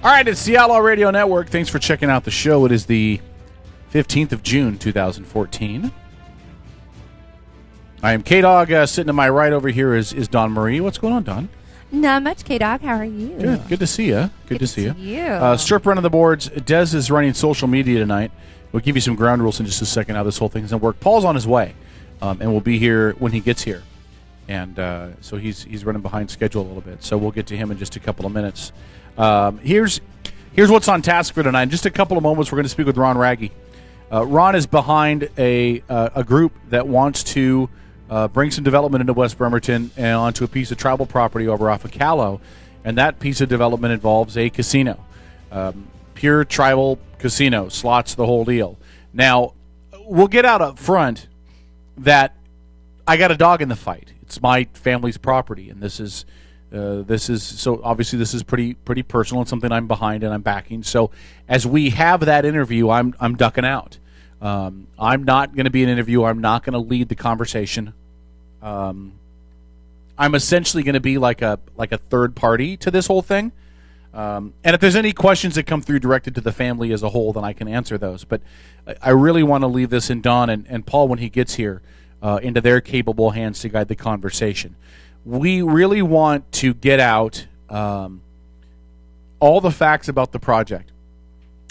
All right, it's the Outlaw Radio Network. Thanks for checking out the show. It is the 15th of June, 2014. I am K-Dog. Sitting to my right over here is Don Marie. What's going on, Don? Not much, K-Dog. How are you? Good to see you. Good to see you. you. Strip running the boards. Des is running social media tonight. We'll give you some ground rules in just a second how this whole thing's going to work. Paul's on his way, and we'll be here when he gets here. And so he's running behind schedule a little bit. So we'll get to him in just a couple of minutes. Here's what's on task for tonight. In just a couple of moments, we're going to speak with Ron Raggi. Ron is behind a group that wants to bring some development into West Bremerton and onto a piece of tribal property over off of Callow. And that piece of development involves a casino. Pure tribal casino, slots, the whole deal. Now, we'll get out up front that I got a dog in the fight. It's my family's property, and this is so obviously this is pretty personal and something I'm behind and I'm backing. So as we have that interview, I'm ducking out. I'm not going to be an interviewer. I'm not going to lead the conversation. I'm essentially going to be like a third party to this whole thing. And if there's any questions that come through directed to the family as a whole, then I can answer those. But I really want to leave this in Don and Paul when he gets here into their capable hands to guide the conversation. We really want to get out all the facts about the project.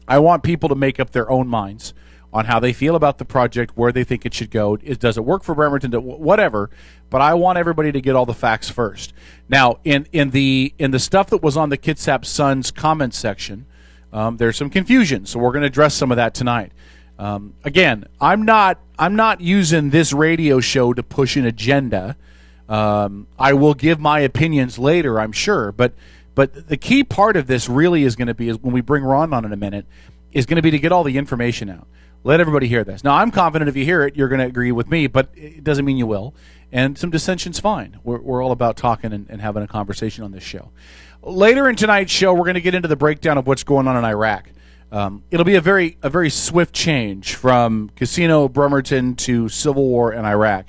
I want people to make up their own minds on how they feel about the project, where they think it should go. Does it work for Bremerton? Whatever. But I want everybody to get all the facts first. Now, in the stuff that was on the Kitsap Sun's comments section, there's some confusion. So we're going to address some of that tonight. Again, I'm not using this radio show to push an agenda. I will give my opinions later, I'm sure. But the key part of this really is going to be, is when we bring Ron on in a minute, is going to be to get all the information out. Let everybody hear this. Now, I'm confident if you hear it, you're going to agree with me, but it doesn't mean you will. And some dissension's fine. We're all about talking and having a conversation on this show. Later in tonight's show, we're going to get into the breakdown of what's going on in Iraq. It'll be a very swift change from Casino Bremerton to Civil War in Iraq.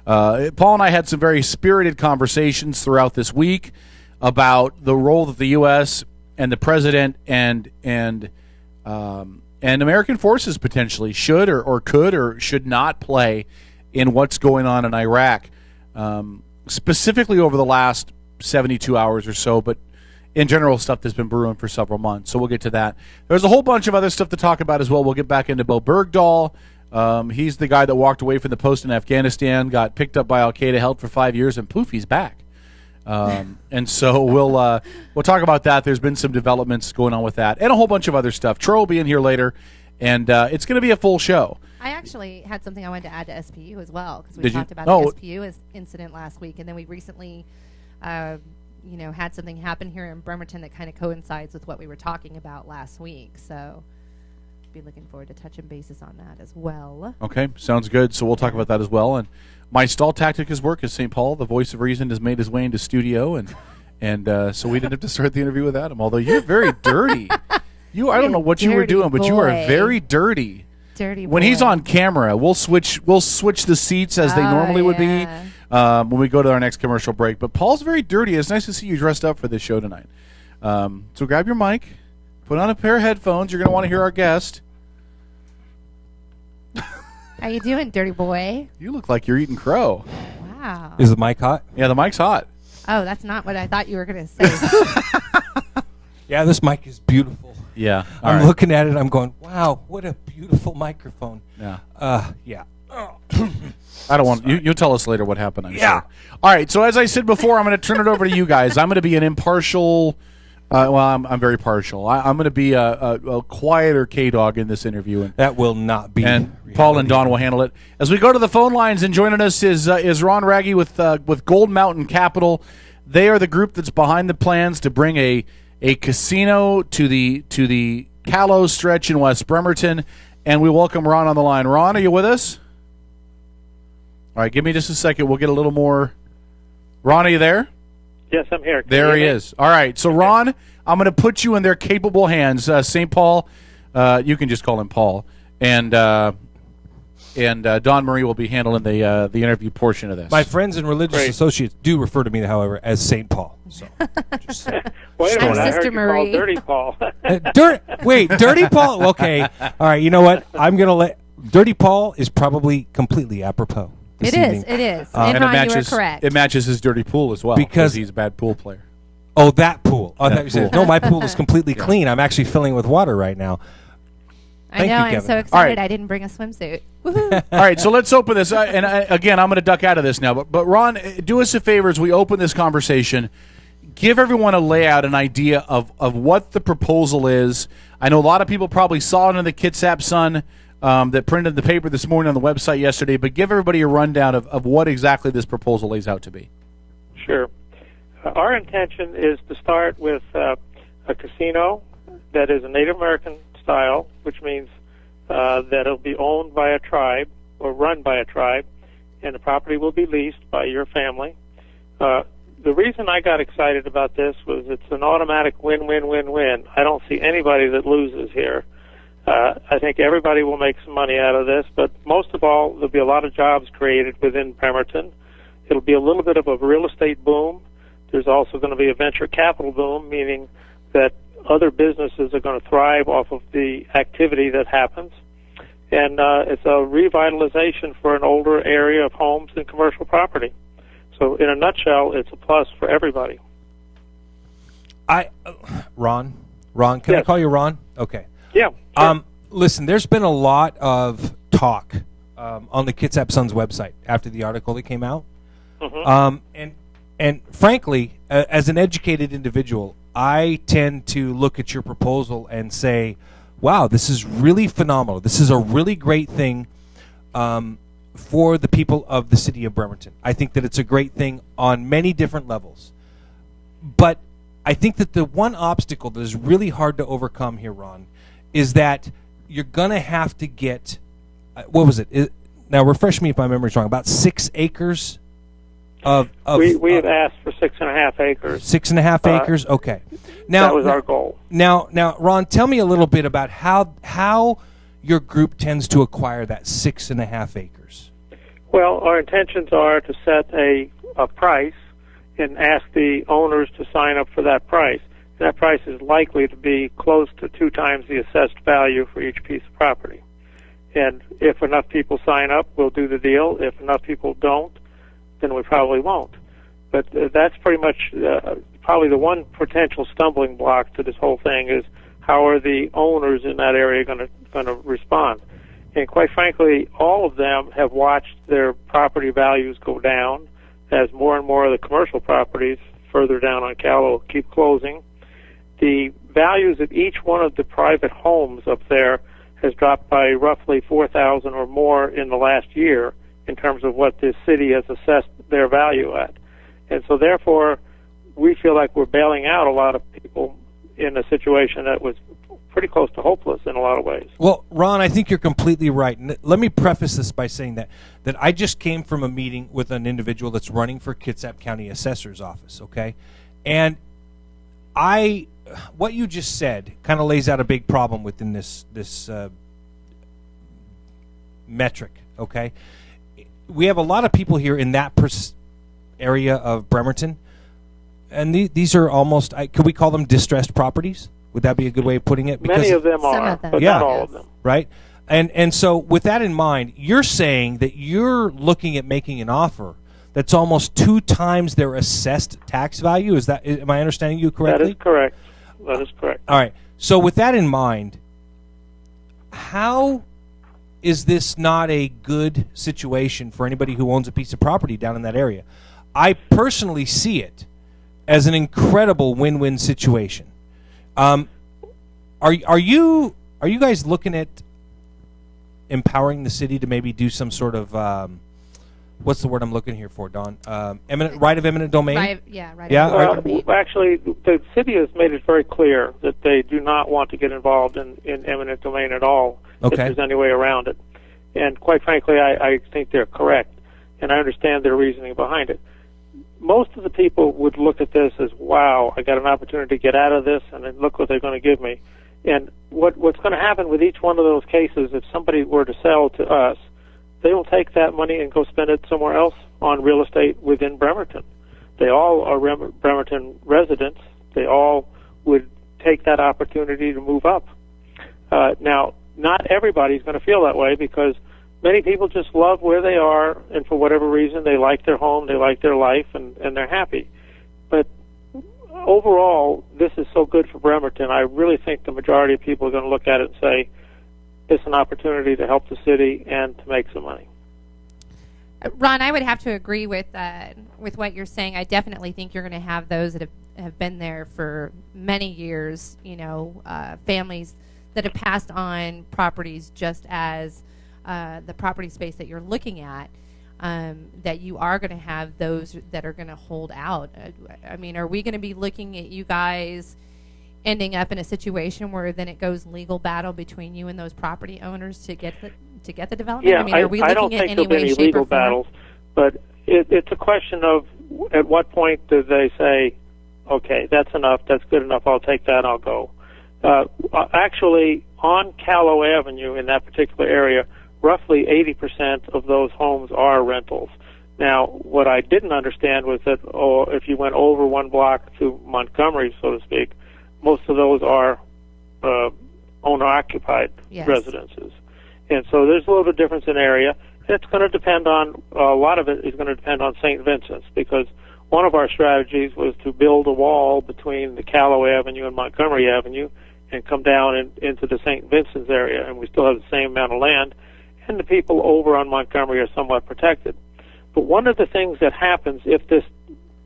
Paul and I had some very spirited conversations throughout this week about the role that the U.S. and the president and American forces potentially should or could or should not play in what's going on in Iraq, specifically over the last 72 hours or so, but in general stuff that's been brewing for several months. So we'll get to that. There's a whole bunch of other stuff to talk about as well. We'll get back into Bo Bergdahl. He's the guy that walked away from the post in Afghanistan, got picked up by Al-Qaeda, held for 5 years, and poof, he's back. And so we'll talk about that. There's been some developments going on with that, and a whole bunch of other stuff. Troy will be in here later, and it's going to be a full show. I actually had something I wanted to add to SPU as well, because we talked about the SPU incident last week, and then we recently had something happen here in Bremerton that kind of coincides with what we were talking about last week. So be looking forward to touching bases on that as well. Okay, sounds good. So we'll talk about that as well. And my stall tactic has worked, as St. Paul, the voice of reason, has made his way into studio, and so we didn't have to start the interview without him. Although you're very dirty. I don't know what you were doing, but you are very dirty. Dirty boy. When he's on camera, we'll switch the seats as they normally would be when we go to our next commercial break. But Paul's very dirty. It's nice to see you dressed up for this show tonight. So grab your mic, put on a pair of headphones. You're going to want to hear our guest. How you doing, dirty boy? You look like you're eating crow. Wow. Is the mic hot? Yeah, the mic's hot. Oh, that's not what I thought you were going to say. Yeah, this mic is beautiful. Yeah. I'm looking at it. I'm going, wow, what a beautiful microphone. Yeah. Yeah. I don't want you tell us later what happened. I'm sure. All right. So as I said before, I'm going to turn it over to you guys. I'm going to be an impartial. I'm very partial. I'm going to be a quieter K-Dog in this interview, and that will not be. And Paul and Don will handle it as we go to the phone lines. And joining us is Ron Raggi with Gold Mountain Capital. They are the group that's behind the plans to bring a casino to the Callow stretch in West Bremerton, and we welcome Ron on the line. Ron, are you with us? All right, give me just a second. We'll get a little more. Ron, are you there? Yes, I'm here. There he is. All right, so Ron, I'm going to put you in their capable hands. St. Paul, you can just call him Paul, and and Don Murray will be handling the interview portion of this. My friends and religious associates do refer to me, however, as St. Paul. So, just wait a minute, I heard Sister you Marie. call Dirty Paul. Dirty Paul? Okay. All right, you know what? I'm going to let... Dirty Paul is probably completely apropos this evening. It is. and and Ron, matches, you were correct. It matches his dirty pool as well Because he's a bad pool player. Oh, that pool. Oh, I That thought you said, pool. no, my pool is completely clean. I'm actually filling with water right now. I know, I'm Kevin. so All excited right. I didn't bring a swimsuit. Woohoo. All right, so let's open this. Again, I'm going to duck out of this now. But Ron, do us a favor as we open this conversation. Give everyone a layout, an idea of what the proposal is. I know a lot of people probably saw it in the Kitsap Sun that printed the paper this morning on the website yesterday, but give everybody a rundown of what exactly this proposal lays out to be. Sure. Our intention is to start with a casino that is a Native American style, which means that it'll be owned by a tribe or run by a tribe, and the property will be leased by your family. The reason I got excited about this was it's an automatic win-win-win-win. I don't see anybody that loses here. I think everybody will make some money out of this, but most of all, there'll be a lot of jobs created within Bremerton. It'll be a little bit of a real estate boom. There's also going to be a venture capital boom, meaning that other businesses are going to thrive off of the activity that happens. And it's a revitalization for an older area of homes and commercial property. So in a nutshell, it's a plus for everybody. Ron, can I Yes. call you Ron? Okay. Yeah. Sure. Listen, there's been a lot of talk on the Kitsap Sun's website after the article that came out. And frankly, as an educated individual, I tend to look at your proposal and say, wow, this is really phenomenal. This is a really great thing for the people of the city of Bremerton. I think that it's a great thing on many different levels. But I think that the one obstacle that is really hard to overcome here, Ron, is that you're going to have to get, what was it? Now, refresh me if my memory's wrong, about 6 acres we have asked for 6.5 acres. 6.5 acres? Okay. Now, that was our goal. Now, Ron, tell me a little bit about how your group tends to acquire that 6.5 acres. Well, our intentions are to set a price and ask the owners to sign up for that price. That price is likely to be close to 2 times the assessed value for each piece of property. And if enough people sign up, we'll do the deal. If enough people don't, then we probably won't. But that's pretty much probably the one potential stumbling block to this whole thing is how are the owners in that area going to respond? And quite frankly, all of them have watched their property values go down as more and more of the commercial properties further down on Callow keep closing. The values of each one of the private homes up there has dropped by roughly $4,000 or more in the last year in terms of what the city has assessed their value at. And so therefore, we feel like we're bailing out a lot of people in a situation that was pretty close to hopeless in a lot of ways. Well, Ron, I think you're completely right. And let me preface this by saying that I just came from a meeting with an individual that's running for Kitsap County Assessor's Office, okay? And what you just said kind of lays out a big problem within this metric, okay? We have a lot of people here in that area of Bremerton, and these are almost, could we call them distressed properties? Would that be a good way of putting it? Because many of them are, but not all of them. Right? And so with that in mind, you're saying that you're looking at making an offer that's almost 2 times their assessed tax value. Am I understanding you correctly? That is correct. That is correct. All right. So with that in mind, how is this not a good situation for anybody who owns a piece of property down in that area? I personally see it as an incredible win-win situation. Are you guys looking at empowering the city to maybe do some sort of what's the word I'm looking here for, Don? Right of eminent domain? Right Yeah? of eminent domain. Actually, the city has made it very clear that they do not want to get involved in eminent domain at all, if there's any way around it. And quite frankly, I think they're correct, and I understand their reasoning behind it. Most of the people would look at this as, wow, I got an opportunity to get out of this, and then look what they're going to give me. And what's going to happen with each one of those cases, if somebody were to sell to us, they will take that money and go spend it somewhere else on real estate within Bremerton. They all are Bremerton residents. They all would take that opportunity to move up. Now, not everybody's going to feel that way, because many people just love where they are, and for whatever reason, they like their home, they like their life, and they're happy. But overall, this is so good for Bremerton. I really think the majority of people are going to look at it and say, it's an opportunity to help the city and to make some money. Ron, I would have to agree with what you're saying. I definitely think you're going to have those that have been there for many years, families that have passed on properties just as the property space that you're looking at, that you are going to have those that are going to hold out. I mean, are we going to be looking at you guys ending up in a situation where then it goes legal battle between you and those property owners to get the development? Yeah, I mean, are we looking I don't at think any there'll be way, any shape, legal or form? battles, but it's a question of at what point do they say, okay, that's enough, that's good enough, I'll take that, I'll go. Actually, on Callow Avenue in that particular area, roughly 80% of those homes are rentals. Now, what I didn't understand was that if you went over one block to Montgomery, so to speak, most of those are owner-occupied residences. And so there's a little bit of difference in area. It's going to depend on, a lot of it is going to depend on St. Vincent's, because one of our strategies was to build a wall between the Callow Avenue and Montgomery Avenue and come down into the St. Vincent's area, and we still have the same amount of land, and the people over on Montgomery are somewhat protected. But one of the things that happens if this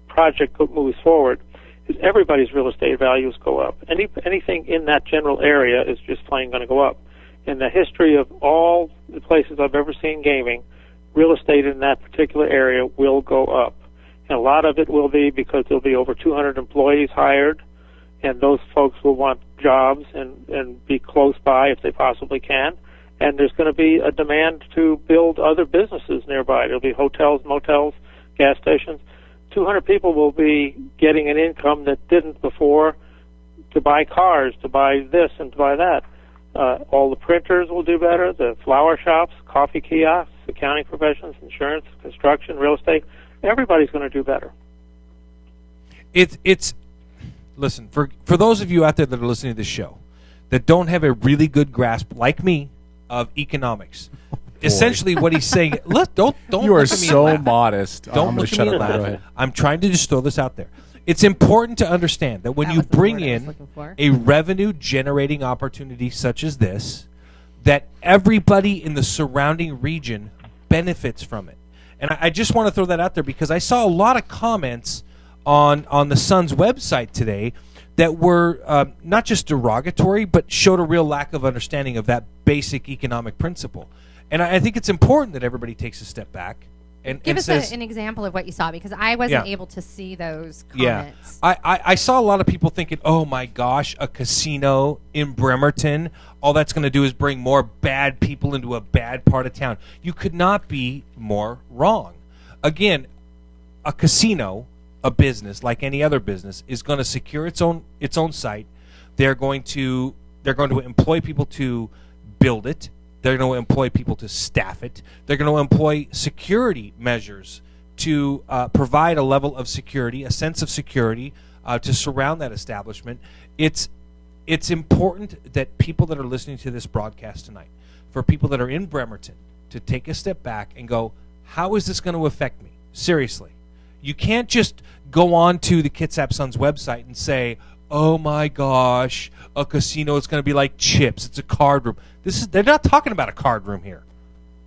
project moves forward is everybody's real estate values go up. Anything in that general area is just plain going to go up. In the history of all the places I've ever seen gaming, real estate in that particular area will go up. And a lot of it will be because there'll be over 200 employees hired, and those folks will want jobs and be close by if they possibly can. And there's going to be a demand to build other businesses nearby. There'll be hotels, motels, gas stations. 200 people will be getting an income that didn't before to buy cars, to buy this and to buy that. All the printers will do better, the flower shops, coffee kiosks, accounting professions, insurance, construction, real estate. Everybody's going to do better. Listen, for those of you out there that are listening to this show that don't have a really good grasp, like me, of economics, essentially what he's saying, don't you are look at me so and laugh. modest. Don't look at me and laugh. I'm trying to just throw this out there. It's important to understand that when you bring in a revenue-generating opportunity such as this, that everybody in the surrounding region benefits from it. And I just want to throw that out there because I saw a lot of comments on the Sun's website today that were not just derogatory, but showed a real lack of understanding of that basic economic principle. And I think it's important that everybody takes a step back and give us says, an example of what you saw, because I wasn't able to see those comments. Yeah, I saw a lot of people thinking, oh my gosh, a casino in Bremerton, all that's going to do is bring more bad people into a bad part of town. You could not be more wrong. Again, a casino, a business like any other business, is going to secure its own site. They're going to employ people to build it. They're going to employ people to staff it. They're going to employ security measures to provide a level of security, a sense of security to surround that establishment. It's important that people that are listening to this broadcast tonight, for people that are in Bremerton, to take a step back and go, how is this going to affect me? Seriously. You can't just go on to the Kitsap Suns website and say, oh my gosh, a casino is going to be like chips. It's a card room. They're not talking about a card room here.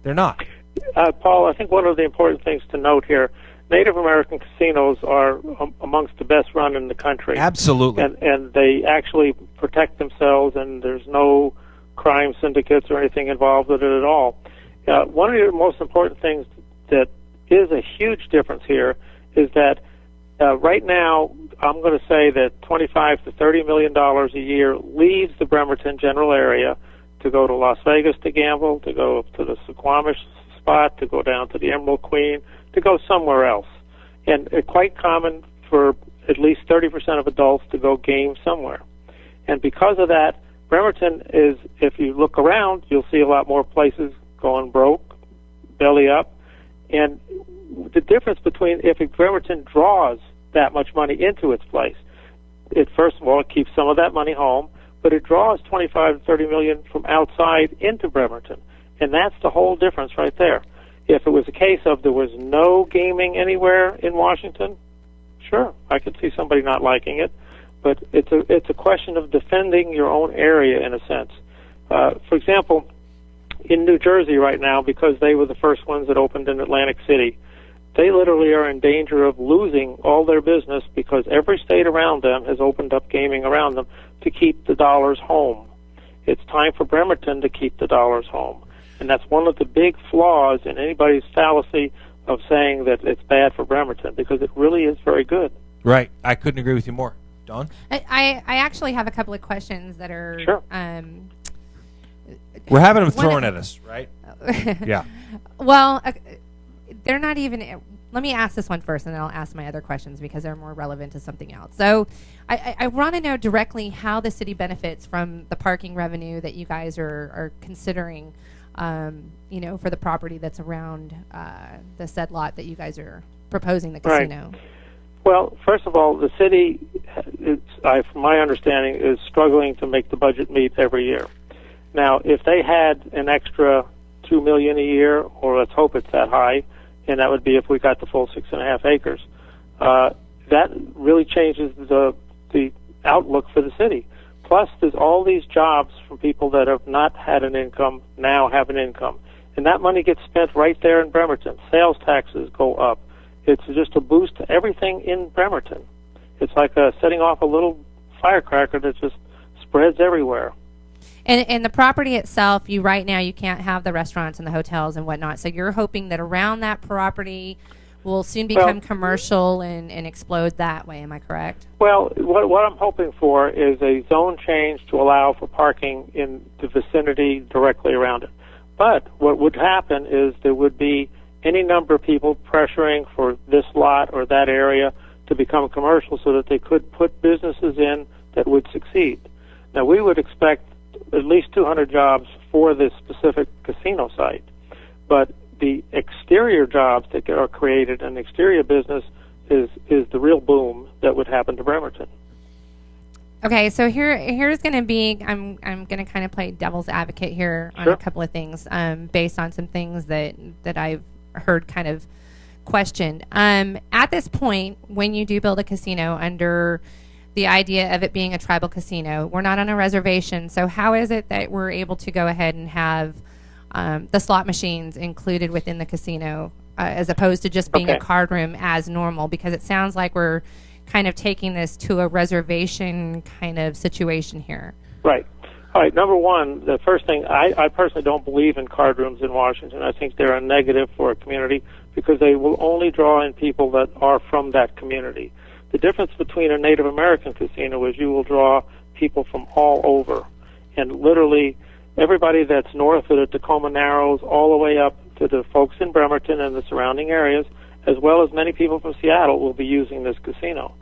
They're not. Paul, I think one of the important things to note here, Native American casinos are amongst the best run in the country. Absolutely. And they actually protect themselves, and there's no crime syndicates or anything involved with it at all. One of the most important things that is a huge difference here is that right now, I'm going to say that $25 to $30 million a year leaves the Bremerton general area to go to Las Vegas to gamble, to go to the Suquamish spot, to go down to the Emerald Queen, to go somewhere else. And it's quite common for at least 30% of adults to go game somewhere. And because of that, Bremerton is, if you look around, you'll see a lot more places going broke, belly up. And the difference between if Bremerton draws that much money into its place, it first of all, it keeps some of that money home, but it draws 25 to 30 million from outside into Bremerton. And that's the whole difference right there. If it was a case of there was no gaming anywhere in Washington, sure, I could see somebody not liking it. But it's a question of defending your own area in a sense. For example, in New Jersey right now, because they were the first ones that opened in Atlantic City, they literally are in danger of losing all their business because every state around them has opened up gaming around them to keep the dollars home. It's time for Bremerton to keep the dollars home. And that's one of the big flaws in anybody's fallacy of saying that it's bad for Bremerton, because it really is very good. Right. I couldn't agree with you more. Dawn? I actually have a couple of questions that are... Sure. We're having them thrown at us, right? Yeah. Well, they're not even... Let me ask this one first, and then I'll ask my other questions because they're more relevant to something else. So I want to know directly how the city benefits from the parking revenue that you guys are considering, for the property that's around the said lot that you guys are proposing the casino. Right. Well, first of all, the city, from my understanding, is struggling to make the budget meet every year. Now, if they had an extra $2 million a year, or let's hope it's that high, and that would be if we got the full 6.5 acres, that really changes the outlook for the city. Plus, there's all these jobs from people that have not had an income now have an income, and that money gets spent right there in Bremerton. Sales taxes go up. It's just a boost to everything in Bremerton. It's like setting off a little firecracker that just spreads everywhere. And the property itself, right now you can't have the restaurants and the hotels and whatnot. So you're hoping that around that property will soon become commercial and explode that way. Am I correct? Well, what I'm hoping for is a zone change to allow for parking in the vicinity directly around it. But what would happen is there would be any number of people pressuring for this lot or that area to become commercial so that they could put businesses in that would succeed. Now, we would expect at least 200 jobs for this specific casino site, but the exterior jobs that are created and exterior business is the real boom that would happen to Bremerton. Okay, so here's going to be, I'm going to kind of play devil's advocate here on a couple of things based on some things that I've heard kind of questioned. At this point, when you do build a casino under the idea of it being a tribal casino, we're not on a reservation, so how is it that we're able to go ahead and have the slot machines included within the casino as opposed to just being a card room as normal? Because it sounds like we're kind of taking this to a reservation kind of situation here. Right. All right, number one, the first thing, I personally don't believe in card rooms in Washington. I think they're a negative for a community because they will only draw in people that are from that community. The difference between a Native American casino is you will draw people from all over. And literally everybody that's north of the Tacoma Narrows all the way up to the folks in Bremerton and the surrounding areas, as well as many people from Seattle, will be using this casino.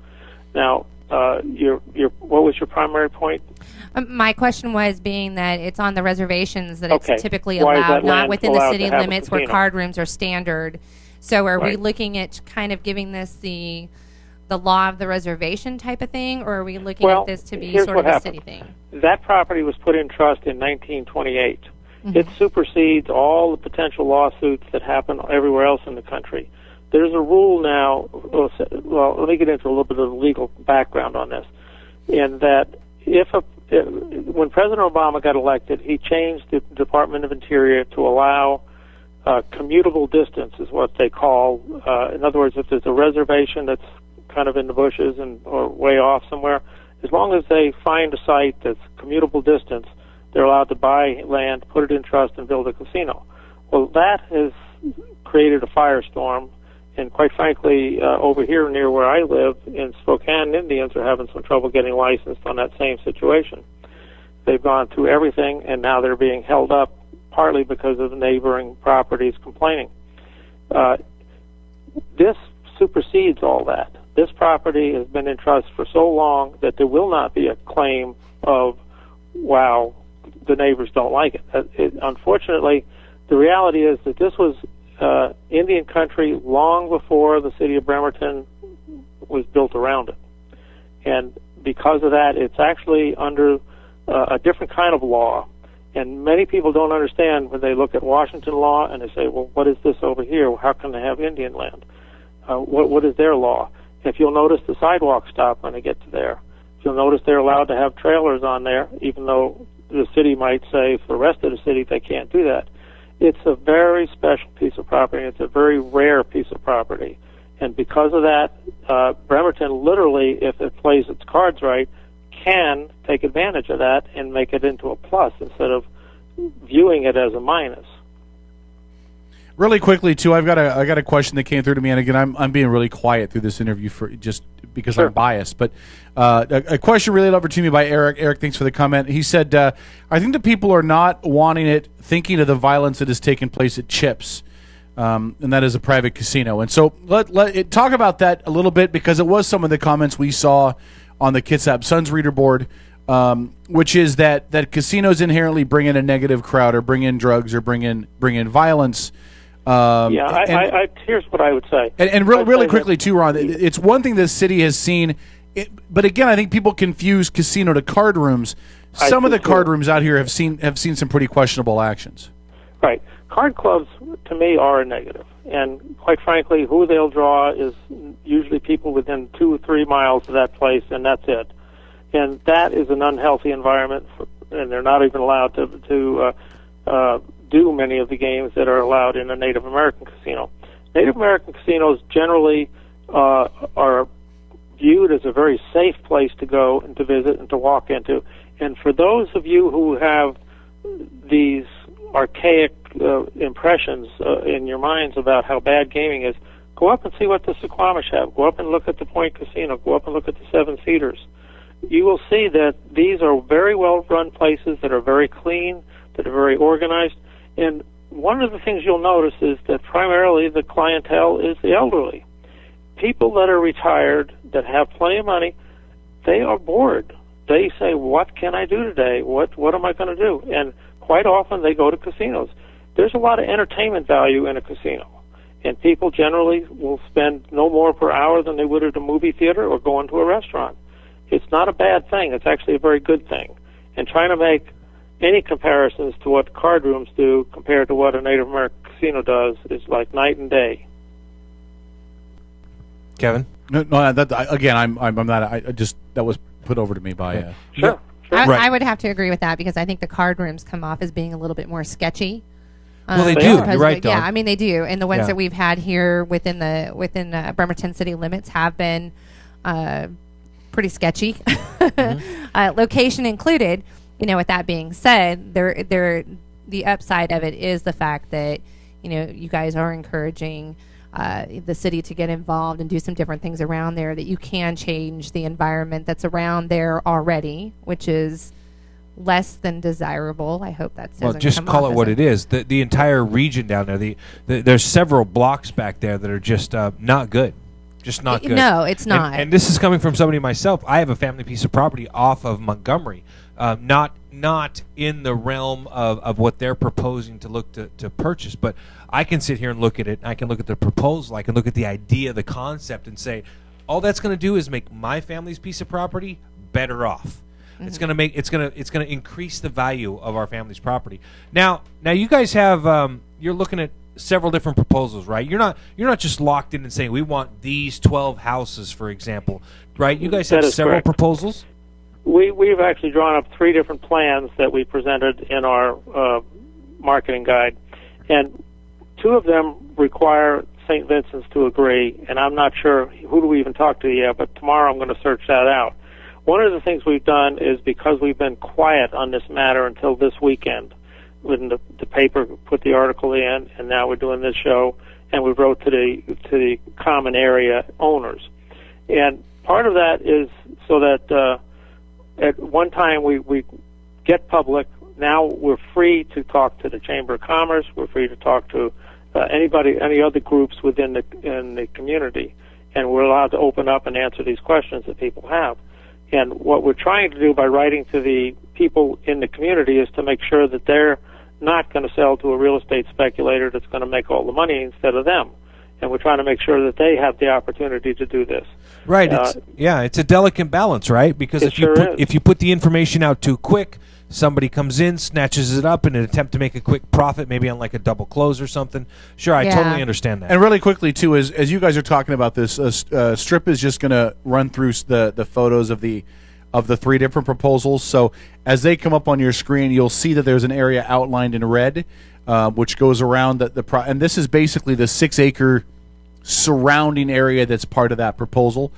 Now, what was your primary point? My question was being that it's on the reservations that it's typically allowed, not within the city limits where card rooms are standard. So are we looking at kind of giving this the law of the reservation type of thing, or are we looking at this to be sort of a city thing? That property was put in trust in 1928. Mm-hmm. It supersedes all the potential lawsuits that happen everywhere else in the country. There's a rule now, well, let me get into a little bit of the legal background on this, in that when President Obama got elected, he changed the Department of Interior to allow commutable distance, is what they call. In other words, if there's a reservation that's kind of in the bushes or way off somewhere, as long as they find a site that's commutable distance, they're allowed to buy land, put it in trust, and build a casino. Well, that has created a firestorm, and quite frankly, over here near where I live in Spokane, Indians are having some trouble getting licensed on that same situation. They've gone through everything, and now they're being held up partly because of neighboring properties complaining. This supersedes all that. This property has been in trust for so long that there will not be a claim of, wow, the neighbors don't like it. Unfortunately, the reality is that this was Indian country long before the city of Bremerton was built around it. And because of that, it's actually under a different kind of law. And many people don't understand when they look at Washington law and they say, well, what is this over here? How can they have Indian land? What is their law? If you'll notice, the sidewalks stop when they get to there. If you'll notice, they're allowed to have trailers on there, even though the city might say for the rest of the city they can't do that. It's a very special piece of property. It's a very rare piece of property. And because of that, Bremerton literally, if it plays its cards right, can take advantage of that and make it into a plus instead of viewing it as a minus. Really quickly, too, I got a question that came through to me, and again, I'm being really quiet through this interview for just because Sure. I'm biased. But a question relayed over to me by Eric. Eric, thanks for the comment. He said, I think the people are not wanting it, thinking of the violence that has taken place at Chips, and that is a private casino. And so let talk about that a little bit, because it was some of the comments we saw on the Kitsap Suns reader board, which is that casinos inherently bring in a negative crowd or bring in drugs or bring in violence. Here's what I would say. And really quickly, too, Ron, it's one thing this city has seen, but again, I think people confuse casino to card rooms. Some of the card rooms out here have seen some pretty questionable actions. Right. Card clubs, to me, are a negative. And quite frankly, who they'll draw is usually people within 2 or 3 miles of that place, and that's it. And that is an unhealthy environment, and they're not even allowed to do many of the games that are allowed in a Native American casino. Native American casinos generally are viewed as a very safe place to go and to visit and to walk into. And for those of you who have these archaic impressions in your minds about how bad gaming is, go up and see what the Suquamish have. Go up and look at the Point Casino. Go up and look at the Seven Cedars. You will see that these are very well-run places that are very clean, that are very organized. And one of the things you'll notice is that primarily the clientele is the elderly. People that are retired, that have plenty of money, they are bored. They say, what can I do today? What am I going to do? And quite often they go to casinos. There's a lot of entertainment value in a casino. And people generally will spend no more per hour than they would at a movie theater or going to a restaurant. It's not a bad thing. It's actually a very good thing. And trying to make any comparisons to what card rooms do compared to what a Native American casino does is like night and day. Kevin? No, again, I'm not. I just that was put over to me by. Sure. I would have to agree with that, because I think the card rooms come off as being a little bit more sketchy. Well, they do. You're right, Dawn. Yeah, I mean they do, and the ones that we've had here within Bremerton city limits have been pretty sketchy, location included. You know, with that being said, the upside of it is the fact that, you know, you guys are encouraging the city to get involved and do some different things around there, that you can change the environment that's around there already, which is less than desirable. I hope that doesn't just come call off it as what it is. The entire region down there, there's several blocks back there that are just not good. Just not good. No, it's not. And this is coming from somebody myself. I have a family piece of property off of Montgomery, not in the realm of what they're proposing to look to purchase, but I can sit here and look at it. I can look at the proposal. I can look at the idea, the concept, and say, all that's going to do is make my family's piece of property better off. Mm-hmm. It's going to increase the value of our family's property. Now you guys have you're looking at several different proposals, right? You're not just locked in and saying we want these 12 houses, for example, right? You guys have several proposals. We've actually drawn up 3 different plans that we presented in our marketing guide, and 2 of them require St. Vincent's to agree, and I'm not sure who do we even talk to yet, but tomorrow I'm going to search that out. One of the things we've done is, because we've been quiet on this matter until this weekend, when the paper put the article in, and now we're doing this show, and we wrote to the common area owners. And part of that is so that at one time we get public. Now we're free to talk to the Chamber of Commerce. We're free to talk to any other groups in the community, and we're allowed to open up and answer these questions that people have. And what we're trying to do by writing to the people in the community is to make sure that they're not going to sell to a real estate speculator that's going to make all the money instead of them. And we're trying to make sure that they have the opportunity to do this. Right. It's a delicate balance, right? Because if you put the information out too quick, somebody comes in, snatches it up in an attempt to make a quick profit, maybe on like a double close or something. Sure, I totally understand that. And really quickly, too, as you guys are talking about this, Strip is just going to run through the photos of the 3 different proposals. So as they come up on your screen, you'll see that there's an area outlined in red, which goes around and this is basically the 6-acre surrounding area that's part of that proposal.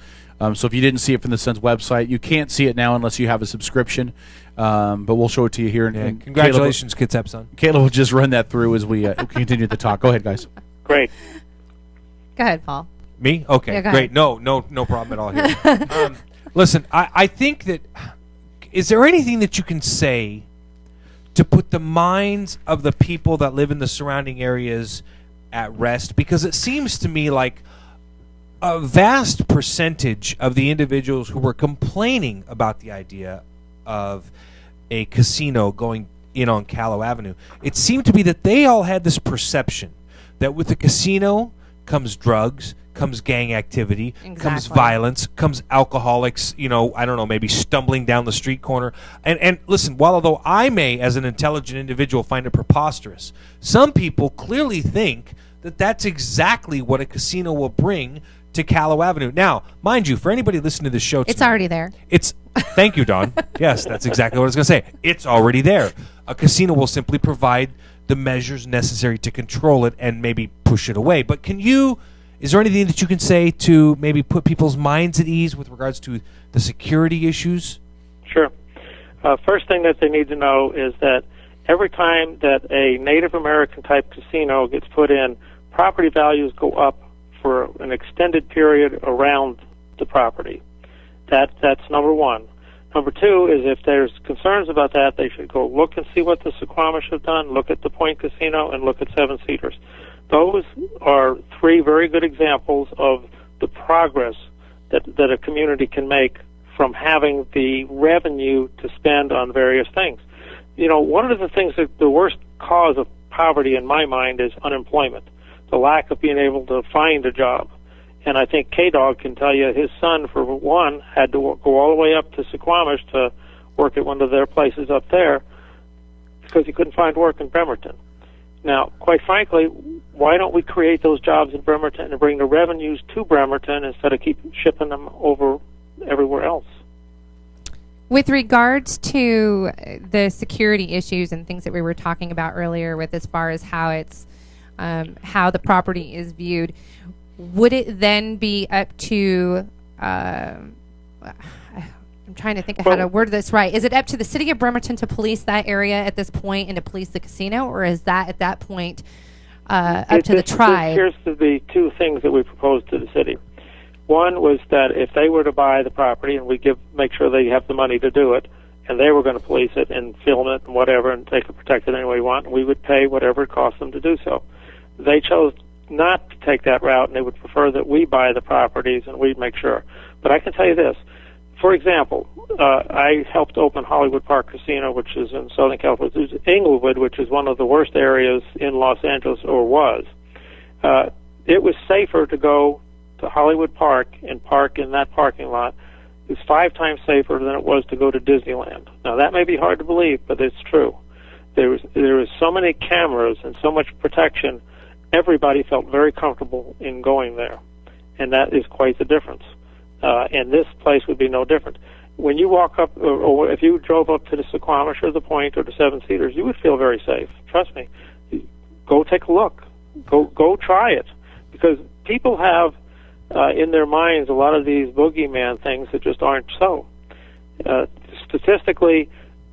So if you didn't see it from the Sun's website, you can't see it now unless you have a subscription. But we'll show it to you here. And congratulations, Kitsap Sun. Caleb will just run that through as we continue the talk. Go ahead, guys. Great. Go ahead, Paul. Me? Okay, yeah, great. No problem at all here. Listen, I think that, is there anything that you can say to put the minds of the people that live in the surrounding areas at rest? Because it seems to me like a vast percentage of the individuals who were complaining about the idea of a casino going in on Callow Avenue, it seemed to be that they all had this perception that with the casino comes drugs, comes gang activity, comes violence, comes alcoholics, I don't know, maybe stumbling down the street corner. And listen, although I may, as an intelligent individual, find it preposterous, some people clearly think that that's exactly what a casino will bring to Callow Avenue. Now, mind you, for anybody listening to this show tonight, it's already there. Thank you, Don. Yes, that's exactly what I was going to say. It's already there. A casino will simply provide the measures necessary to control it and maybe push it away. But is there anything that you can say to maybe put people's minds at ease with regards to the security issues? Sure. First thing that they need to know is that every time that a Native American type casino gets put in, property values go up for an extended period around the property. That's number one. Number two is if there's concerns about that, they should go look and see what the Suquamish have done, look at the Point Casino, and look at Seven Cedars. Those are 3 very good examples of the progress that a community can make from having the revenue to spend on various things. One of the things that the worst cause of poverty in my mind is unemployment, the lack of being able to find a job. And I think K-Dog can tell you his son, for one, had to go all the way up to Suquamish to work at one of their places up there because he couldn't find work in Bremerton. Now, quite frankly, why don't we create those jobs in Bremerton and bring the revenues to Bremerton instead of keep shipping them over everywhere else? With regards to the security issues and things that we were talking about earlier, with as far as how it's how the property is viewed, would it then be up to I'm trying to think of how to word this right. Is it up to the city of Bremerton to police that area at this point and to police the casino, or is that at that point up to the tribe? Here's the 2 things that we proposed to the city. One was that if they were to buy the property and we make sure they have the money to do it, and they were going to police it and film it and whatever, and they could protect it any way we want, and we would pay whatever it cost them to do so. They chose not to take that route, and they would prefer that we buy the properties and we'd make sure. But I can tell you this. For example, I helped open Hollywood Park Casino, which is in Southern California. There's Inglewood, which is one of the worst areas in Los Angeles, or was. It was safer to go to Hollywood Park and park in that parking lot. It was 5 times safer than it was to go to Disneyland. Now, that may be hard to believe, but it's true. There was so many cameras and so much protection, everybody felt very comfortable in going there, and that is quite the difference. And this place would be no different. When you walk up, or if you drove up to the Suquamish or the Point or the Seven Cedars, you would feel very safe. Trust me. Go take a look. Go try it, because people have in their minds a lot of these boogeyman things that just aren't so. Statistically,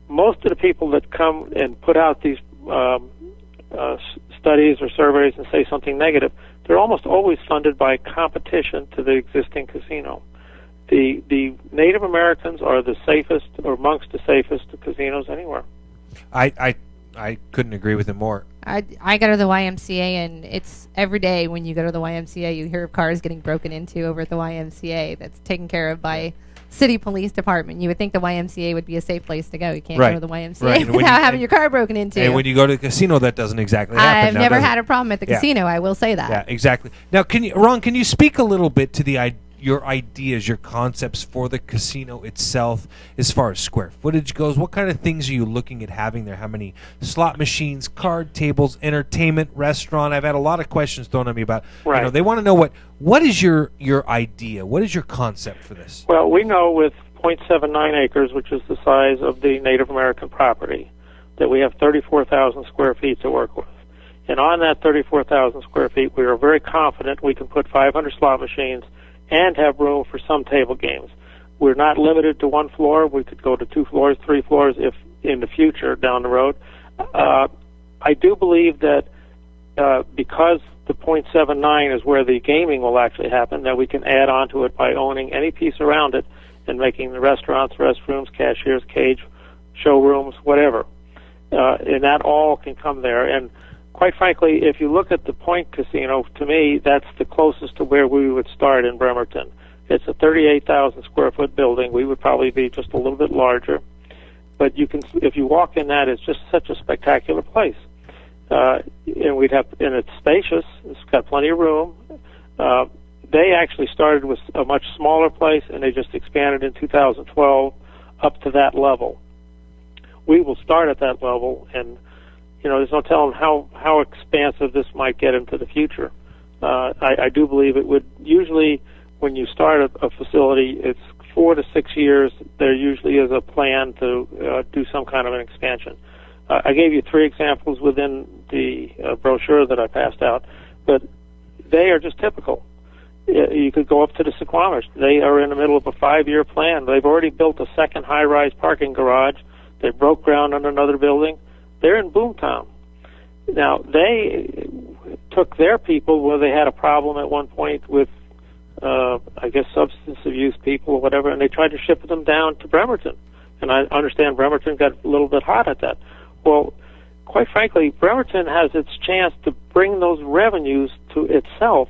most of the people that come and put out these studies or surveys and say something negative, they're almost always funded by competition to the existing casino. The Native Americans are the safest, or amongst the safest casinos anywhere. I couldn't agree with him more. I go to the YMCA, and it's every day when you go to the YMCA, you hear of cars getting broken into over at the YMCA. That's taken care of by city police department. You would think the YMCA would be a safe place to go. You can't Right. go to the YMCA Right. without having your car broken into. And when you go to the casino, that doesn't exactly happen. I've now, never does had it? a problem at the casino. I will say that. Yeah, exactly. Now, Ron, can you speak a little bit to your ideas, your concepts for the casino itself, as far as square footage goes? What kind of things are you looking at having there? How many slot machines, card tables, entertainment, restaurant? I've had a lot of questions thrown at me about. Right. They want to know what is your idea? What is your concept for this? Well, we know with 0.79 acres, which is the size of the Native American property, that we have 34,000 square feet to work with. And on that 34,000 square feet, we are very confident we can put 500 slot machines and have room for some table games. We're not limited to one floor. We could go to 2 floors, 3 floors if in the future down the road. I do believe that because the 0.79 is where the gaming will actually happen, that we can add on to it by owning any piece around it and making the restaurants, restrooms, cashiers, cage, showrooms, whatever. And that all can come there. And quite frankly, if you look at the Point Casino, to me, that's the closest to where we would start in Bremerton. It's a 38,000 square foot building. We would probably be just a little bit larger. But you can, if you walk in that, it's just such a spectacular place. And it's spacious. It's got plenty of room. They actually started with a much smaller place, and they just expanded in 2012 up to that level. We will start at that level, and there's no telling how expansive this might get into the future. I do believe it would. Usually, when you start a facility, it's 4 to 6 years. There usually is a plan to do some kind of an expansion. I gave you 3 examples within the brochure that I passed out, but they are just typical. You could go up to the Suquamish. They are in the middle of a 5-year plan. They've already built a second high-rise parking garage. They broke ground on another building. They're in Boomtown. Now, they took their people where they had a problem at one point with, I guess, substance abuse people or whatever, and they tried to ship them down to Bremerton. And I understand Bremerton got a little bit hot at that. Well, quite frankly, Bremerton has its chance to bring those revenues to itself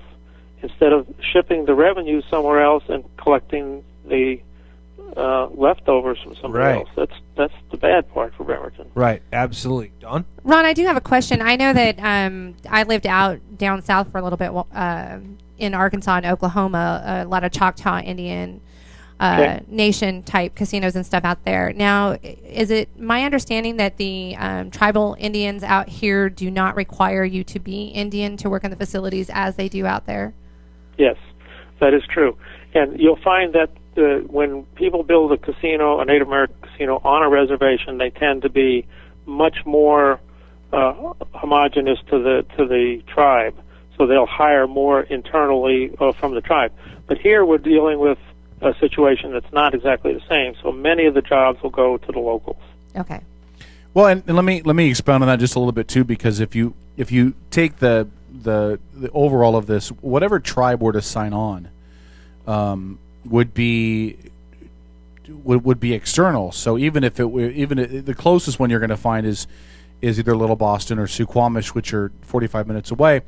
instead of shipping the revenues somewhere else and collecting the leftovers from somewhere else. That's the bad part for Bremerton. Right, absolutely. Don? Ron, I do have a question. I know that I lived out down south for a little bit in Arkansas and Oklahoma, a lot of Choctaw Indian nation type casinos and stuff out there. Now, is it my understanding that the tribal Indians out here do not require you to be Indian to work in the facilities as they do out there? Yes, that is true. And you'll find that when people build a casino, a Native American casino, on a reservation, they tend to be much more homogeneous to the tribe. So they'll hire more internally from the tribe. But here we're dealing with a situation that's not exactly the same. So many of the jobs will go to the locals. Okay. Well, and let me expound on that just a little bit too, because if you take the overall of this, whatever tribe were to sign on, would be external. So even if it were, the closest one you're going to find is either Little Boston or Suquamish, which are 45 minutes away.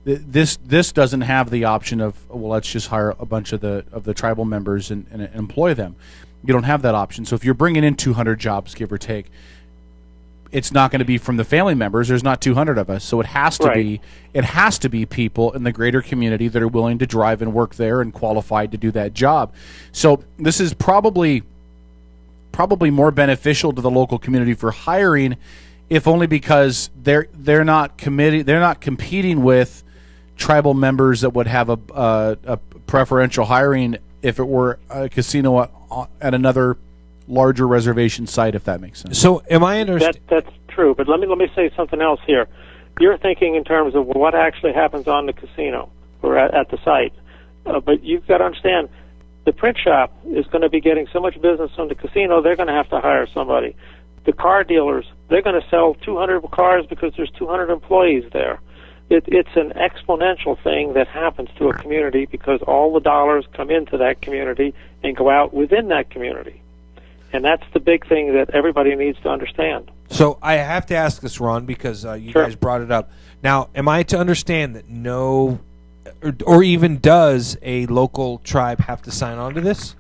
This doesn't have the option of, well, let's just hire a bunch of the tribal members and employ them. You don't have that option. So if you're bringing in 200 jobs, give or take, it's not going to be from the family members. There's not 200 of us, so it has to be people in the greater community that are willing to drive and work there and qualified to do that job. So this is probably more beneficial to the local community for hiring, if only because they're not competing with tribal members that would have a preferential hiring if it were a casino at another larger reservation site, if that makes sense. So am I understanding? That's true, but let me say something else here. You're thinking in terms of what actually happens on the casino or at the site, but you've got to understand the print shop is going to be getting so much business from the casino, they're going to have to hire somebody. The car dealers, they're going to sell 200 cars because there's 200 employees there. It's an exponential thing that happens to a community because all the dollars come into that community and go out within that community. And that's the big thing that everybody needs to understand. So I have to ask this, Ron, because you guys brought it up. Now, am I to understand that or even does a local tribe have to sign on to this?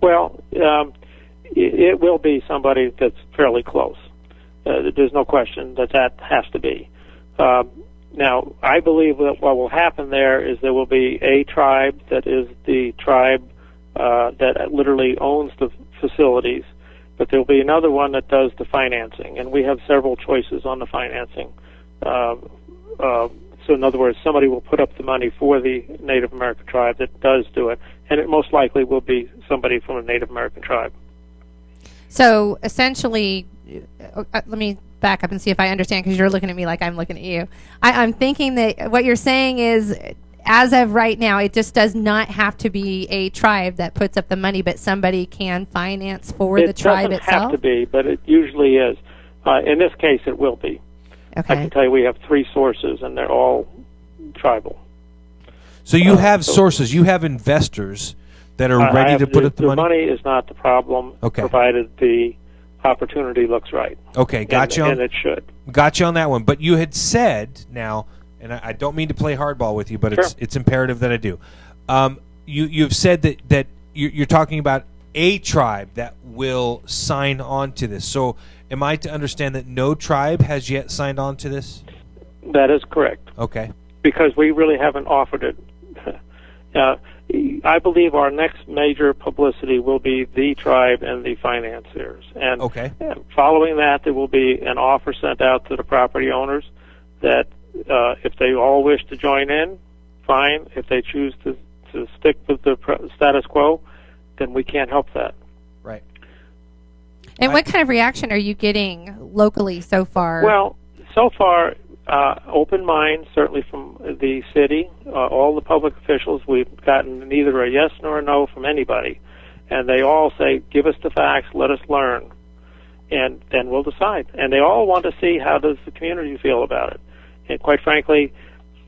Well, it will be somebody that's fairly close. There's no question that has to be. Now, I believe that what will happen there is there will be a tribe that is the tribe that literally owns the facilities, but there will be another one that does the financing, and we have several choices on the financing. So in other words, somebody will put up the money for the Native American tribe that does do it, and it most likely will be somebody from a Native American tribe. So essentially, let me back up and see if I understand, because you're looking at me like I'm looking at you. I'm thinking that what you're saying is, as of right now, it just does not have to be a tribe that puts up the money, but somebody can finance for the tribe itself? It doesn't have to be, but it usually is. In this case, it will be. Okay. I can tell you we have 3 sources, and they're all tribal. So you have sources, you have investors that are ready to put up the money? The money is not the problem, provided the opportunity looks right. Okay, got you on, and it should. Got you on that one. But you had said now, and I don't mean to play hardball with you, but it's imperative that I do. You've said that you're talking about a tribe that will sign on to this. So am I to understand that no tribe has yet signed on to this? That is correct. Okay. Because we really haven't offered it. I believe our next major publicity will be the tribe and the financiers. And following that, there will be an offer sent out to the property owners that if they all wish to join in, fine. If they choose to stick with the status quo, then we can't help that. Right. And what kind of reaction are you getting locally so far? Well, so far, open mind, certainly from the city, all the public officials. We've gotten neither a yes nor a no from anybody. And they all say, give us the facts, let us learn, and then we'll decide. And they all want to see how does the community feel about it. And quite frankly,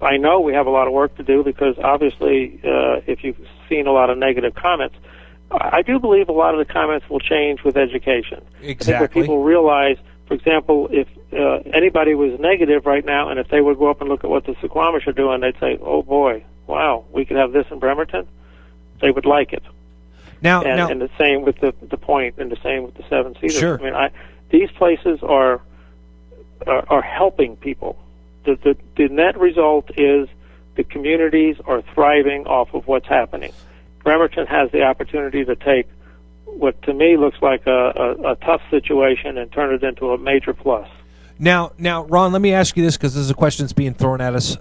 I know we have a lot of work to do because obviously if you've seen a lot of negative comments, I do believe a lot of the comments will change with education. Exactly. I think that people realize, for example, if anybody was negative right now, and if they would go up and look at what the Suquamish are doing, they'd say, oh boy, wow, we could have this in Bremerton, they would like it. Now, and the same with the Point, and the same with the Seven Cedars. Sure. I mean, these places are helping people. The net result is the communities are thriving off of what's happening. Bremerton has the opportunity to take what to me looks like a tough situation and turn it into a major plus. Now, Ron, let me ask you this because this is a question that's being thrown at us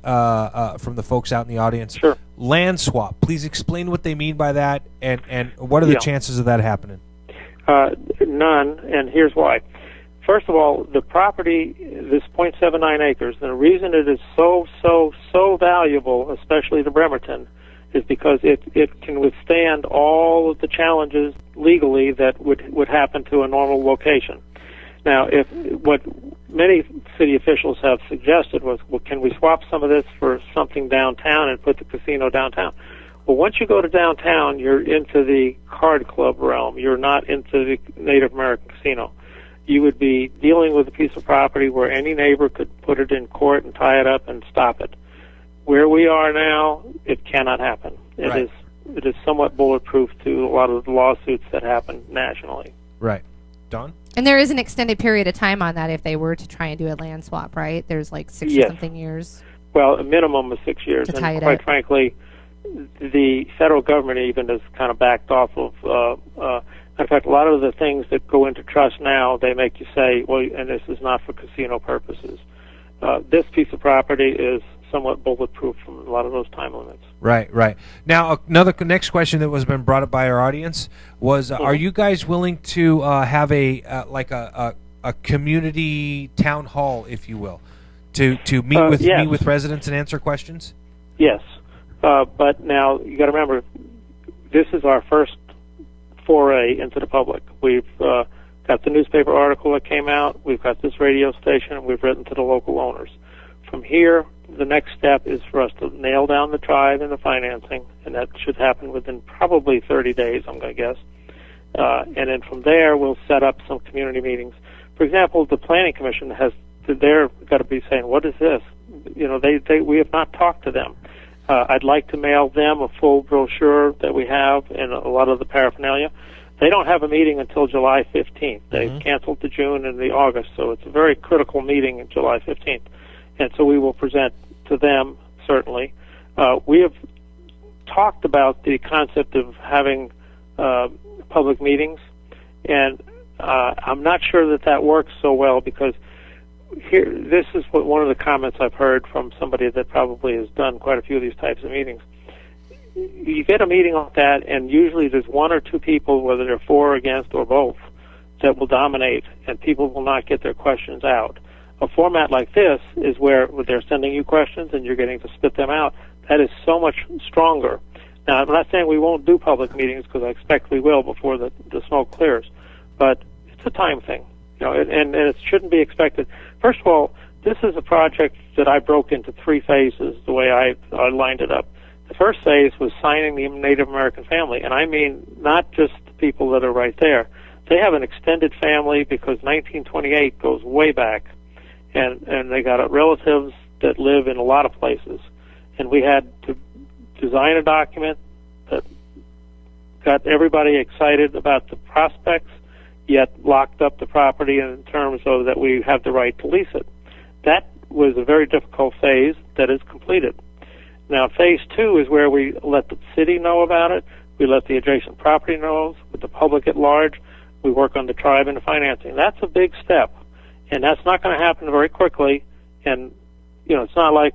from the folks out in the audience. Sure. Land swap. Please explain what they mean by that, and what are the chances of that happening? None, and here's why. First of all, the property, this 0.79 acres, the reason it is so valuable, especially to Bremerton, is because it can withstand all of the challenges legally that would happen to a normal location. Now, if what many city officials have suggested was, well, can we swap some of this for something downtown and put the casino downtown? Well, once you go to downtown, you're into the card club realm. You're not into the Native American casino. You would be dealing with a piece of property where any neighbor could put it in court and tie it up and stop it. Where we are now, it cannot happen. It is somewhat bulletproof to a lot of the lawsuits that happen nationally. Right. Don? And there is an extended period of time on that if they were to try and do a land swap, right? There's like 6 or something years. Well, a minimum of 6 years. To tie it quite up. Frankly, the federal government even has kind of backed off of in fact, a lot of the things that go into trust now, they make you say, well, and this is not for casino purposes. This piece of property is somewhat bulletproof from a lot of those time limits. Right. Now, next question that was been brought up by our audience was, are you guys willing to have a community town hall, if you will, to meet with residents and answer questions? Yes, but now you got to remember, this is our first foray into the public. We've got the newspaper article that came out. We've got this radio station, and we've written to the local owners. From here, the next step is for us to nail down the tribe and the financing, and that should happen within probably 30 days, I'm going to guess. And then from there, we'll set up some community meetings. For example, the Planning Commission they're got to be saying, what is this? You know, we have not talked to them. I'd like to mail them a full brochure that we have and a lot of the paraphernalia. They don't have a meeting until July 15th. They've canceled the June and the August, so it's a very critical meeting in July 15th. And so we will present to them, certainly. We have talked about the concept of having public meetings, and I'm not sure that works so well, because this is one of the comments I've heard from somebody that probably has done quite a few of these types of meetings. You get a meeting like that, and usually there's one or two people, whether they're for or against or both, that will dominate, and people will not get their questions out. A format like this is where they're sending you questions and you're getting to spit them out. That is so much stronger. Now, I'm not saying we won't do public meetings, because I expect we will before the smoke clears, but it's a time thing, and it shouldn't be expected. First of all, this is a project that I broke into 3 phases, the way I lined it up. The first phase was signing the Native American family, and I mean not just the people that are right there. They have an extended family, because 1928 goes way back, and they got relatives that live in a lot of places. And we had to design a document that got everybody excited about the prospects, yet locked up the property in terms of that we have the right to lease it. That was a very difficult phase that is completed. Now, phase 2 is where we let the city know about it, we let the adjacent property know, with the public at large, we work on the tribe and the financing. That's a big step, and that's not going to happen very quickly, and it's not like,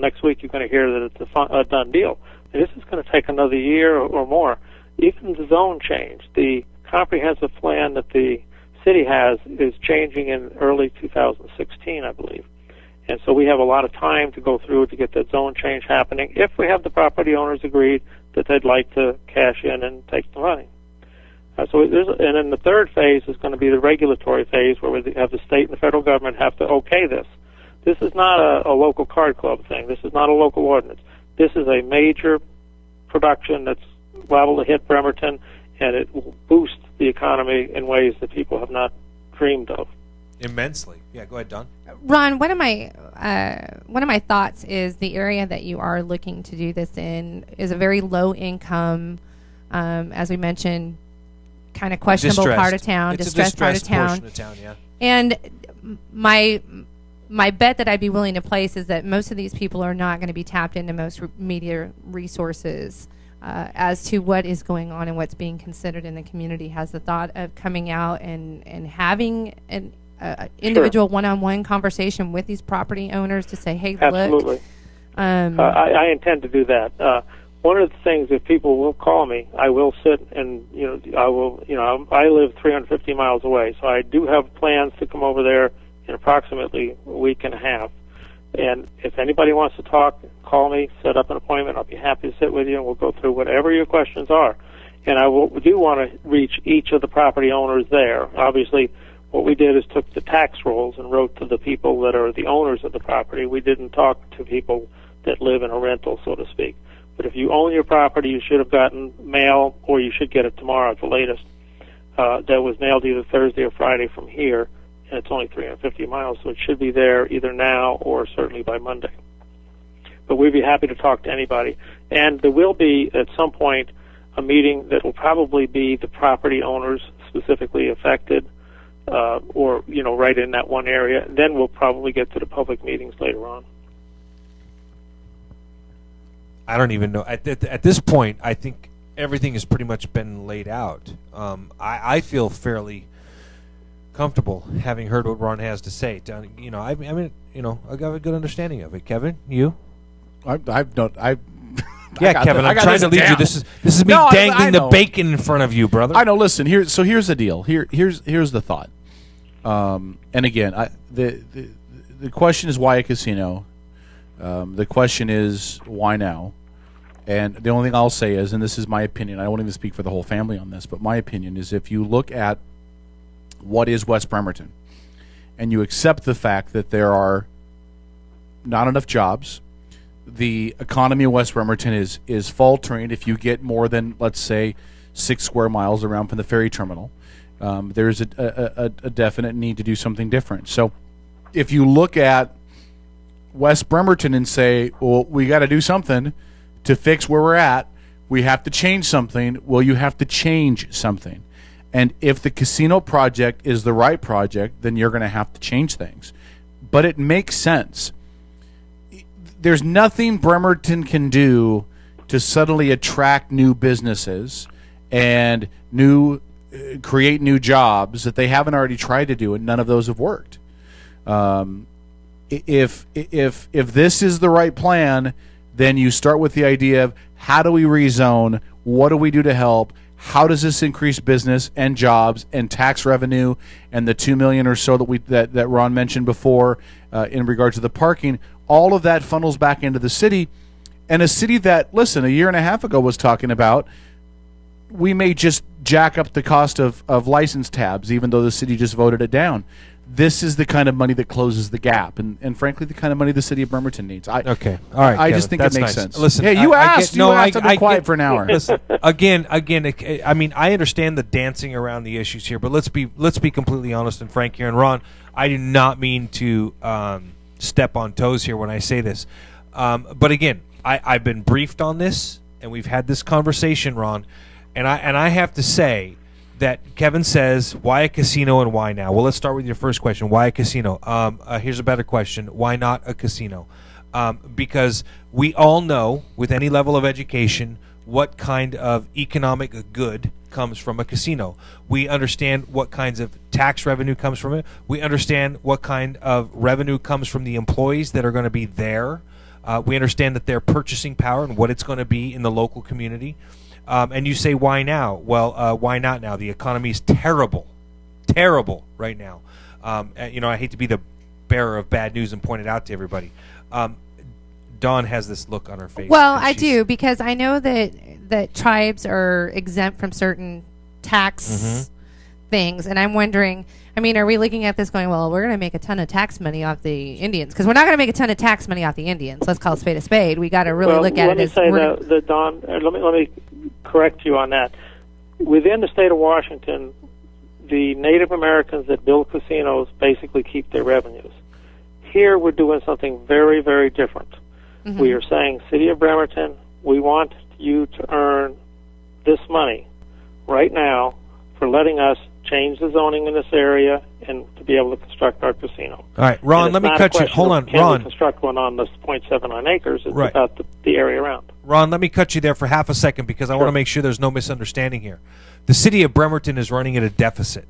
next week you're going to hear that it's a done deal. This is going to take another year or more. Even the zone change, the comprehensive plan that the city has is changing in early 2016, I believe. And so we have a lot of time to go through to get that zone change happening, if we have the property owners agreed that they'd like to cash in and take the money. And then the third phase is going to be the regulatory phase, where we have the state and the federal government have to okay this. This is not a local card club thing. This is not a local ordinance. This is a major production that's liable to hit Bremerton, and it will boost the economy in ways that people have not dreamed of. Immensely. Yeah, go ahead, Don. Ron, one of my thoughts is the area that you are looking to do this in is a very low income, as we mentioned, kind of questionable part of town, distressed part of town. Portion of town, yeah. And my bet that I'd be willing to place is that most of these people are not going to be tapped into most media resources as to what is going on and what's being considered in the community. Has the thought of coming out and having an individual one-on-one conversation with these property owners to say, hey, absolutely. Look. I intend to do that. One of the things, if people will call me, I will sit and, I live 350 miles away, so I do have plans to come over there in approximately a week and a half. And if anybody wants to talk, call me, set up an appointment. I'll be happy to sit with you, and we'll go through whatever your questions are. And I do want to reach each of the property owners there. Obviously, what we did is took the tax rolls and wrote to the people that are the owners of the property. We didn't talk to people that live in a rental, so to speak. But if you own your property, you should have gotten mail, or you should get it tomorrow at the latest. That was mailed either Thursday or Friday from here, and it's only 350 miles, so it should be there either now or certainly by Monday. But we'd be happy to talk to anybody. And there will be, at some point, a meeting that will probably be the property owners specifically affected, or, right in that one area. And then we'll probably get to the public meetings later on. I don't even know. At this point, I think everything has pretty much been laid out. I feel fairly comfortable having heard what Ron has to say. I got a good understanding of it. Kevin, you? Yeah, Kevin, I'm trying to lead you. This is me dangling the bacon in front of you, brother. I know. Listen, here's the deal. Here's the thought. And again, the question is why a casino. The question is why now. And the only thing I'll say is, and this is my opinion, I won't even speak for the whole family on this, but my opinion is, if you look at what is West Bremerton, and you accept the fact that there are not enough jobs, the economy of West Bremerton is faltering. If you get more than, let's say, 6 square miles around from the ferry terminal, there's a definite need to do something different. So if you look at West Bremerton and say, well, we got to do something to fix where we're at, we have to change something. Well, you have to change something. And if the casino project is the right project, then you're going to have to change things. But it makes sense. There's nothing Bremerton can do to suddenly attract new businesses and create new jobs that they haven't already tried to do, and none of those have worked. If this is the right plan, then you start with the idea of how do we rezone, what do we do to help, how does this increase business and jobs and tax revenue, and the $2 million or so that Ron mentioned before in regard to the parking. All of that funnels back into the city, and a city that, listen, a year and a half ago was talking about, we may just jack up the cost of license tabs, even though the city just voted it down. This is the kind of money that closes the gap, and frankly, the kind of money the city of Bremerton needs. Okay, all right. I Kevin, just think that's it makes nice. sense. Listen, hey, you asked. I've been quiet for an hour. Listen, again. I mean, I understand the dancing around the issues here, but let's be completely honest and frank here. And Ron, I do not mean to step on toes here when I say this, but again, I've been briefed on this, and we've had this conversation, Ron, and I have to say that Kevin says, why a casino and why now? Well, let's start with your first question. Why a casino? Here's a better question. Why not a casino? Because we all know, with any level of education, what kind of economic good comes from a casino. We understand what kinds of tax revenue comes from it. We understand what kind of revenue comes from the employees that are going to be there. We understand that their purchasing power and what it's going to be in the local community. And you say, why now? Well, why not now? The economy is terrible right now. I hate to be the bearer of bad news and point it out to everybody. Dawn has this look on her face. Well, I do, because I know that tribes are exempt from certain tax things, and I'm wondering, I mean, are we looking at this going, well, we're going to make a ton of tax money off the Indians? Because we're not going to make a ton of tax money off the Indians. Let's call a spade a spade. We got to really look at it as... Don, let me correct you on that. Within the state of Washington, the Native Americans that build casinos basically keep their revenues. Here we're doing something very, very different. Mm-hmm. We are saying, City of Bremerton, we want you to earn this money right now for letting us change the zoning in this area and to be able to construct our casino. All right, Ron, let me cut you. Hold on, Ron. Can we construct one on this 0.79 acres? It's right. About the area around. Ron, let me cut you there for half a second, because I want to make sure there's no misunderstanding here. The city of Bremerton is running at a deficit,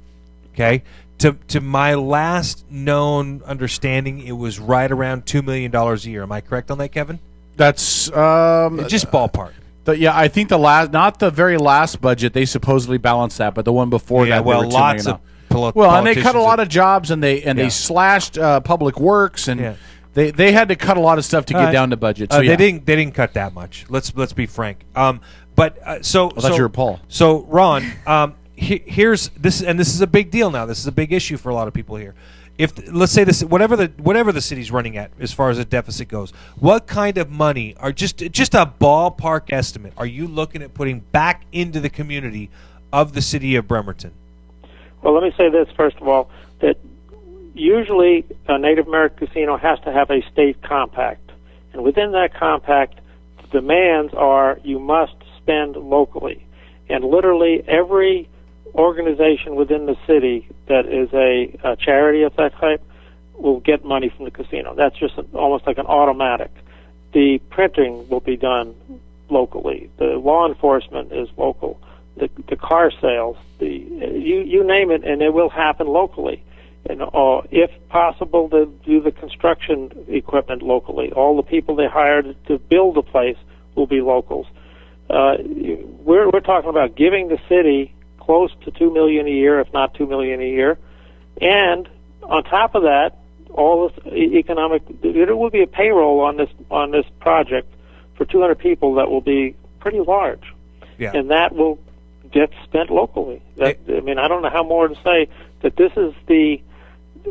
okay? To my last known understanding, it was right around $2 million a year. Am I correct on that, Kevin? That's... just ballpark. I think not the very last budget, they supposedly balanced that, but the one before that, well, lots of and they cut a lot of jobs, and they slashed public works, and they had to cut a lot of stuff to get down to budget. So they didn't cut that much. Let's be frank. I thought you were Paul. So Ron, here's this, and this is a big deal now. This is a big issue for a lot of people here. If let's say this, whatever the city's running at as far as a deficit goes, what kind of money are just a ballpark estimate are you looking at putting back into the community of the city of Bremerton? Well, let me say this first of all, that usually a Native American casino has to have a state compact, and within that compact, the demands are you must spend locally, and literally every organization within the city that is a charity of that type will get money from the casino. That's just almost like an automatic. The printing will be done locally. The law enforcement is local. The car sales, you name it, and it will happen locally. And if possible, to do the construction equipment locally. All the people they hired to build the place will be locals. We're talking about giving the city close to $2 million a year, if not $2 million a year, and on top of that, all this economic. There will be a payroll on this project for 200 people that will be pretty large, and that will get spent locally. I mean, I don't know how more to say that this is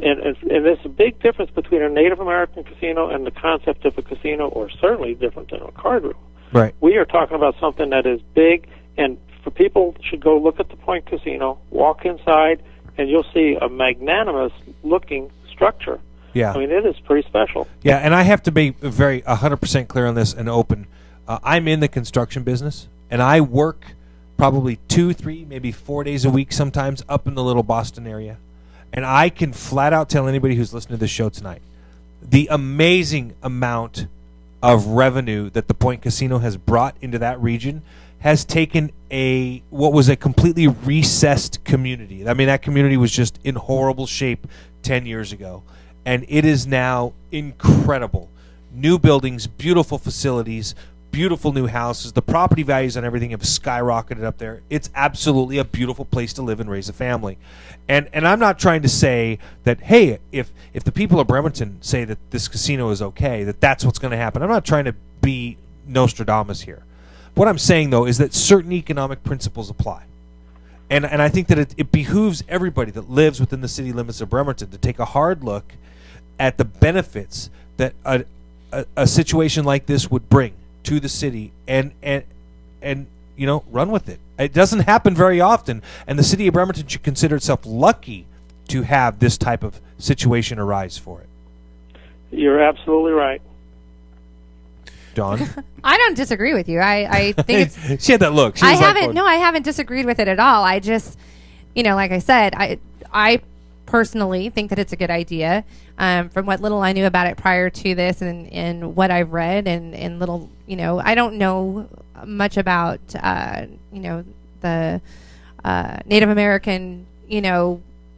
and there's a big difference between a Native American casino and the concept of a casino, or certainly different than a card room. Right. We are talking about something that is big, and for people should go look at the Point Casino, walk inside, and you'll see a magnanimous-looking structure. Yeah. I mean, it is pretty special. Yeah, and I have to be very 100% clear on this and open. I'm in the construction business. and I work probably 2, 3, maybe 4 days a week sometimes up in the little Boston area. And I can flat out tell anybody who's listening to this show tonight, the amazing amount of revenue that the Point Casino has brought into that region has taken what was a completely recessed community. I mean, that community was just in horrible shape 10 years ago. And it is now incredible. New buildings, beautiful facilities, beautiful new houses. The property values on everything have skyrocketed up there. It's absolutely a beautiful place to live and raise a family. And I'm not trying to say that, hey, if the people of Bremerton say that this casino is okay, that's what's going to happen. I'm not trying to be Nostradamus here. What I'm saying, though, is that certain economic principles apply. And I think that it behooves everybody that lives within the city limits of Bremerton to take a hard look at the benefits that a situation like this would bring to the city and run with it. It doesn't happen very often, and the city of Bremerton should consider itself lucky to have this type of situation arise for it. You're absolutely right. Dawn? I don't disagree with you. I think it's... She had that look. I haven't disagreed with it at all. I just, like I said, I personally think that it's a good idea. From what little I knew about it prior to this and what I've read and little, I don't know much about, the Native American,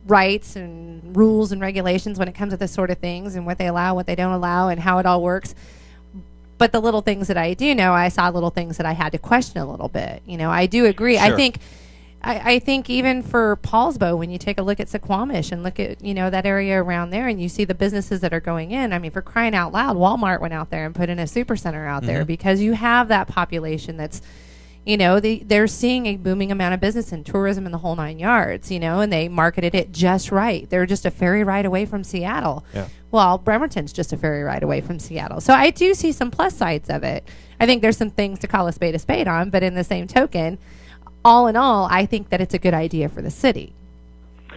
rights and rules and regulations when it comes to this sort of things and what they allow, what they don't allow, and how it all works. But the little things that I do know, I saw little things that I had to question a little bit. I do agree. Sure. I think even for Paulsbo, when you take a look at Suquamish and look at, that area around there and you see the businesses that are going in, I mean, for crying out loud, Walmart went out there and put in a supercenter out there because you have that population that's, they're seeing a booming amount of business and tourism in the whole 9 yards, and they marketed it just right. They're just a ferry ride away from Seattle. Yeah. Well, Bremerton's just a ferry ride away from Seattle. So I do see some plus sides of it. I think there's some things to call a spade on, but in the same token, all in all, I think that it's a good idea for the city.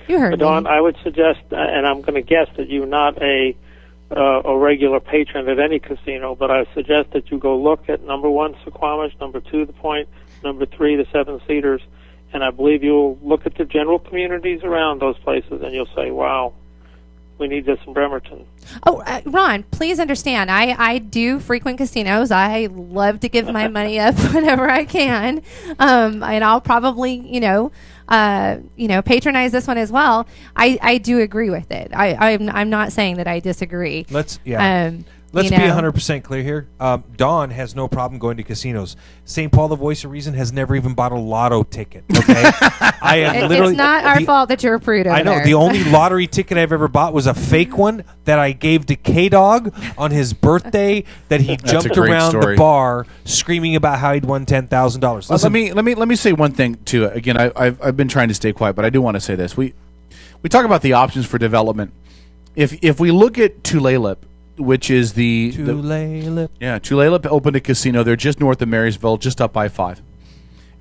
You heard me. Dawn, I would suggest, and I'm going to guess that you're not a regular patron at any casino, but I suggest that you go look at number 1, Suquamish, number 2, the Point, number 3, the Seven Cedars, and I believe you'll look at the general communities around those places, and you'll say, wow, we need this in Bremerton. Oh, Ron, please understand, I do frequent casinos. I love to give my money up whenever I can, and I'll probably, patronize this one as well. I do agree with it. I'm not saying that I disagree. Let's be 100% clear here. Dawn has no problem going to casinos. St. Paul, the voice of reason, has never even bought a lotto ticket. Okay, I am literally. It's not our fault that you're a prude. I know. There. The only lottery ticket I've ever bought was a fake one that I gave to K-Dog on his birthday. That he jumped around the bar screaming about how he'd won $10,000. Let me say one thing too. Again, I've been trying to stay quiet, but I do want to say this. We talk about the options for development. If we look at Tulalip, which is Tulalip opened a casino. They're just north of Marysville, just up I-5.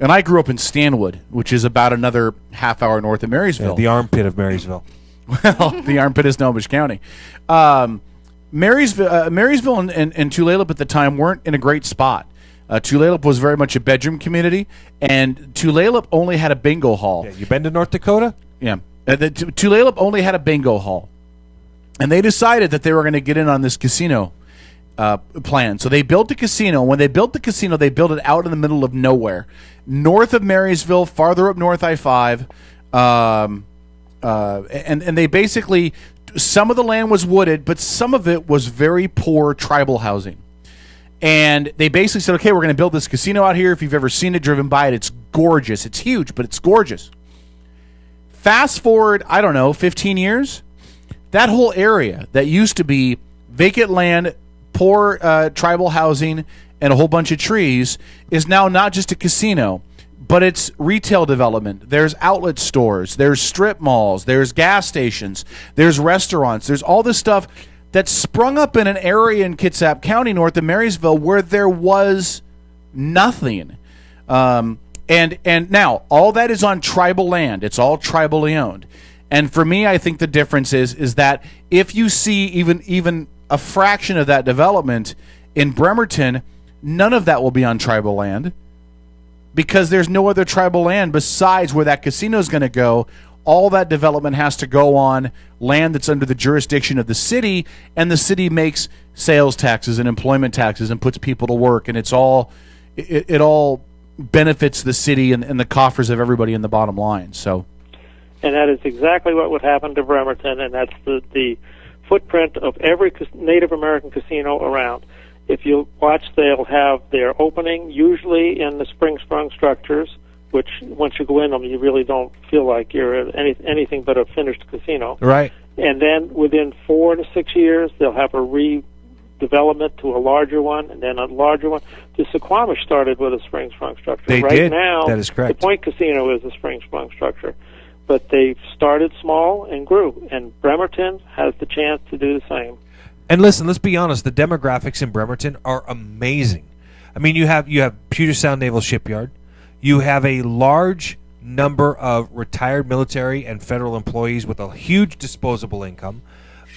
And I grew up in Stanwood, which is about another half hour north of Marysville. Yeah, the armpit of Marysville. Well, the armpit is Snohomish County. Marysville and Tulalip at the time weren't in a great spot. Tulalip was very much a bedroom community, and Tulalip only had a bingo hall. Yeah, you been to North Dakota? Yeah. Tulalip only had a bingo hall. And they decided that they were going to get in on this casino plan. So they built a casino. When they built the casino, they built it out in the middle of nowhere. North of Marysville, farther up North I-5. And they basically, some of the land was wooded, but some of it was very poor tribal housing. And they basically said, okay, we're going to build this casino out here. If you've ever seen it, driven by it, it's gorgeous. It's huge, but it's gorgeous. Fast forward, 15 years. That whole area that used to be vacant land, poor tribal housing, and a whole bunch of trees is now not just a casino, but it's retail development. There's outlet stores, there's strip malls, there's gas stations, there's restaurants, there's all this stuff that sprung up in an area in Kitsap County, north of Marysville, where there was nothing. And now, all that is on tribal land. It's all tribally owned. And for me, I think the difference is that if you see even a fraction of that development in Bremerton, none of that will be on tribal land. because there's no other tribal land besides where that casino is going to go. All that development has to go on land that's under the jurisdiction of the city, and the city makes sales taxes and employment taxes and puts people to work, and it all benefits the city and the coffers of everybody in the bottom line. So, and that is exactly what would happen to Bremerton, and that's the footprint of every Native American casino around. If you watch, they'll have their opening usually in the spring-sprung structures, which once you go in them, you really don't feel like you're at anything but a finished casino. Right. And then within 4 to 6 years, they'll have a redevelopment to a larger one, and then a larger one. The Suquamish started with a spring-sprung structure. They right did. now, that is correct. The Point Casino is a spring-sprung structure. But they've started small and grew, and Bremerton has the chance to do the same. And listen, let's be honest, the demographics in Bremerton are amazing. I mean, you have Puget Sound Naval Shipyard. You have a large number of retired military and federal employees with a huge disposable income.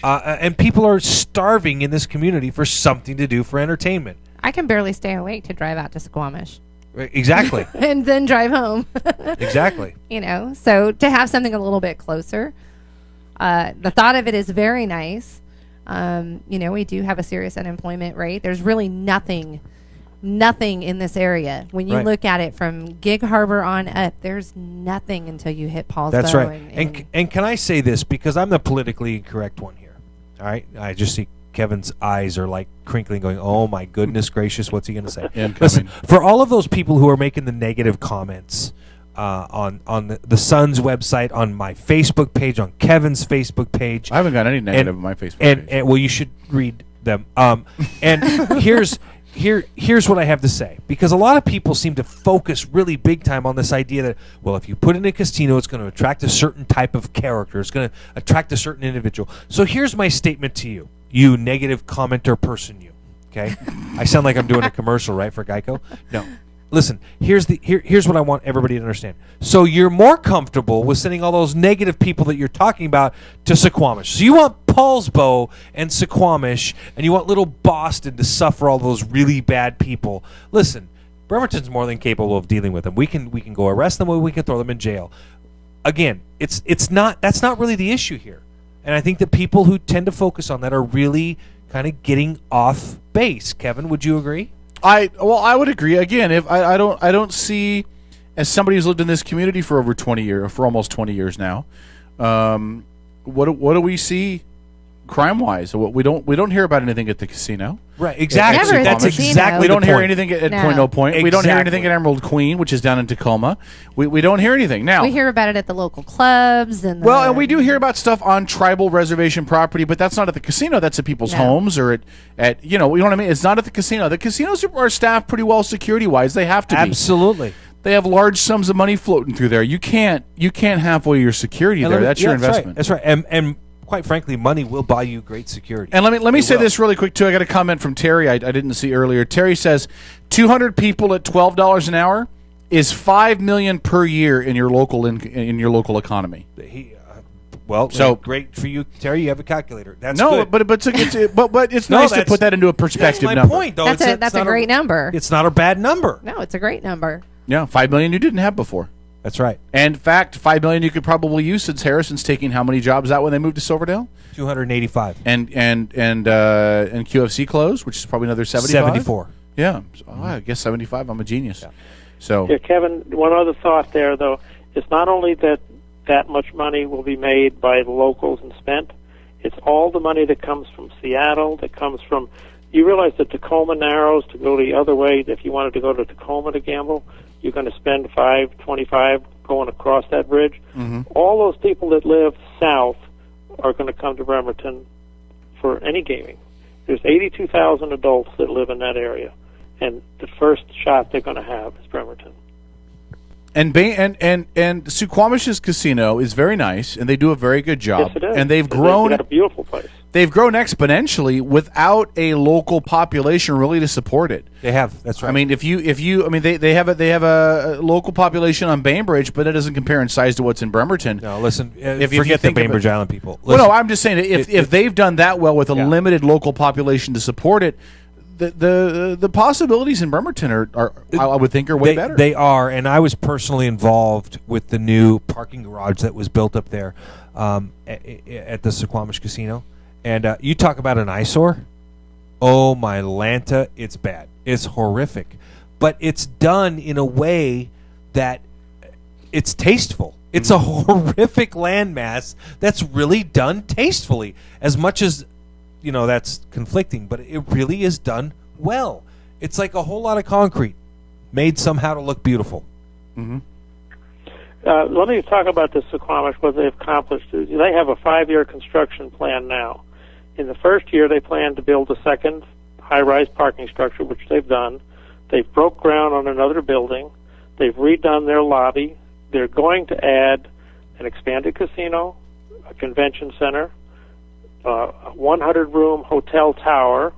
And people are starving in this community for something to do for entertainment. I can barely stay awake to drive out to Suquamish. Exactly. And then drive home. Exactly. So to have something a little bit closer, the thought of it is very nice. We do have a serious unemployment rate. There's really nothing in this area. When you look at it from Gig Harbor on up, there's nothing until you hit Paulsbo. That's right. And can I say this, because I'm the politically incorrect one here. All right? I just see Kevin's eyes are like crinkling, going, oh my goodness gracious, what's he going to say? Listen, for all of those people who are making the negative comments on the Sun's website, on my Facebook page, on Kevin's Facebook page. I haven't got any negative on my Facebook page. And well, you should read them. And here's what I have to say, because a lot of people seem to focus really big time on this idea that, well, if you put in a casino, it's going to attract a certain type of character. It's going to attract a certain individual. So here's my statement to you, you negative commenter person, you. Okay? I sound like I'm doing a commercial, right, for Geico? No. Listen, here's what I want everybody to understand. So you're more comfortable with sending all those negative people that you're talking about to Suquamish. So you want Paulsbo and Suquamish, and you want little Boston to suffer all those really bad people. Listen, Bremerton's more than capable of dealing with them. We can go arrest them, or we can throw them in jail. Again, that's not really the issue here. And I think that people who tend to focus on that are really kind of getting off base. Kevin, would you agree? I would agree. Again, if I don't see, as somebody who's lived in this community for over 20 years, for almost 20 years now, what do we see crime-wise? We don't hear about anything at the casino. Right, exactly. Never That's exactly. We don't the hear point. anything at No. Point No Point. Exactly. We don't hear anything at Emerald Queen, which is down in Tacoma. We don't hear anything now. we hear about it at the local clubs and And we do hear about stuff on tribal reservation property, but that's not at the casino. That's at people's homes or at you know what I mean. It's not at the casino. The casinos are staffed pretty well security-wise. They have to be. Absolutely. They have large sums of money floating through there. You can't halfway your security there. That's your investment. That's right. And quite frankly, money will buy you great security. And let me say this really quick too. I got a comment from Terry I didn't see earlier. Terry says 200 people at $12 an hour is $5 million per year in your local in your local economy. So great for you, Terry. You have a calculator. That's no, good. but it's nice to put that into a perspective that's my number. point, though. That's a great number. It's not a bad number. No, it's a great number. Yeah, $5 million you didn't have before. That's right. And in fact, $5 million you could probably use since Harrison's taking how many jobs out when they moved to Silverdale? 285. And QFC closed, which is probably another 75. 74. Yeah, I guess 75. I'm a genius. Yeah. So, yeah, Kevin, one other thought there, though. It's not only that much money will be made by the locals and spent. It's all the money that comes from Seattle, that comes from. You realize that Tacoma narrows to go the other way. If you wanted to go to Tacoma to gamble, you're going to spend $5.25 going across that bridge. Mm-hmm. All those people that live south are going to come to Bremerton for any gaming. There's 82,000 adults that live in that area, and the first shot they're going to have is Bremerton. And Suquamish's casino is very nice, and they do a very good job. Yes, it is. And they've grown. They've got a beautiful place. They've grown exponentially without a local population really to support it. They have. That's right. I mean, they have a local population on Bainbridge, but it doesn't compare in size to what's in Bremerton. No, listen. If you forget the think of Bainbridge it- Island people. Well, Listen, no, I'm just saying if they've done that well with a Yeah. limited local population to support it, the possibilities in Bremerton are I would think are way better. They are, and I was personally involved with the new parking garage that was built up there at the Suquamish Casino. And you talk about an eyesore. Oh, my Lanta, it's bad. It's horrific. But it's done in a way that it's tasteful. It's a horrific landmass that's really done tastefully. As much as, that's conflicting, but it really is done well. It's like a whole lot of concrete made somehow to look beautiful. Mm-hmm. Let me talk about the Suquamish, what they've accomplished. They have a 5-year construction plan now. In the first year, they plan to build a second high-rise parking structure, which they've done. They've broke ground on another building. They've redone their lobby. They're going to add an expanded casino, a convention center, a 100-room hotel tower,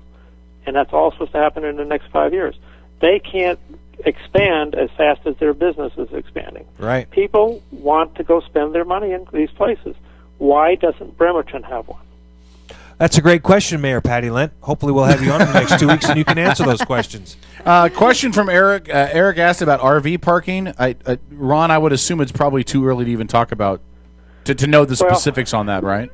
and that's all supposed to happen in the next 5 years. They can't expand as fast as their business is expanding. Right. People want to go spend their money in these places. Why doesn't Bremerton have one? That's a great question, Mayor Patty Lent. Hopefully we'll have you on in the next 2 weeks and you can answer those questions. Question from Eric. Eric asked about RV parking. Ron, I would assume it's probably too early to even talk about, to know the specifics on that, right?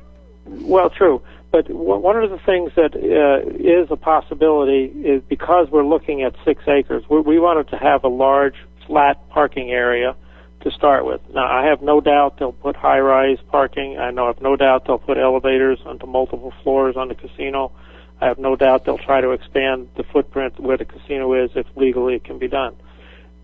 Well, true. But one of the things that is a possibility is because we're looking at 6 acres, we wanted to have a large, flat parking area to start with. Now, I have no doubt they'll put high-rise parking. I have no doubt they'll put elevators onto multiple floors on the casino. I have no doubt they'll try to expand the footprint where the casino is if legally it can be done.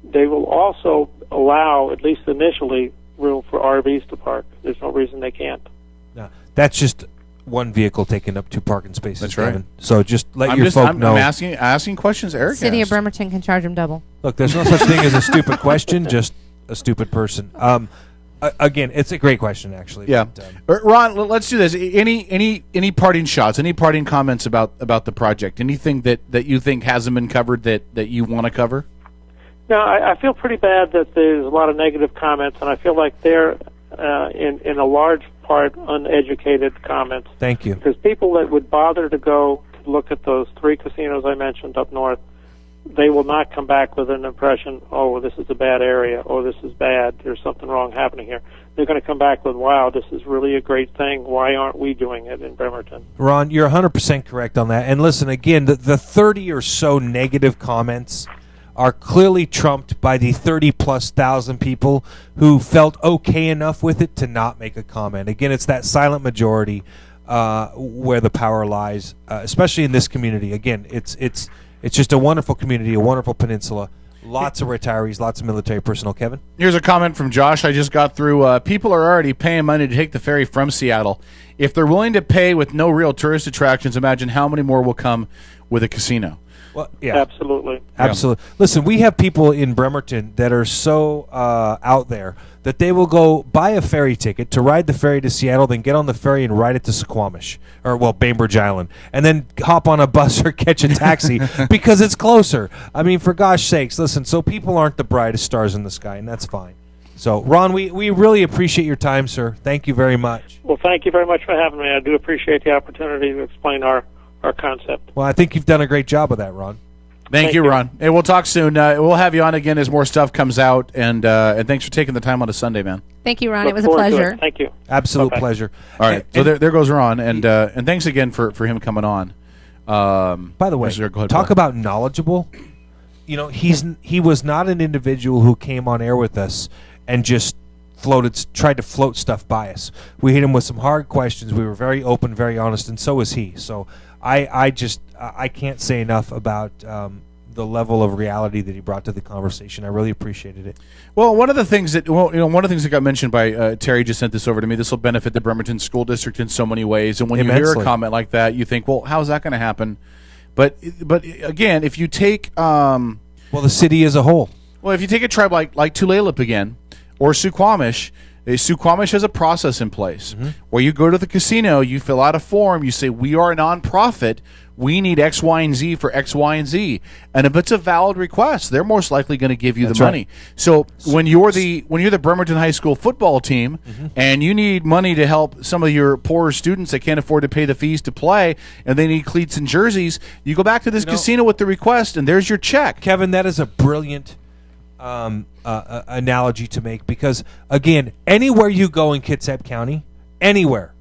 They will also allow, at least initially, room for RVs to park. There's no reason they can't. No, that's just one vehicle taking up 2 parking spaces. That's right. Kevin. So just let your folk know. I'm asking questions, Eric. City of Bremerton can charge them double. Look, there's no such thing as a stupid question, just a stupid person. Again, it's a great question, actually. Yeah, but, Ron, let's do this. Any parting shots? Any parting comments about the project? Anything that you think hasn't been covered that you want to cover? No, I feel pretty bad that there's a lot of negative comments, and I feel like they're in a large part uneducated comments. Thank you. Because people that would bother to go to look at those 3 casinos I mentioned up north, they will not come back with an impression, oh, this is a bad area, oh, this is bad, there's something wrong happening here. They're going to come back with, wow, this is really a great thing. Why aren't we doing it in Bremerton? Ron, you're 100% correct on that. And listen, again, the 30 or so negative comments are clearly trumped by the 30-plus thousand people who felt okay enough with it to not make a comment. Again, it's that silent majority where the power lies, especially in this community. Again, it's just a wonderful community, a wonderful peninsula, lots of retirees, lots of military personnel. Kevin? Here's a comment from Josh I just got through. People are already paying money to take the ferry from Seattle. If they're willing to pay with no real tourist attractions, imagine how many more will come with a casino. Well, yeah. Absolutely. Absolutely. Listen, we have people in Bremerton that are so out there that they will go buy a ferry ticket to ride the ferry to Seattle, then get on the ferry and ride it to Suquamish, or, Bainbridge Island, and then hop on a bus or catch a taxi because it's closer. I mean, for gosh sakes, listen, so people aren't the brightest stars in the sky, and that's fine. So, Ron, we really appreciate your time, sir. Thank you very much. Well, thank you very much for having me. I do appreciate the opportunity to explain our concept. Well, I think you've done a great job of that, Ron. Thank you, Ron. Hey, we'll talk soon. We'll have you on again as more stuff comes out, and thanks for taking the time on a Sunday, man. Thank you, Ron. Look it was a forward to pleasure. it. Thank you. Absolute Bye-bye. pleasure. All right, so there goes Ron, and thanks again for him coming on. By the way, go ahead, talk about knowledgeable. He was not an individual who came on air with us and just tried to float stuff by us. We hit him with some hard questions. We were very open, very honest, and so was he. So I can't say enough about the level of reality that he brought to the conversation. I really appreciated it. Well, one of the things that got mentioned by Terry just sent this over to me. This will benefit the Bremerton School District in so many ways. And when you hear a comment like that, you think, well, how's that going to happen? But again, if you take the city as a whole. Well, if you take a tribe like Tulalip again, or Suquamish. Suquamish has a process in place where you go to the casino, you fill out a form, you say, we are a nonprofit, we need X, Y, and Z for X, Y, and Z. And if it's a valid request, they're most likely going to give you the money. So when you're the Bremerton High School football team and you need money to help some of your poorer students that can't afford to pay the fees to play, and they need cleats and jerseys, you go back to this casino with the request, and there's your check. Kevin, that is a brilliant analogy to make, because again, anywhere you go in Kitsap County, anywhere,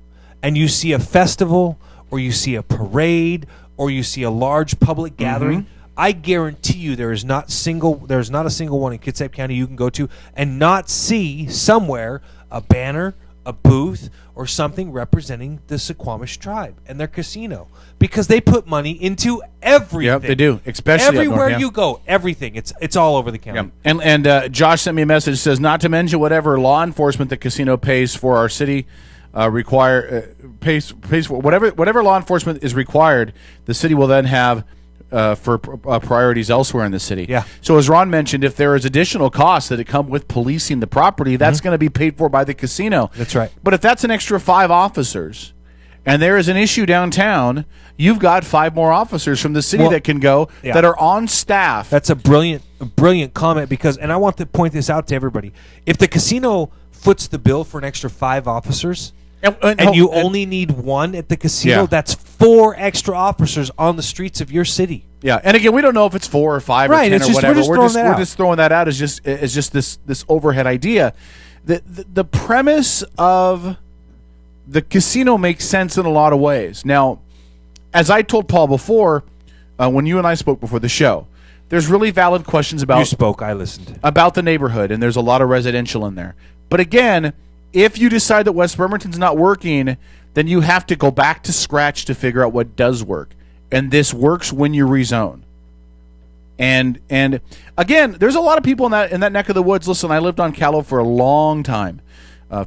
and you see a festival or you see a parade or you see a large public gathering, I guarantee you there's not a single one in Kitsap County you can go to and not see somewhere a banner, a booth, or something representing the Suquamish tribe and their casino, because they put money into everything. Yep, they do, especially everywhere up north, you go. Everything. It's all over the county. Yeah. And Josh sent me a message that says, not to mention whatever law enforcement the casino pays for our city. Pays for whatever law enforcement is required, the city will then have for priorities elsewhere in the city. Yeah. So as Ron mentioned, if there is additional costs that come with policing the property, that's going to be paid for by the casino. That's right. But if that's an extra 5 officers, and there is an issue downtown, you've got 5 more officers from the city that can go that are on staff. That's a brilliant comment, because, and I want to point this out to everybody. If the casino foots the bill for an extra 5 officers, and you only need 1 at the casino, that's 4 extra officers on the streets of your city. Yeah, and again, we don't know if it's 4 or 5 or 10 or whatever. We're just throwing that out as just this overhead idea. The premise of the casino makes sense in a lot of ways. Now, as I told Paul before, when you and I spoke before the show, there's really valid questions about... You spoke, I listened. ...about the neighborhood, and there's a lot of residential in there. But again, if you decide that West Bremerton's not working, then you have to go back to scratch to figure out what does work. And this works when you rezone. And again, there's a lot of people in that neck of the woods. Listen, I lived on Callow for a long time.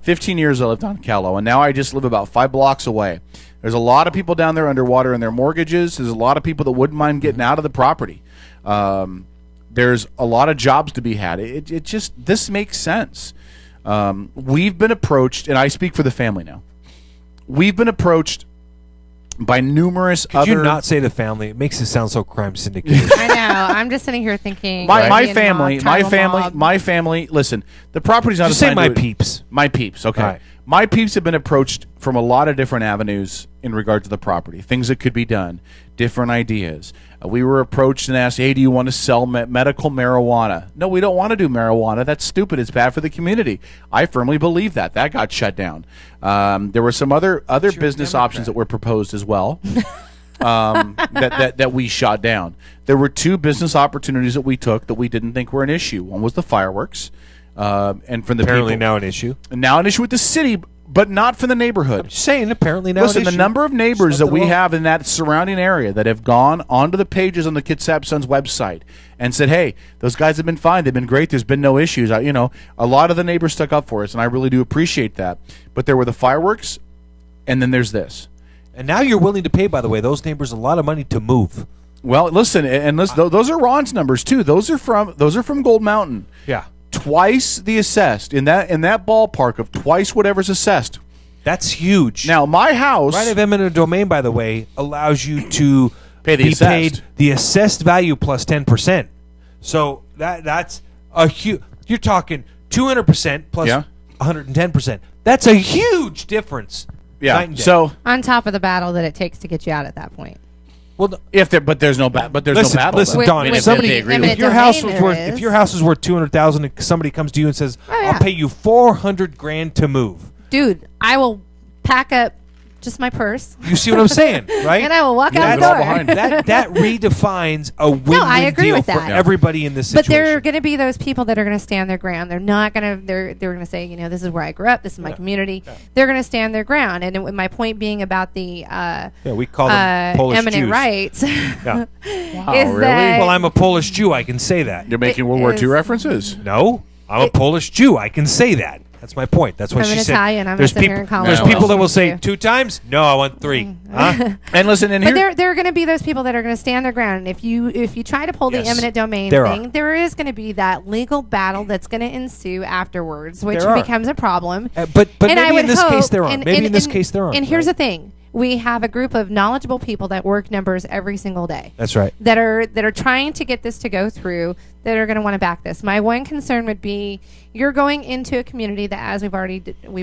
15 years I lived on Callow, and now I just live about 5 blocks away. There's a lot of people down there underwater in their mortgages. There's a lot of people that wouldn't mind getting out of the property. There's a lot of jobs to be had. It just, this makes sense. We've been approached, and I speak for the family now. We've been approached by numerous other... Could you not say the family? It makes it sound so crime syndicated. I know. I'm just sitting here thinking... My family, listen, the property's not just say my to peeps. My peeps, okay. Right. My peeps have been approached from a lot of different avenues in regard to the property, things that could be done, different ideas. We were approached and asked, hey, do you want to sell medical marijuana? No, we don't want to do marijuana. That's stupid. It's bad for the community. I firmly believe that. That got shut down. There were some other business options that were proposed as well that we shot down. There were 2 business opportunities that we took that we didn't think were an issue. One was the fireworks. And from the apparently people, now an issue. Now an issue with the city, but not for the neighborhood. I'm just saying, apparently now Listen, an issue. the number of neighbors that we have in that surrounding area that have gone onto the pages on the Kitsap Sun's website and said, hey, those guys have been fine. They've been great. There's been no issues. A lot of the neighbors stuck up for us, and I really do appreciate that. But there were the fireworks, and then there's this. And now you're willing to pay, by the way, those neighbors a lot of money to move. Well, listen, those are Ron's numbers too. Those are from Gold Mountain. Yeah. Twice the assessed in that ballpark of twice whatever's assessed. That's huge. Now my house, right of eminent domain, by the way, allows you to paid the assessed value plus 10%. So that's a huge. You're talking 200% plus 110%. That's a huge difference. Yeah. So on top of the battle that it takes to get you out at that point. Well, but there's no battle. Listen, Don. If your house was worth $200,000, and somebody comes to you and says, "I'll pay you $400,000 to move," dude, I will pack up just my purse. You see what I'm saying, right? And I will walk out the door. That redefines a win-win deal for everybody in this situation. But there are going to be those people that are going to stand their ground. They're not going to. They're going to say, this is where I grew up. This is my community. Yeah. They're going to stand their ground. And my point being about the we call them Polish eminent Jews. rights. Wow, really? Well, I'm a Polish Jew. I can say that. You're making World War II references. No, I'm a Polish Jew. I can say that. That's my point. That's what she said. Italian. I'm there's people that will say 2 times. No, I want 3. Huh? And listen, but there are going to be those people that are going to stand their ground. And if you try to pull the eminent domain thing, there is going to be that legal battle that's going to ensue afterwards, which becomes a problem. But maybe in this case there aren't. Maybe in this case there aren't. And here's the thing: We have a group of knowledgeable people that work numbers every single day. That's right. That are trying to get this to go through, that are going to want to back this. My one concern would be you're going into a community that, as we've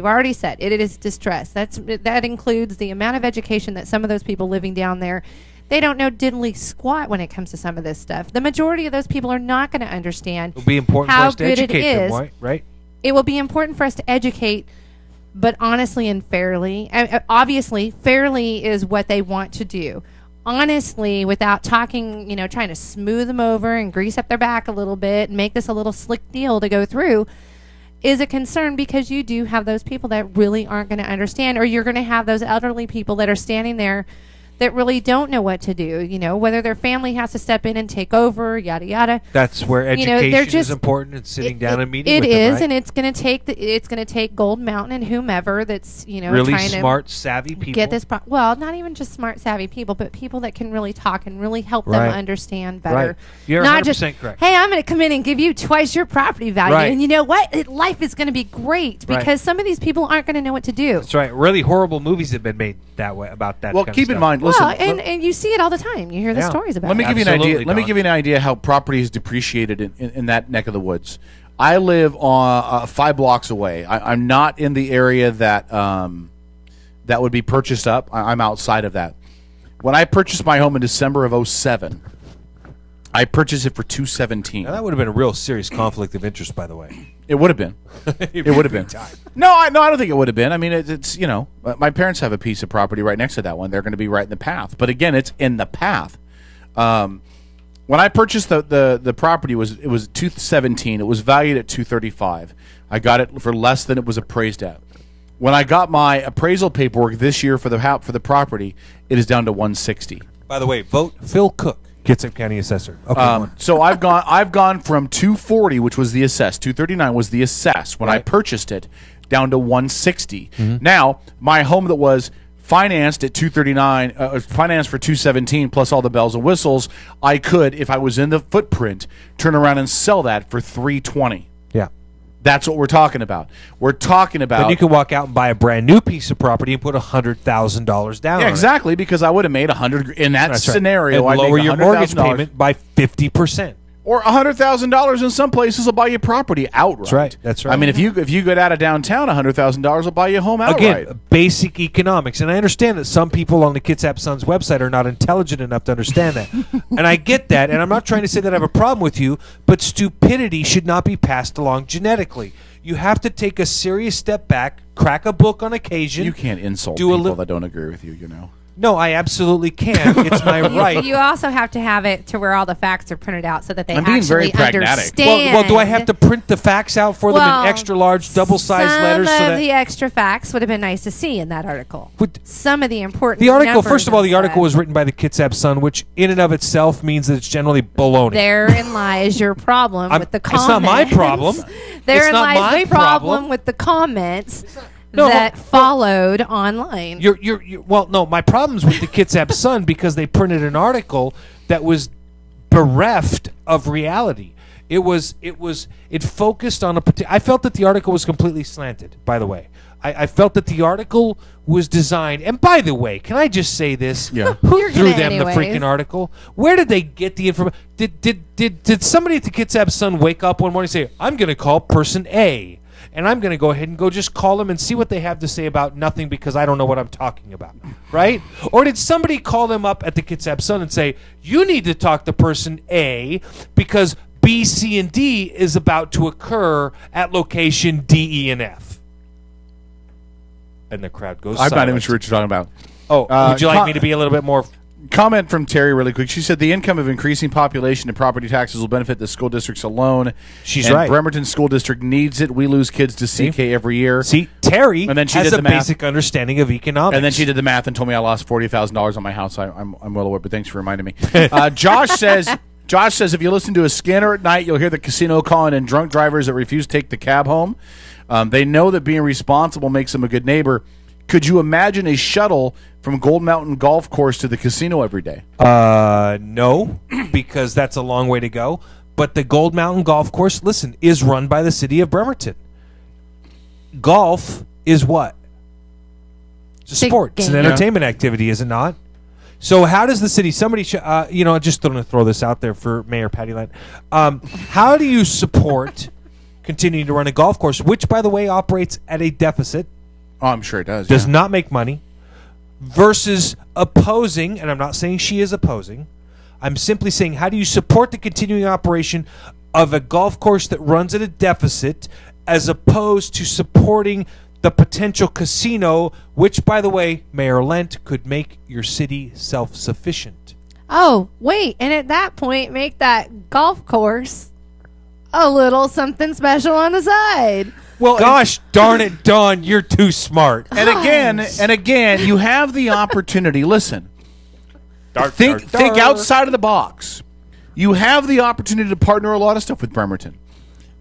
already said, it is distressed. That includes the amount of education that some of those people living down there, they don't know diddly squat when it comes to some of this stuff. The majority of those people are not going to understand It'll be important how for us to good educate it is. them, right? It will be important for us to educate, but honestly and fairly. Obviously, fairly is what they want to do. Honestly, without talking, trying to smooth them over and grease up their back a little bit and make this a little slick deal to go through is a concern, because you do have those people that really aren't going to understand, or you're going to have those elderly people that are standing there that really don't know what to do, whether their family has to step in and take over, yada yada. That's where education is important, and sitting down and meeting with them. It is, right? and it's going to take Gold Mountain and whomever that's really trying smart, to savvy people. get this. Well, not even just smart, savvy people, but people that can really talk and really help Right. them understand better. Right. You're not 100% just, correct. hey, I'm going to come in and give you twice your property value, Right. and you know what? Life is going to be great, Right. because some of these people aren't going to know what to do. That's right. Really horrible movies have been made that way about that. Well, kind keep of in stuff. mind. Listen, Well, and you see it all the time. You hear the Yeah. stories about let me it. give you an idea. Absolutely, Let me Don. give you an idea how property is depreciated in that neck of the woods. I live on 5 blocks away. I'm not in the area that that would be purchased up. I'm outside of that. When I purchased my home in December of 2007, I purchased it for $217. Now, that would have been a real serious conflict of interest, by the way. It would have been. It would have been. No, I don't think it would have been. I mean, it's my parents have a piece of property right next to that one. They're going to be right in the path. But again, it's in the path. When I purchased the property, it was $217. It was valued at $235. I got it for less than it was appraised at. When I got my appraisal paperwork this year for the property, it is down to $160. By the way, vote Phil Cook, Kitsap County Assessor. Okay, So I've gone from $240, which was the assess, $239 was the assess when I Right. purchased it, down to $160. Now my home that was financed at $239, financed for $217 plus all the bells and whistles, I could, if I was in the footprint, turn around and sell that for $320. yeah. That's what we're talking about. We're talking about. Then you can walk out and buy a brand new piece of property and put $100,000 down. Yeah, on exactly, because I would have made $100 in that That's right. scenario. And I'd lower make your mortgage $100,000. payment by 50%. Or $100,000 in some places will buy you property outright. That's right. That's right. I mean, if you get out of downtown, $100,000 will buy you a home outright. Again, basic economics. And I understand that some people on the Kitsap Sun's website are not intelligent enough to understand that. And I get that. And I'm not trying to say that I have a problem with you, but stupidity should not be passed along genetically. You have to take a serious step back, crack a book on occasion. You can't insult Do a people li- that don't agree with you. No, I absolutely can. It's my right. You also have to have it to where all the facts are printed out so that they I'm being very actually pragmatic. understand. Well, do I have to print the facts out for them Well, in extra large, double-sized letters? Some So of that the extra facts would have been nice to see in that article. Would- Some of the important the article, numbers first of all, the and article stuff. was written by the Kitsap Sun, which in and of itself means that it's generally baloney. Therein lies your problem with the it's comments. not my problem. Therein It's not lies my the problem problem. with the comments No, that followed online. You're well, no, my problem's with the Kitsap Sun because they printed an article that was bereft of reality. It focused on I felt that the article was completely slanted, by the way. I felt that the article was designed, and by the way, can I just say this? Yeah. Who You're threw gonna them the anyways. freaking article? Where did they get the information? Did somebody at the Kitsap Sun wake up one morning and say, I'm going to call person A, and I'm going to go ahead and just call them and see what they have to say about nothing because I don't know what I'm talking about, right? Or did somebody call them up at the Kitsap Sun and say, you need to talk to person A because B, C, and D is about to occur at location D, E, and F? And the crowd goes I'm not even silent. sure what you're talking about. Oh, would you like me to be a little bit more... Comment from Terry really quick. She said the income of increasing population and property taxes will benefit the school districts alone. She's and right. Bremerton School District needs it. We lose kids to CK every year. See, Terry And then she has did a the math. basic understanding of economics. And then she did the math and told me I lost $40,000 on my house. I'm well aware, but thanks for reminding me. Josh says if you listen to a scanner at night, you'll hear the casino calling in drunk drivers that refuse to take the cab home. They know that being responsible makes them a good neighbor. Could you imagine a shuttle from Gold Mountain Golf Course to the casino every day? No, because that's a long way to go. But the Gold Mountain Golf Course, listen, is run by the city of Bremerton. Golf is what? It's a sport. It's an entertainment activity, is it not? So how does the city? Somebody, just going to throw this out there for Mayor Patty Land. How do you support continuing to run a golf course, which, by the way, operates at a deficit? Oh, I'm sure it does. Does not make money, versus opposing, and I'm not saying she is opposing. I'm simply saying, how do you support the continuing operation of a golf course that runs at a deficit, as opposed to supporting the potential casino, which, by the way, Mayor Lent, could make your city self-sufficient? Oh, wait. And at that point, make that golf course a little something special on the side. Well, gosh darn it, Don, you're too smart. And again, you have the opportunity. Listen, think outside of the box. You have the opportunity to partner a lot of stuff with Bremerton.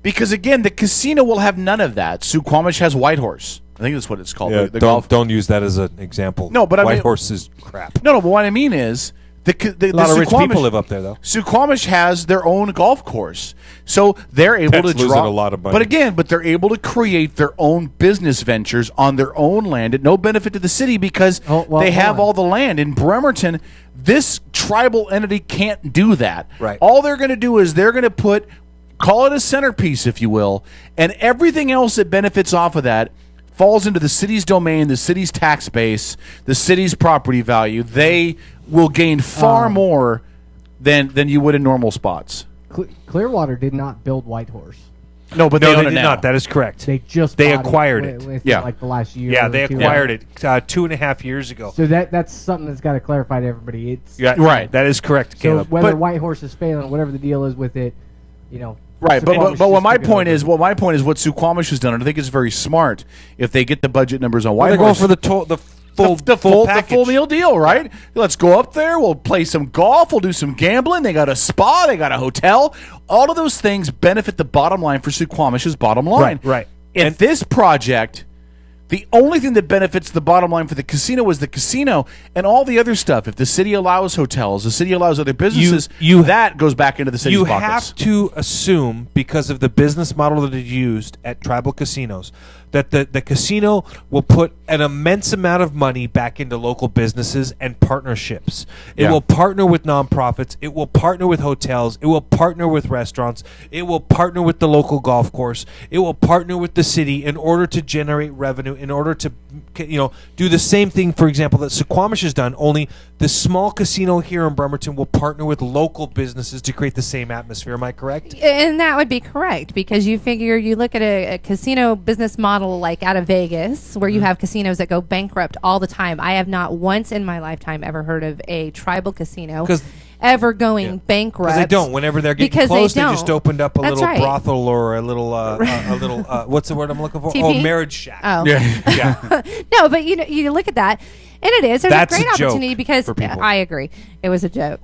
Because, again, the casino will have none of that. Suquamish has Whitehorse. I think that's what it's called. Yeah, don't use that as an example. No, but Whitehorse is crap. No, but what I mean is... a lot of rich people live up there, though. Suquamish has their own golf course. So they're able to draw... a lot of money. But they're able to create their own business ventures on their own land at no benefit to the city because they have all the land. In Bremerton, this tribal entity can't do that. Right. All they're going to do is they're going to put... Call it a centerpiece, if you will, and everything else that benefits off of that falls into the city's domain, the city's tax base, the city's property value. They will gain far more than you would in normal spots. Clearwater did not build Whitehorse. No, but they own it did now. not. That is correct. They acquired it. Within like the last year. Yeah, they acquired it 2.5 years ago. So that's something that's got to clarify to everybody. It's right. That is correct, Caleb. So whether Whitehorse is failing, whatever the deal is with it, Right, but what my point is, what Suquamish has done, and I think it's very smart if they get the budget numbers on Whitehorse. They're going for the full meal deal, right? Let's go up there. We'll play some golf. We'll do some gambling. They got a spa. They got a hotel. All of those things benefit the bottom line for Suquamish's bottom line. Right. And this project, the only thing that benefits the bottom line for the casino is the casino and all the other stuff. If the city allows hotels, the city allows other businesses, that goes back into the city's pockets. You have to assume, because of the business model that is used at tribal casinos, that the casino will put an immense amount of money back into local businesses and partnerships. It will partner with nonprofits. It will partner with hotels. It will partner with restaurants. It will partner with the local golf course. It will partner with the city in order to generate revenue, in order to do the same thing, for example, that Suquamish has done, only the small casino here in Bremerton will partner with local businesses to create the same atmosphere. Am I correct? And that would be correct, because you look at a casino business model like out of Vegas, where you have casinos that go bankrupt all the time. I have not once in my lifetime ever heard of a tribal casino ever going bankrupt. Because they don't. Whenever they're getting close, they just opened up a little brothel or a little what's the word I'm looking for? TP? Oh, marriage shack. Oh. Yeah. No, but you look at that, and it is. There's That's a great a joke opportunity because for people. I agree. It was a joke.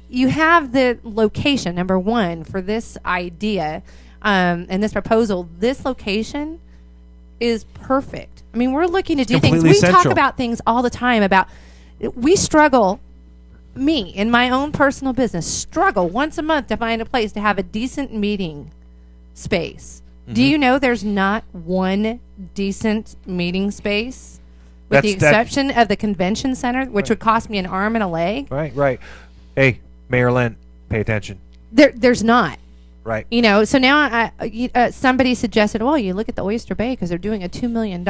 You have the location, number one, for this idea and this proposal. This location is perfect. I mean, we're looking to do things. We talk about things all the time about we struggle. Me, in my own personal business, struggle once a month to find a place to have a decent meeting space. Mm-hmm. Do you know there's not one decent meeting space? With the exception of the convention center, which would cost me an arm and a leg. Right. Hey, Mayor Len, pay attention. There's not. Right. So now somebody suggested, well, you look at the Oyster Bay because they're doing a $2 million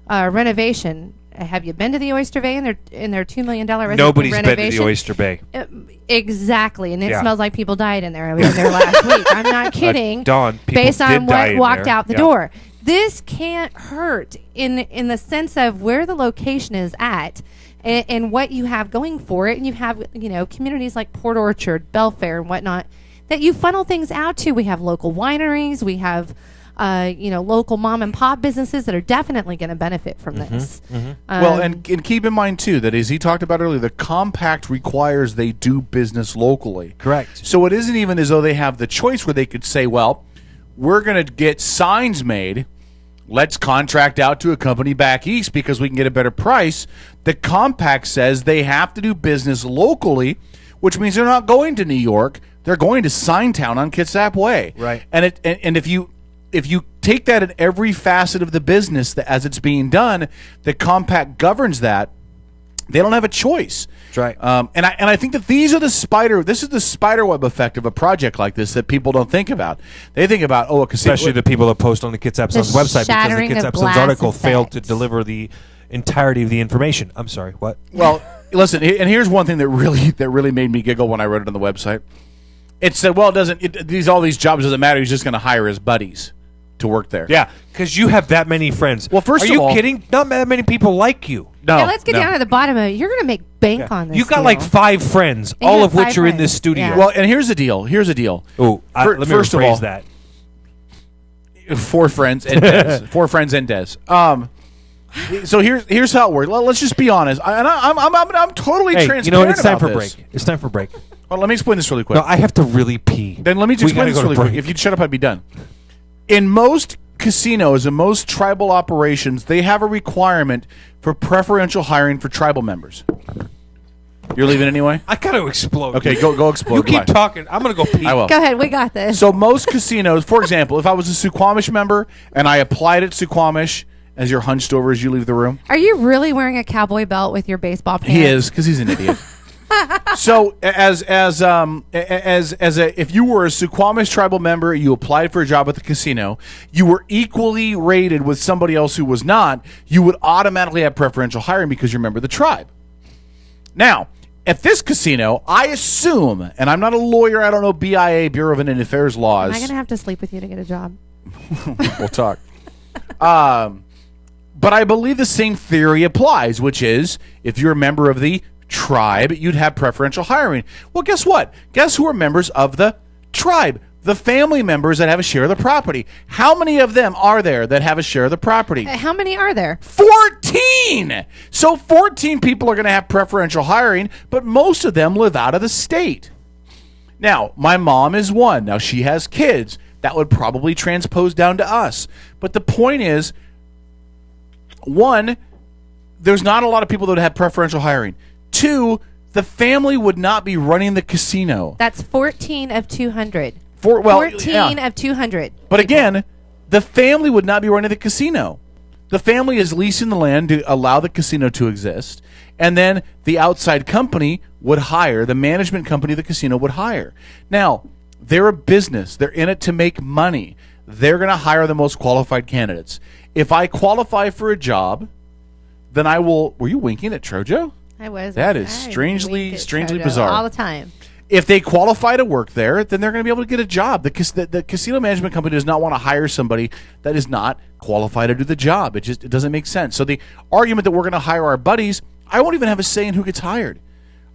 renovation. Have you been to the Oyster Bay in their $2 million renovation? Nobody's been to the Oyster Bay. Exactly, and it smells like people died in there. I was in there last week. I'm not kidding. Dawn, based on what walked out the Yeah. door. This can't hurt in the sense of where the location is at and what you have going for it. And you have communities like Port Orchard, Belfair, and whatnot that you funnel things out to. We have local wineries. We have local mom and pop businesses that are definitely going to benefit from this. Mm-hmm. Well, and keep in mind, too, that as he talked about earlier, the compact requires they do business locally. Correct. So it isn't even as though they have the choice where they could say, well, we're going to get signs made. Let's contract out to a company back east because we can get a better price. The compact says they have to do business locally, which means they're not going to New York. They're going to Signtown on Kitsap Way. Right. And if you if you take that in every facet of the business that as it's being done, the compact governs that. They don't have a choice. That's right. And I think that this is the spider web effect of a project like this that people don't think about. They think about, a casino. Especially the people that post on the Kids App Sons website, because the Kids App Sons article failed to deliver the entirety of the information. I'm sorry, what? Well, listen, and here's one thing that really made me giggle when I wrote it on the website. It said, well, all these jobs doesn't matter. He's just going to hire his buddies to work there. Yeah, because you have that many friends. Well, first Are of you all, kidding? Not that many people like you. No. Yeah, let's get down to the bottom of it. You're going to make bank on this. You got deal. like 5 friends, You all have of which 5 are in this friends. studio. Yeah. Well, and here's the deal. Oh, let me first of all, rephrase that. 4 friends and Des. 4 friends and Des. So here's how it works. Let's just be honest. I'm totally transparent. You know what? It's time for this. break. It's time for break. Well, let me explain this really quick. No, I have to really pee. Then let me just explain this really quick. If you'd shut up, I'd be done. In most casinos and most tribal operations, they have a requirement for preferential hiring for tribal members. You're leaving anyway? I got to explode. Okay, go explode. You keep Goodbye. talking. I'm going to go pee. I will. Go ahead. We got this. So most casinos, for example, if I was a Suquamish member and I applied at Suquamish as you're hunched over as you leave the room. Are you really wearing a cowboy belt with your baseball pants? He is, because he's an idiot. So if you were a Suquamish tribal member, you applied for a job at the casino, you were equally rated with somebody else who was not, you would automatically have preferential hiring because you're a member of the tribe. Now, at this casino, I assume, and I'm not a lawyer, I don't know BIA, Bureau of Indian Affairs laws. Am I going to have to sleep with you to get a job? We'll talk. But I believe the same theory applies, which is if you're a member of the tribe, you'd have preferential hiring. Well, guess what? Guess who are members of the tribe? The family members that have a share of the property. How many of them are there that have a share of the property? How many are there? 14! So 14 people are going to have preferential hiring, but most of them live out of the state. Now, my mom is one. Now, she has kids. That would probably transpose down to us. But the point is, one, there's not a lot of people that would have preferential hiring. 2, the family would not be running the casino. That's 14 of 200. 14 of 200. But again, the family would not be running the casino. The family is leasing the land to allow the casino to exist, and then the outside company would hire, the management company of the casino would hire. Now, they're a business. They're in it to make money. They're going to hire the most qualified candidates. If I qualify for a job, then I will... Were you winking at Trojo? I was. That is strangely bizarre. All the time. If they qualify to work there, then they're going to be able to get a job. The casino management company does not want to hire somebody that is not qualified to do the job. It doesn't make sense. So the argument that we're going to hire our buddies, I won't even have a say in who gets hired.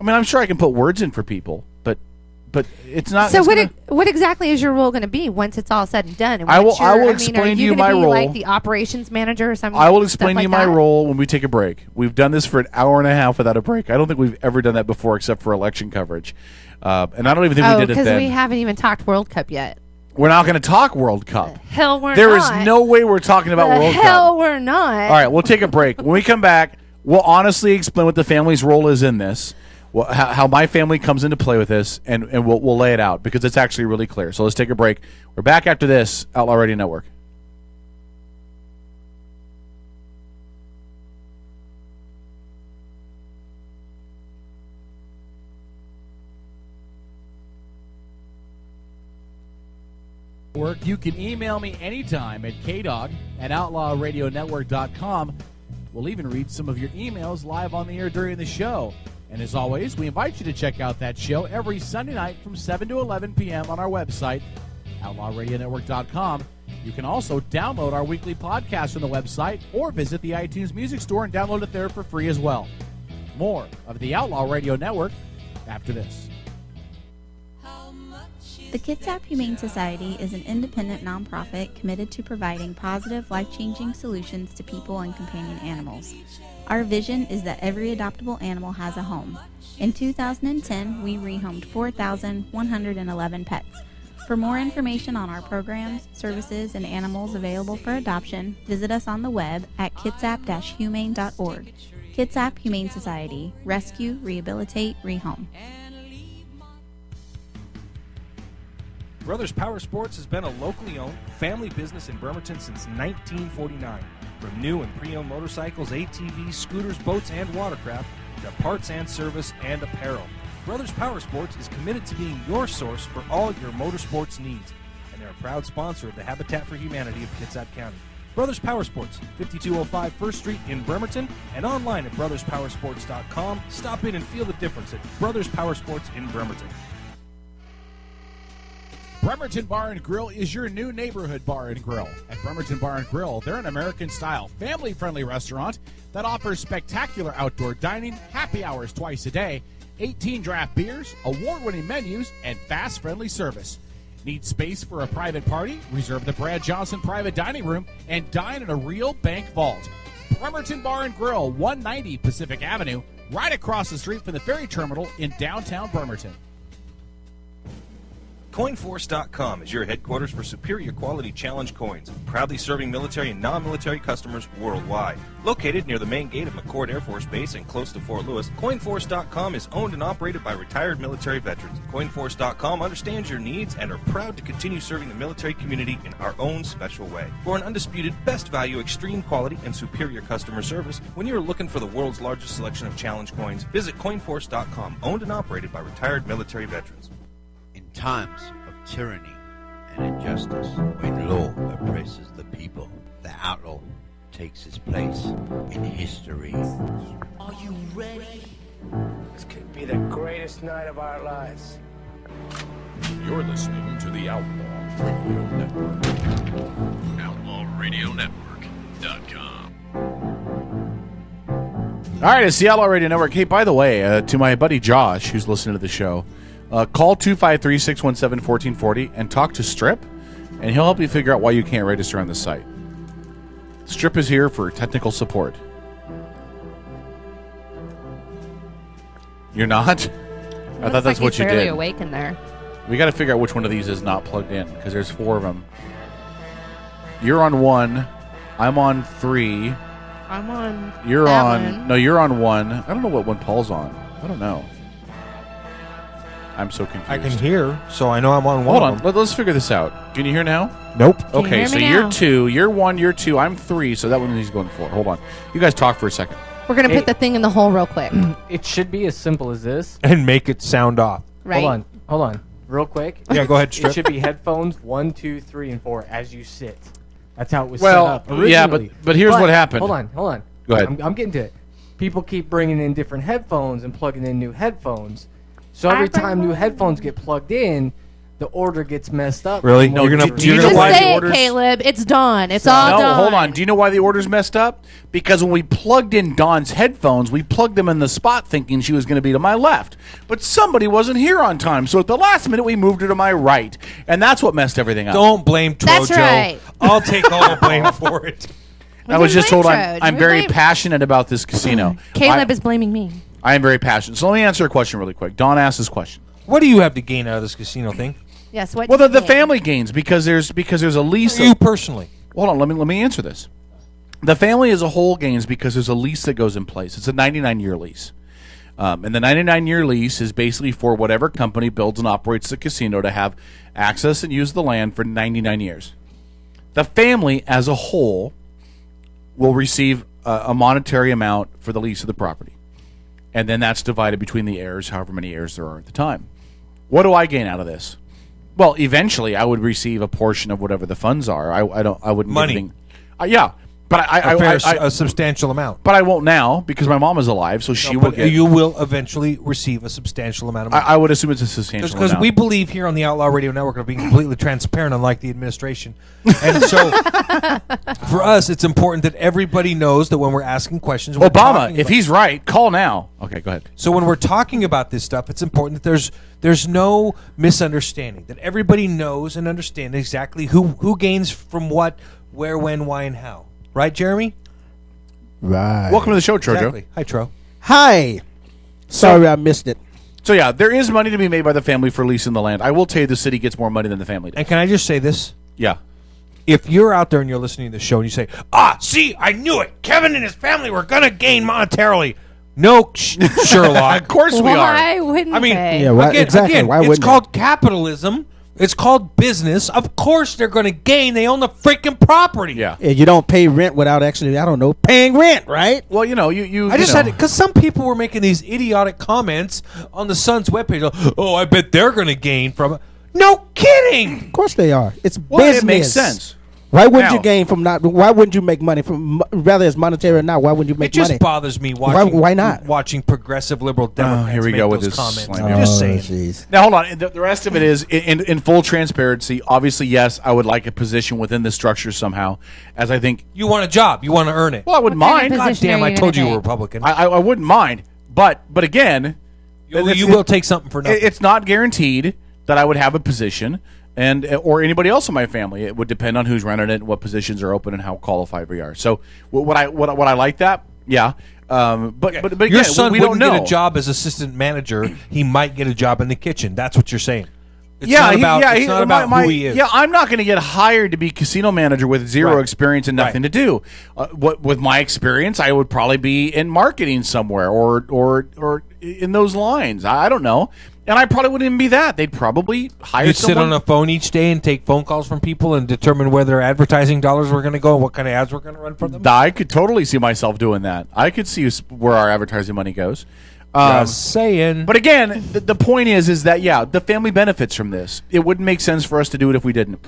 I mean, I'm sure I can put words in for people, but it's not. So what exactly is your role going to be once it's all said and done? And I will explain to you my role. Like the operations manager or something. I will explain to you my role when we take a break. We've done this for an hour and a half without a break. I don't think we've ever done that before, except for election coverage. And I don't even think we did it then. Because we haven't even talked World Cup yet. We're not going to talk World Cup. Hell, we're not. There is no way we're talking about World Cup. Hell, we're not. All right, we'll take a break. When we come back, we'll honestly explain what the family's role is in this. How my family comes into play with this, and we'll lay it out because it's actually really clear. So let's take a break. We're back after this, Outlaw Radio Network. You can email me anytime at kdog@outlawradionetwork.com. We'll even read some of your emails live on the air during the show. And as always, we invite you to check out that show every Sunday night from 7 to 11 p.m. on our website, outlawradionetwork.com. You can also download our weekly podcast on the website or visit the iTunes Music Store and download it there for free as well. More of the Outlaw Radio Network after this. The Kitsap Humane Society is an independent nonprofit committed to providing positive, life-changing solutions to people and companion animals. Our vision is that every adoptable animal has a home. In 2010, we rehomed 4,111 pets. For more information on our programs, services, and animals available for adoption, visit us on the web at kitsap-humane.org. Kitsap Humane Society. Rescue, rehabilitate, rehome. Brothers Power Sports has been a locally owned family business in Bremerton since 1949. From new and pre-owned motorcycles, ATVs, scooters, boats, and watercraft, to parts and service and apparel. Brothers Power Sports is committed to being your source for all your motorsports needs, and they're a proud sponsor of the Habitat for Humanity of Kitsap County. Brothers Power Sports, 5205 First Street in Bremerton, and online at brotherspowersports.com. Stop in and feel the difference at Brothers Power Sports in Bremerton. Bremerton Bar and Grill is your new neighborhood bar and grill. At Bremerton Bar and Grill, they're an American-style, family-friendly restaurant that offers spectacular outdoor dining, happy hours twice a day, 18 draft beers, award-winning menus, and fast, friendly service. Need space for a private party? Reserve the Brad Johnson Private Dining Room and dine in a real bank vault. Bremerton Bar and Grill, 190 Pacific Avenue, right across the street from the ferry terminal in downtown Bremerton. Coinforce.com is your headquarters for superior quality challenge coins, proudly serving military and non-military customers worldwide. Located near the main gate of McCord Air Force Base and close to Fort Lewis, Coinforce.com is owned and operated by retired military veterans. Coinforce.com understands your needs and are proud to continue serving the military community in our own special way. For an undisputed best value, extreme quality, and superior customer service, when you are looking for the world's largest selection of challenge coins, visit Coinforce.com, owned and operated by retired military veterans. In times of tyranny and injustice, when law oppresses the people, the outlaw takes his place in history. Are you ready? This could be the greatest night of our lives. You're listening to the Outlaw Radio Network. OutlawRadioNetwork.com. All right, it's the Outlaw Radio Network. Hey, by the way, to my buddy Josh, who's listening to the show, call 253-617-1440 and talk to Strip, and he'll help you figure out why you can't register on the site. Strip is here for technical support. You're not? I thought that's what you fairly did. Awake in there. We got to figure out which one of these is not plugged in, because there's 4 of them. You're on 1. I'm on 3. I'm on. You're that on. one. No, you're on 1. I don't know what one Paul's on. I don't know. I'm so confused. I can hear, so I know I'm on one. Hold of on. them. Let's figure this out. Can you hear now? Nope. Can you Okay, hear so me you're now? 2. You're 1. You're 2. I'm 3. So that one he's going for. Hold on. You guys talk for a second. We're gonna put the thing in the hole real quick, It should be as simple as this. And make it sound off. right? Hold on, real quick. Yeah, go ahead, It Strip. should be headphones 1, 2, 3, and 4 as you sit. That's how it was Well, set up originally. yeah, but here's what happened. Hold on. Go ahead. I'm getting to it. People keep bringing in different headphones and plugging in new headphones. So every time new headphones get plugged in, the order gets messed up. Really? No, You're gonna do you know Just why the say it, orders- Caleb. It's done. It's all No, done. hold on. Do you know why the order's messed up? Because when we plugged in Dawn's headphones, we plugged them in the spot thinking she was going to be to my left. But somebody wasn't here on time, so at the last minute we moved her to my right. And that's what messed everything up. Don't blame Trojo. That's right. I'll take all the blame for it. I was just blame told Troj. I'm We very blame- passionate about this casino. Caleb is blaming me. I am very passionate. So let me answer a question really quick. Dawn asked this question. What do you have to gain out of this casino thing? Yes. What? Well, do you the think? family gains because there's a lease. You personally. Hold on, let me answer this. The family as a whole gains because there's a lease that goes in place. It's a 99-year lease. And the 99-year lease is basically for whatever company builds and operates the casino to have access and use the land for 99 years. The family as a whole will receive a monetary amount for the lease of the property. And then that's divided between the heirs, however many heirs there are at the time. What do I gain out of this? Well, eventually I would receive a portion of whatever the funds are. I wouldn't Money. Give anything. Yeah, but A substantial amount. but I won't now because my mom is alive, so she will But get. you will eventually receive a substantial amount of money. I would assume it's a substantial Because amount. we believe here on the Outlaw Radio Network of being completely transparent, unlike the administration. And so, for us, it's important that everybody knows that when we're asking questions, we're Obama, talking if about- he's right, call now. Okay, go ahead. So when we're talking about this stuff, it's important that there's no misunderstanding. That everybody knows and understands exactly who gains from what, where, when, why, and how. Right, Jeremy? Right. Welcome to the show, Trojo. Exactly. Hi, Tro. Hi. Sorry I missed it. So yeah, there is money to be made by the family for leasing the land. I will tell you, the city gets more money than the family does. And can I just say this? Yeah. If you're out there and you're listening to the show and you say, see, I knew it. Kevin and his family were going to gain monetarily. No, Sherlock. Of course we are. Why wouldn't I mean, they? Yeah, why- exactly. Why it's wouldn't called capitalism. It's called business. Of course they're going to gain. They own the freaking property. Yeah. You don't pay rent without actually, I don't know, paying rent, right? Well, you. I just had it because some people were making these idiotic comments on the Sun's webpage. Oh, I bet they're going to gain from it. No kidding. Of course they are. It's Well, business. it makes sense. Why wouldn't Now- you gain from not? Why wouldn't you make money from? Rather, it's monetary or not. Why wouldn't you make It just money? bothers me watching. Why not? Watching progressive liberal Democrats here we make go with those this comments. slander. I'm just saying. jeez. Now hold on. The rest of it is in full transparency. Obviously, yes, I would like a position within the structure somehow, as I think. You want a job. You want to earn it. Well, I wouldn't What kind mind. of God position damn! are I you told gonna you were a take? Republican. I wouldn't mind, but again, you will take something for nothing. it's not guaranteed that I would have a position, and or anybody else in my family. It would depend on who's running it, what positions are open, and how qualified we are. So, would I like that? Yeah. But again, Your son we wouldn't don't know. get a job as assistant manager. He might get a job in the kitchen. That's what you're saying. It's Yeah, not about, it's not about who he is. Yeah, I'm not going to get hired to be casino manager with zero Right. experience and nothing to do. With my experience, I would probably be in marketing somewhere or in those lines. I don't know, and I probably wouldn't even be that. They'd probably hire You'd sit someone. on a phone each day and take phone calls from people and determine where their advertising dollars were going to go and what kind of ads were going to run for them. I could totally see myself doing that. I could see where our advertising money goes. Just saying. But again, the point is that, yeah, the family benefits from this. It wouldn't make sense for us to do it if we didn't.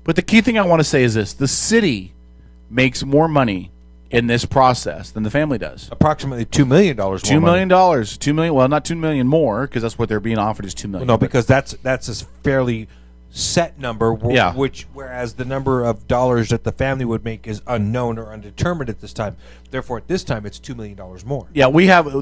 But the key thing I want to say is this. The city makes more money in this process than the family does. Approximately $2 million more $2 million. $2 million. Well, not $2 million more, because that's what they're being offered is $2 million. No, because that's a fairly set number, Yeah. whereas the number of dollars that the family would make is unknown or undetermined at this time. Therefore, at this time, it's $2 million more. Yeah,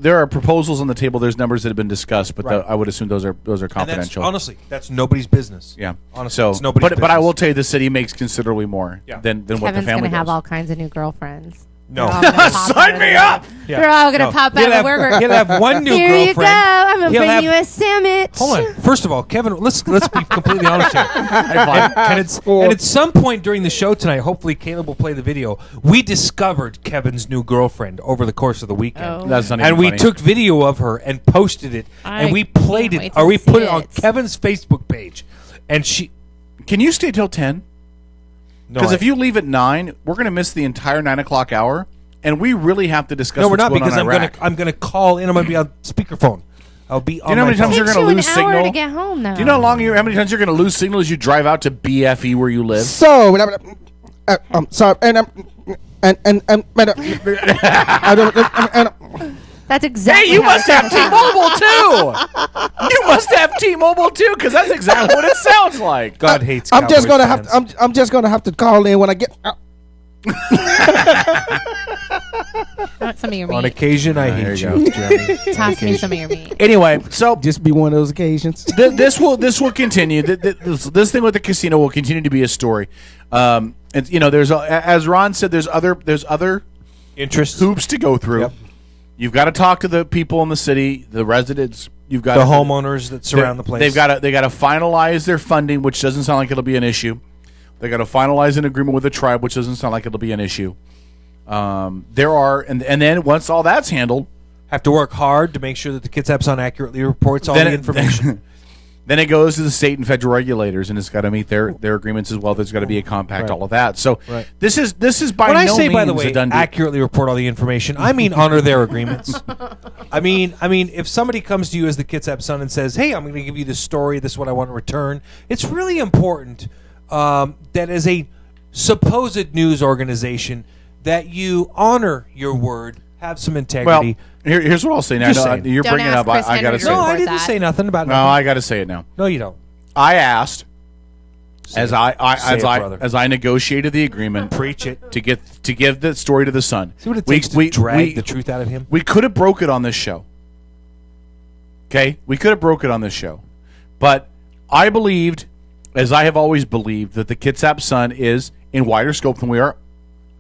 there are proposals on the table. There's numbers that have been discussed, but Right. I would assume those are And confidential. honestly, that's nobody's business. Yeah. Honestly, So, it's nobody's but I business. will tell you, the city makes considerably more than what the Kevin's family gonna have does. all kinds of new girlfriends. No. They're all gonna pop Sign out me of up! They're all gonna No. pop He'll out of have- the worker. He'll have one new Here girlfriend. you go. I'm gonna He'll bring have- you a sandwich. Hold on. First of all, Kevin, let's be completely honest here. And at some point during the show tonight, hopefully Caleb will play the video. We discovered Kevin's new girlfriend over the course of the weekend. Oh. That's not even And we funny. took video of her and posted it, I and we played can't it, wait to or we see put it on it. Kevin's Facebook page. And she, Can you stay till 10? no, Because if you leave at 9, we're going to miss the entire 9 o'clock hour, and we really have to discuss no, we're what's not, going because on in Iraq. I'm gonna call in. I'm gonna be on speakerphone. I'll be on you know how my many times phone. you're Takes going you to lose an hour signal? to get home, though. Do you know how many times you're going to lose signal as you drive out to BFE where you live? So, I'm sorry, and That's exactly. Hey, you how must it have sounds. T-Mobile too. You must have T-Mobile too, because that's exactly what it sounds like. God hates. I'm just Cowboys gonna fans. have to, I'm just gonna have to call in when I get. I want some of your On meat. occasion, I there hate you you, go. Jeremy. Toss me some of your meat. Anyway, so Just be one of those occasions. this will continue. This thing with the casino will continue to be a story. And there's as Ron said, there's other Interest. hoops to go through. Yep. You've got to talk to the people in the city, the residents. You've got The to, homeowners that surround the place. They got to finalize their funding, which doesn't sound like it'll be an issue. They got to finalize an agreement with the tribe, which doesn't sound like it'll be an issue. There are, and then once all that's handled, have to work hard to make sure that the Kitsap Sun accurately reports all the information. Then it goes to the state and federal regulators, and it's got to meet their agreements as well. There's got to be a compact, Right. all of that. So Right. this is by When no I say, means by the a way, done deal. accurately report all the information, I mean honor their agreements. I mean, if somebody comes to you as the Kitsap Sun and says, "Hey, I'm going to give you this story. This is what I want to return," it's really important that as a supposed news organization that you honor your word, have some Well, integrity. here's what I'll say now. Just No, saying. you're Don't bringing it ask up. Chris I got to Henry to say no, it. I report didn't that. say nothing about No, nothing. I got to say it now. No, you don't. I asked Say as it. Say it, brother. as I negotiated the agreement Preach it. to give the story to the Sun. See what it takes to drag the truth out of him? We could have broke it on this show. Okay? We could have broke it on this show. But I believed, as I have always believed, that the Kitsap Sun is in wider scope than we are,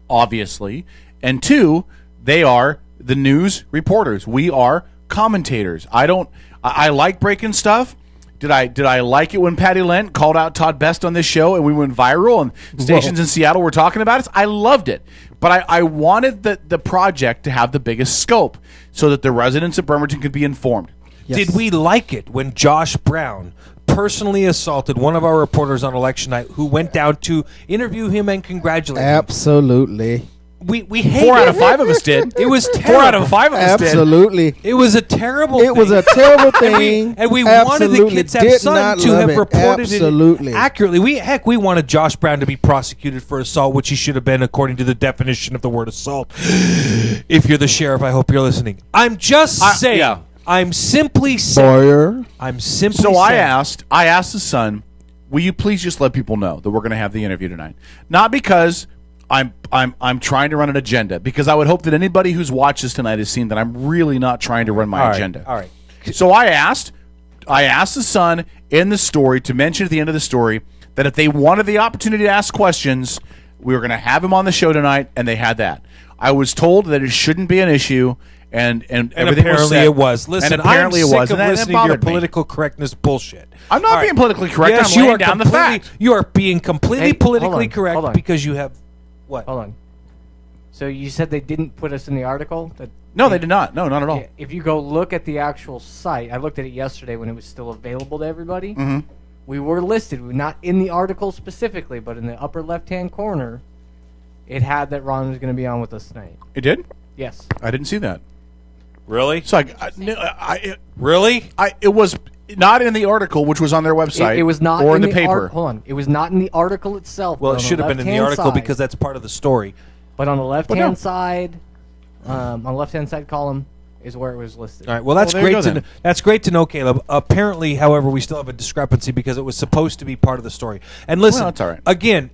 obviously. And two, they are the news reporters. We are commentators. I like breaking stuff. Did I like it when Patty Lent called out Todd Best on this show and we went viral and stations in Seattle were talking about it? I loved it. But I wanted the project to have the biggest scope so that the residents of Bremerton could be informed. Yes. Did we like it when Josh Brown personally assaulted one of our reporters on election night who went down to interview him and congratulate him. Absolutely. We hate 4 out of 5 of us did. It was terrible. 4 out of 5 of us did. Absolutely. It was a terrible thing. It was a terrible thing. And we wanted the Kitsap Sun to have reported it accurately. We wanted Josh Brown to be prosecuted for assault, which he should have been according to the definition of the word assault. If you're the sheriff, I hope you're listening. I'm just saying. Yeah. I'm simply saying. I'm simply So saying. I asked the Sun, will you please just let people know that we're going to have the interview tonight? Not because I'm trying to run an agenda, because I would hope that anybody who's watched this tonight has seen that I'm really not trying to run my agenda. All right. So I asked the Sun in the story to mention at the end of the story that if they wanted the opportunity to ask questions, we were going to have him on the show tonight, and they had that. I was told that it shouldn't be an issue, and everything apparently was set. it was. Listen, and apparently I'm it sick was. of And that listening to your bothered me. political correctness bullshit. I'm not All being politically correct. Yes, I'm you laying are down the completely. fact. You are being completely Hey, politically hold correct on. because you have what? Hold on. So you said they didn't put us in the article? No, they did not. No, not at all. If you go look at the actual site, I looked at it yesterday when it was still available to everybody. Mhm. We were listed. We were not in the article specifically, but in the upper left-hand corner, it had that Ron was going to be on with us tonight. It did? Yes. I didn't see that. Really? So really? It was not in the article, which was on their website. It was not or in the paper. Hold on. It was not in the article itself. Well, but it on should have been in the article side, because that's part of the story. But on the left-hand side, on the left-hand side column, is where it was listed. All right. Well, that's great to that's great to know, Caleb. Apparently, however, we still have a discrepancy because it was supposed to be part of the story. And listen, Well, that's all right. again,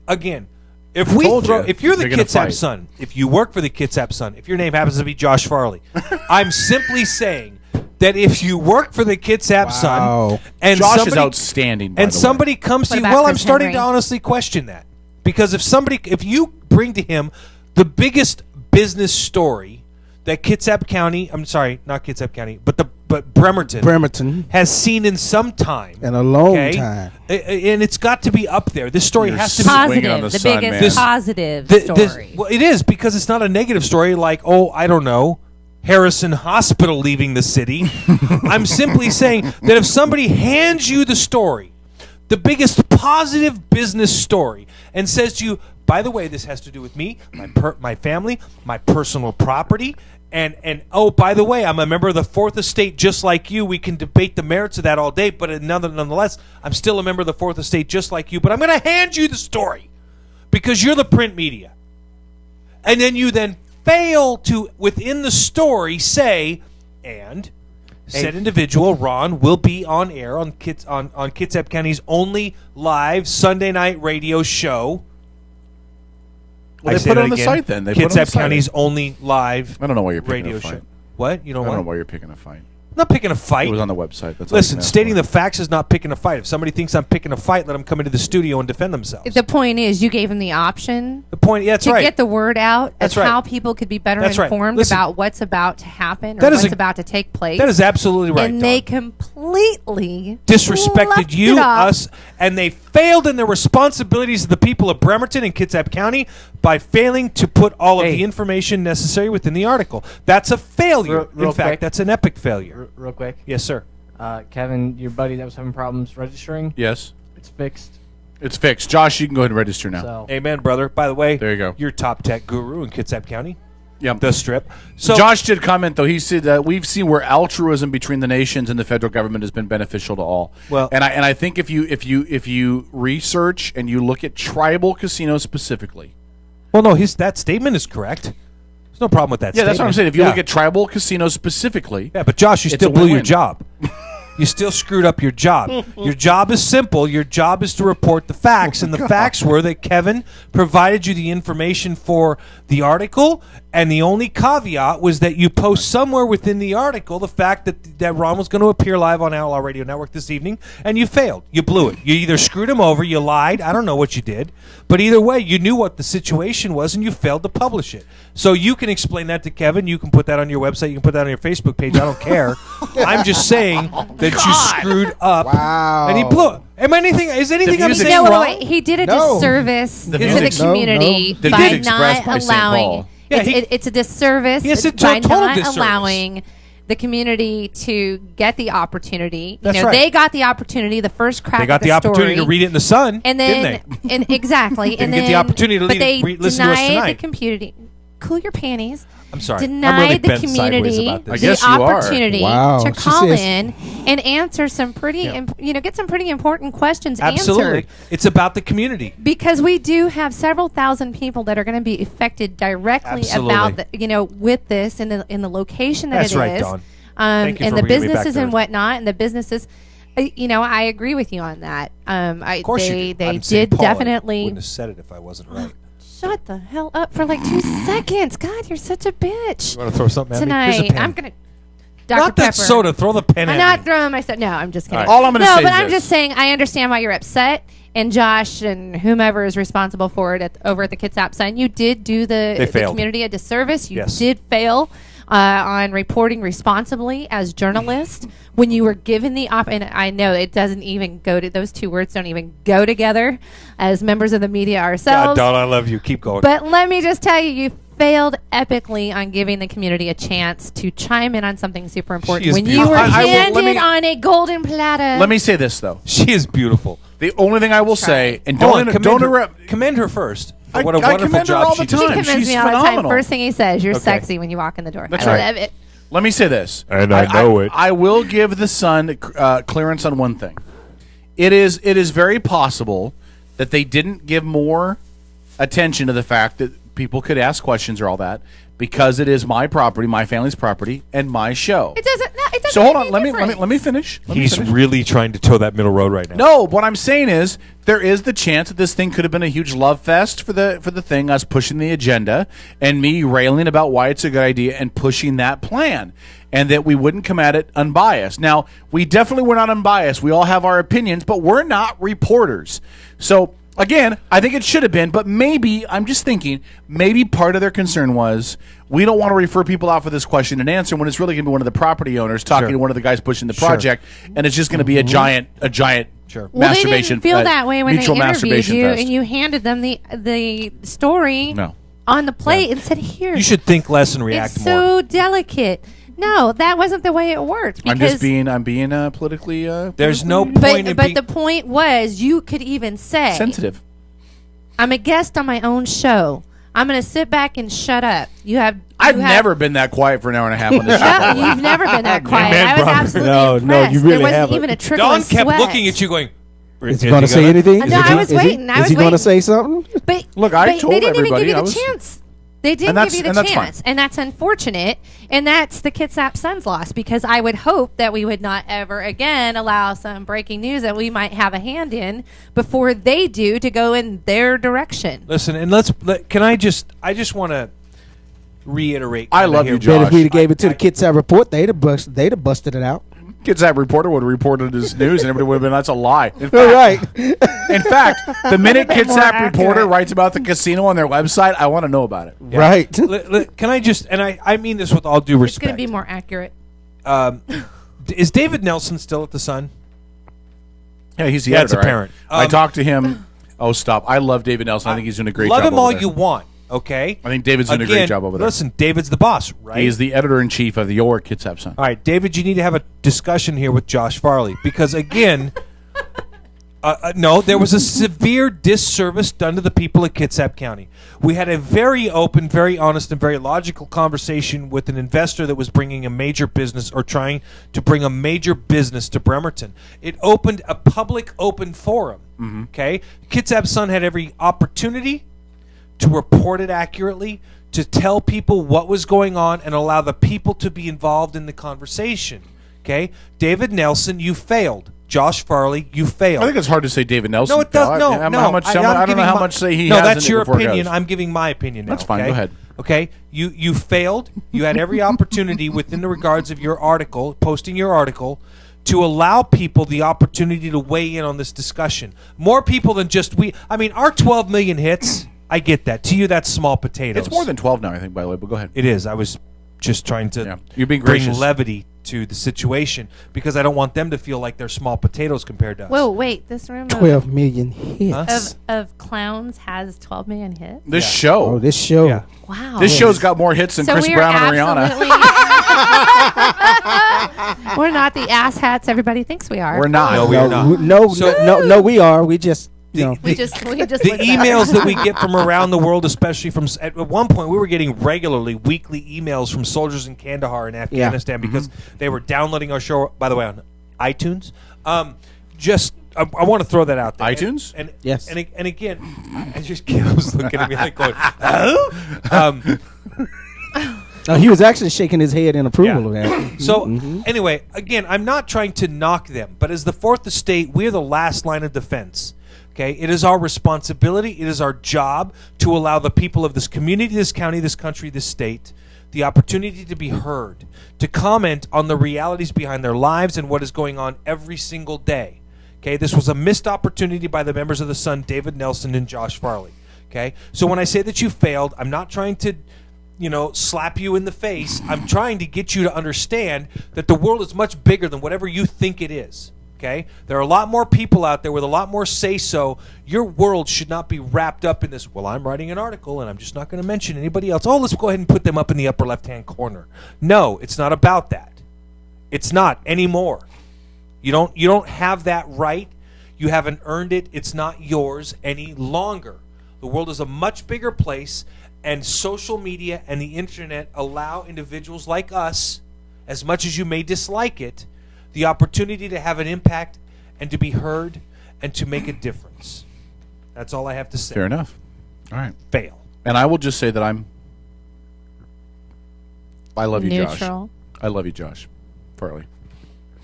if if you're the Kitsap Sun, if you work for the Kitsap Sun, if your name happens to be Josh Farley, I'm simply saying that if you work for the Kitsap Sun, and Josh is outstanding. By and the way. somebody comes to What you, about well, I'm Chris starting to Henry? honestly question that because if you bring to him the biggest business story that Kitsap County, I'm sorry, not Kitsap County, but Bremerton has seen in some time. In a long time. And it's got to be up there. This story has to be Positive, the biggest positive story. Well, it is because it's not a negative story like, oh, I don't know, Harrison Hospital leaving the city. I'm simply saying that if somebody hands you the story, the biggest positive business story, and says to you, by the way, this has to do with me, my family, my personal property, and oh, by the way, I'm a member of the Fourth Estate just like you. We can debate the merits of that all day, but nonetheless, I'm still a member of the Fourth Estate just like you. But I'm going to hand you the story because you're the print media. And then you then fail to, within the story, say, and said individual, Ron, will be on air on Kitsap County's only live Sunday night radio show. Well, they put it on the site then. They put it on the Kitsap site. County's only live I don't know why you're picking radio a fight. show. What? You know I what? don't know why you're picking a fight. I'm not picking a fight. It was on the website. That's all Listen, you can ask stating for. the facts is not picking a fight. If somebody thinks I'm picking a fight, let them come into the studio and defend themselves. The point is, you gave him the option The point, yeah, that's to right. get the word out That's of right. how people could be better That's right. informed Listen, about what's about to happen or that is what's a- about to take place. That is absolutely right. And Dawn. they completely Disrespected left you, it up. us, and they failed in their responsibilities of the people of Bremerton and Kitsap County by failing to put all of the information necessary within the article. That's a failure. Real in fact, quick. that's an epic failure. Real quick. Yes, sir. Kevin, your buddy that was having problems registering. Yes. It's fixed. It's fixed. Josh, you can go ahead and register now. So Amen, brother. By the way, there you go. You're top tech guru in Kitsap County. Yep. The Strip. So Josh did comment though. He said that we've seen where altruism between the nations and the federal government has been beneficial to all. Well, and I think if you research and you look at tribal casinos specifically. Well, no, that statement is correct. There's no problem with that. Yeah, that's what I'm saying. If you Yeah. look at tribal casinos specifically. Yeah, but Josh, you it's still a blew your win-win. job. You still screwed up your job. Your job is simple. Your job is to report the facts. And the facts were that Kevin provided you the information for the article, and the only caveat was that you post somewhere within the article the fact that Ron was going to appear live on Outlaw Radio Network this evening, and you failed. You blew it. You either screwed him over, you lied, I don't know what you did, but either way, you knew what the situation was, and you failed to publish it. So you can explain that to Kevin. You can put that on your website. You can put that on your Facebook page. I don't care. I'm just saying that you screwed up, and he blew it. Is anything I'm saying No, wrong? wait, he did a disservice to the music- community The by music expressed not by St. allowing. Paul. Yeah, it's a disservice Yes, it's a by total not disservice. allowing the community to get the opportunity. That's you know, right. They got the opportunity, the first crack. They got the opportunity to read it in the Sun, and then didn't they? And exactly, Didn't and get then the opportunity to but they listen to us denied tonight. the community. Cool your panties. I'm sorry. I'm Denied really the bent sideways community about this. I guess the you are. opportunity Wow, to she call says- in and answer some pretty, get some pretty important questions Absolutely. answered. It's about the community. Because we do have several thousand people that are going to be affected directly Absolutely. about with this in the location that That's it right, is. Dawn. Thank you And for the bringing me back businesses to and earth. whatnot, and the businesses. I agree with you on that. Of course they you do. they I'm saying did Paul, I definitely. wouldn't have said it if I wasn't right. Shut the hell up for like 2 seconds. God, you're such a bitch. You want to throw something at me? Tonight, Here's a pen. I'm gonna. Dr. Not that Pepper. soda. Throw the pen I'm at not me. throwing myself. No, I'm just kidding. All right. All I'm gonna no, say but is I'm this. just saying I understand why you're upset. And Josh and whomever is responsible for it over at the Kitsap Sun, you did do the failed. community a disservice. You Yes. did fail on reporting responsibly as journalists when you were given the and I know it doesn't even go to those two words don't even go together as members of the media God, ourselves. Dawn, I love you. Keep going. But let me just tell you, you failed epically on giving the community a chance to chime in on something super important She is when you beautiful. were I will- handed let me- on a golden platter. Let me say this though. She is beautiful. The only thing I will say, and Hold on, don't commend her- interrupt. Commend her first. For I- what a I wonderful commend her job all the she time. He did. convinced She's me all the time. phenomenal. First thing he says, "You're Okay. sexy when you walk in the door." That's I right. love it. Let me say this, And I know it. I will give the Sun clearance on one thing. It is very possible that they didn't give more attention to the fact that people could ask questions or all that because it is my property, my family's property, and my show. It doesn't. No, it doesn't. So hold make on, any let me finish. Let me He's finish. really trying to toe that middle road right now. No, what I'm saying is there is the chance that this thing could have been a huge love fest for the thing, us pushing the agenda and me railing about why it's a good idea and pushing that plan, and that we wouldn't come at it unbiased. Now, we definitely were not unbiased. We all have our opinions, but we're not reporters. So again, I think it should have been, but maybe, I'm just thinking, maybe part of their concern was we don't want to refer people out for this question and answer when it's really going to be one of the property owners talking Sure. to one of the guys pushing the Sure. project, and it's just going to be a giant Sure. Well, they masturbation. didn't feel that way when they mutual interviewed masturbation you, fest. and you handed them the story No. on the plate and said, "Here." You should think less and react it's more. so delicate. No, that wasn't the way it worked. I'm Because just being politically. There's no but point in being the point was you could even say sensitive. I'm a guest on my own show. I'm going to sit back and shut up. I've never been that quiet for an hour and a half on this show. No, you've never been that quiet. Amen, I was brother. absolutely No, impressed. you really there wasn't haven't. even a trickle Dawn of kept sweat. looking at you going, Is he going to say anything? No, I was waiting. I Is was he going to waiting. say something? But Look, I but told they didn't everybody even I give you was- the chance. They didn't And give you the that's fine. chance, and that's unfortunate. And that's the Kitsap Sun's loss, because I would hope that we would not ever again allow some breaking news that we might have a hand in before they do to go in their direction. listen, and I just want to reiterate. I kinda love here. you, Josh. Bet if we'd have gave it to the Kitsap report, they'd have busted it out. Kids that reporter would have reported his news, and everybody would have been, that's a lie. In fact, All right. in fact, the minute bit more Kitsap accurate. reporter writes about the casino on their website, I want to know about it. Right. Can I just, and I mean this with all due It's going respect. to be more accurate. Is David Nelson still at the Sun? Yeah, he's the Yeah, it's editor. apparent. I talked to him. Oh, stop. I love David Nelson. I think he's doing a great Love job him all over there. you want, okay? I think David's doing a great Again, job over there. Listen, David's the boss, right? He is the editor-in-chief of your Kitsap Sun. All right, David, you need to have a discussion here with Josh Farley because, again, no, there was a severe disservice done to the people of Kitsap County. We had a very open, very honest, and very logical conversation with an investor that was bringing a major business or trying to bring a major business to Bremerton. It opened a public open forum, okay? Kitsap Sun had every opportunity to report it accurately, to tell people what was going on and allow the people to be involved in the conversation. Okay? David Nelson, you failed. Josh Farley, you failed. I think it's hard to say David Nelson. No, it does. No, I, no. How much, I don't know how much say he no, has that's in it your before it opinion. goes. I'm giving my opinion now. That's fine. Okay? Go ahead. Okay? You failed. You had every opportunity within the regards of your article, posting your article, to allow people the opportunity to weigh in on this discussion. More people than just we. I mean, our 12 million hits, I get that. To you, that's small potatoes. It's more than 12 now, I think, by the way, but go ahead. It is. I was just trying to Yeah. You're being bring gracious. levity to the situation because I don't want them to feel like they're small potatoes compared to us. Whoa, wait! This room 12 million hits. Huh? of clowns has 12 million hits. This Yeah. show. Oh, this show. Yeah. Wow! This show's got more hits than so Chris we Brown are and Rihanna. absolutely We're not the asshats everybody thinks we are. We're not. No, we are not. No, we are. We just. We just the live emails better. that we get from around the world, especially from at one point, we were getting regularly weekly emails from soldiers in Kandahar in Afghanistan because they were downloading our show. By the way, on iTunes. I want to throw that out there. iTunes? And yes. And again, I just was looking at me like going, oh. He was actually shaking his head in approval of that. So anyway, again, I'm not trying to knock them, but as the Fourth Estate, we're the last line of defense. Okay, it is our responsibility, it is our job to allow the people of this community, this county, this country, this state, the opportunity to be heard, to comment on the realities behind their lives and what is going on every single day. Okay, this was a missed opportunity by the members of the Sun, David Nelson and Josh Farley. Okay, so when I say that you failed, I'm not trying to, slap you in the face. I'm trying to get you to understand that the world is much bigger than whatever you think it is. Okay? There are a lot more people out there with a lot more say-so. Your world should not be wrapped up in this, well, I'm writing an article and I'm just not going to mention anybody else. Oh, let's go ahead and put them up in the upper left-hand corner. No, it's not about that. It's not anymore. You don't have that right. You haven't earned it. It's not yours any longer. The world is a much bigger place, and social media and the internet allow individuals like us, as much as you may dislike it, the opportunity to have an impact and to be heard and to make a difference. That's all I have to say. Fair enough. All right. Fail. And I will just say that I love you, Neutral. Josh. I love you, Josh Farley.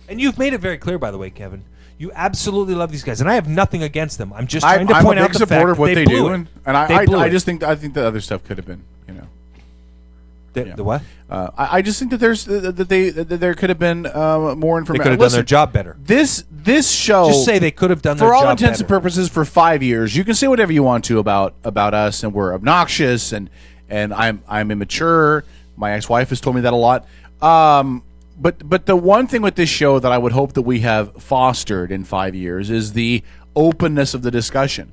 And you've made it very clear, by the way, Kevin. You absolutely love these guys, and I have nothing against them. I'm just trying to point out the fact supporter of what they do, blew it. and I think the other stuff could have been, The what? I just think that there could have been more information. They could have done their job better. This show, just say they could have done their for job all intents better. and purposes for 5 years. You can say whatever you want to about us, and we're obnoxious, and I'm immature. My ex-wife has told me that a lot. But the one thing with this show that I would hope that we have fostered in 5 years is the openness of the discussion.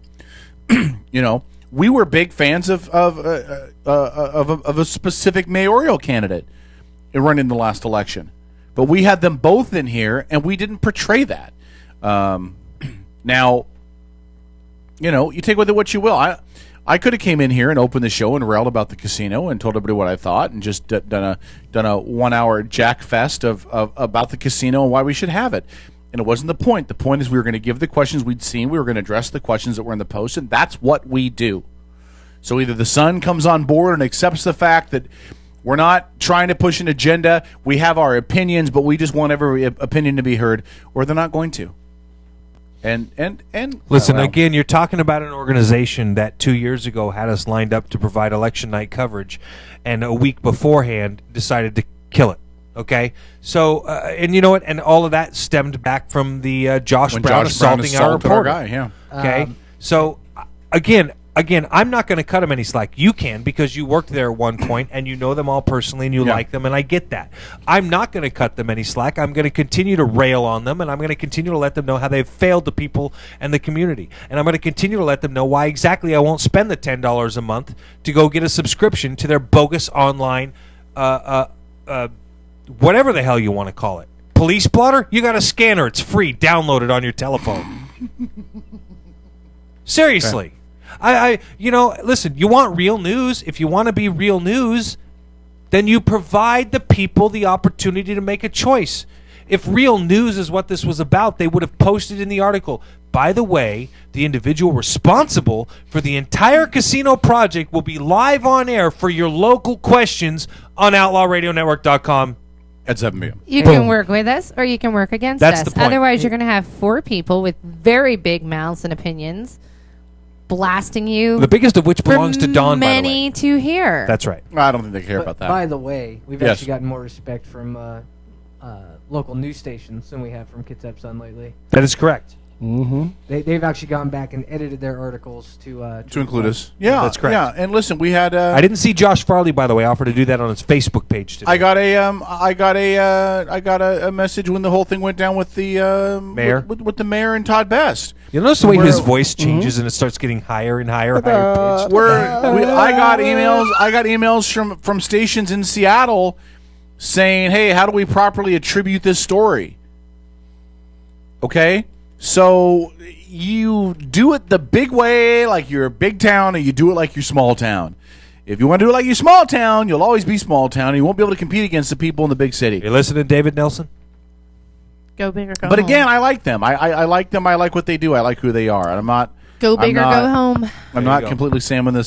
We were big fans of a specific mayoral candidate running the last election, but we had them both in here, and we didn't portray that. Now, you take with it what you will. I could have came in here and opened the show and railed about the casino and told everybody what I thought and just done a 1 hour jack fest of about the casino and why we should have it. And it wasn't the point. The point is we were going to give the questions we'd seen. We were going to address the questions that were in the post, and that's what we do. So either the Sun comes on board and accepts the fact that we're not trying to push an agenda. We have our opinions, but we just want every opinion to be heard, or they're not going to. And listen, again, you're talking about an organization that 2 years ago had us lined up to provide election night coverage, and a week beforehand decided to kill it. Okay, so and you know what? And all of that stemmed back from the Josh Brown assaulting our reporter. Guy, yeah. Okay, so again, I'm not going to cut them any slack. You can, because you worked there at one point and you know them all personally and you like them, and I get that. I'm not going to cut them any slack. I'm going to continue to rail on them, and I'm going to continue to let them know how they've failed the people and the community. And I'm going to continue to let them know why exactly I won't spend the $10 a month to go get a subscription to their bogus online whatever the hell you want to call it. Police blotter? You got a scanner. It's free. Download it on your telephone. Seriously. Okay. Listen, you want real news. If you want to be real news, then you provide the people the opportunity to make a choice. If real news is what this was about, they would have posted in the article, by the way, the individual responsible for the entire casino project will be live on air for your local questions on outlawradionetwork.com. At 7 p.m. You can work with us or you can work against That's us. the point. Otherwise, you're going to have 4 people with very big mouths and opinions blasting you. The biggest of which belongs to Don, by the way. Many to hear. That's right. I don't think they care about that. By the way, we've actually gotten more respect from local news stations than we have from Kitsap Sun lately. That is correct. Mm-hmm. They've actually gone back and edited their articles to include us. Yeah, that's correct. Yeah, and listen, we had. I didn't see Josh Farley, by the way, offer to do that on his Facebook page today. I got a message when the whole thing went down with the mayor, with the mayor and Todd Best. You notice the way his voice changes and it starts getting higher and higher, higher pitched. I got emails. I got emails from stations in Seattle saying, hey, how do we properly attribute this story? Okay? So you do it the big way, like you're a big town, and you do it like you're small town. If you want to do it like you're small town, you'll always be small town, and you won't be able to compete against the people in the big city. You listening, David Nelson? Go big or go home. But again, I like them. I like them. I like what they do. I like who they are. I'm not... Go big or go home. I'm not completely Sam in the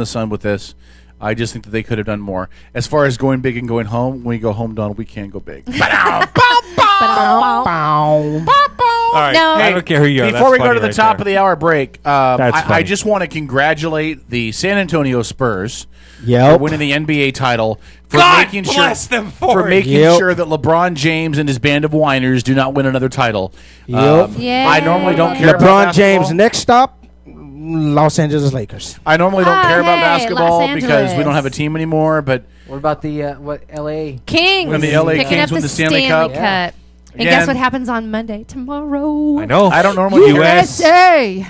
sun with this. I just think that they could have done more. As far as going big and going home, when we go home, Don, we can go big. All right. No. I don't care who you are. Before we That's go to the funny top right of the hour break, I funny. just want to congratulate the San Antonio Spurs for Yep. winning the NBA title, for God making bless sure them for it. making Yep. sure that LeBron James and his band of whiners do not win another title. Yep. Yeah. I normally don't care about LeBron basketball. James, next stop, Los Angeles Lakers. I normally don't care about hey, basketball Los because we don't Angeles. have a team anymore, but What about the L.A. Kings. When the LA picking Kings up win the Stanley Cup. And Again, guess what happens on Monday? Tomorrow. I know. I don't normally USA.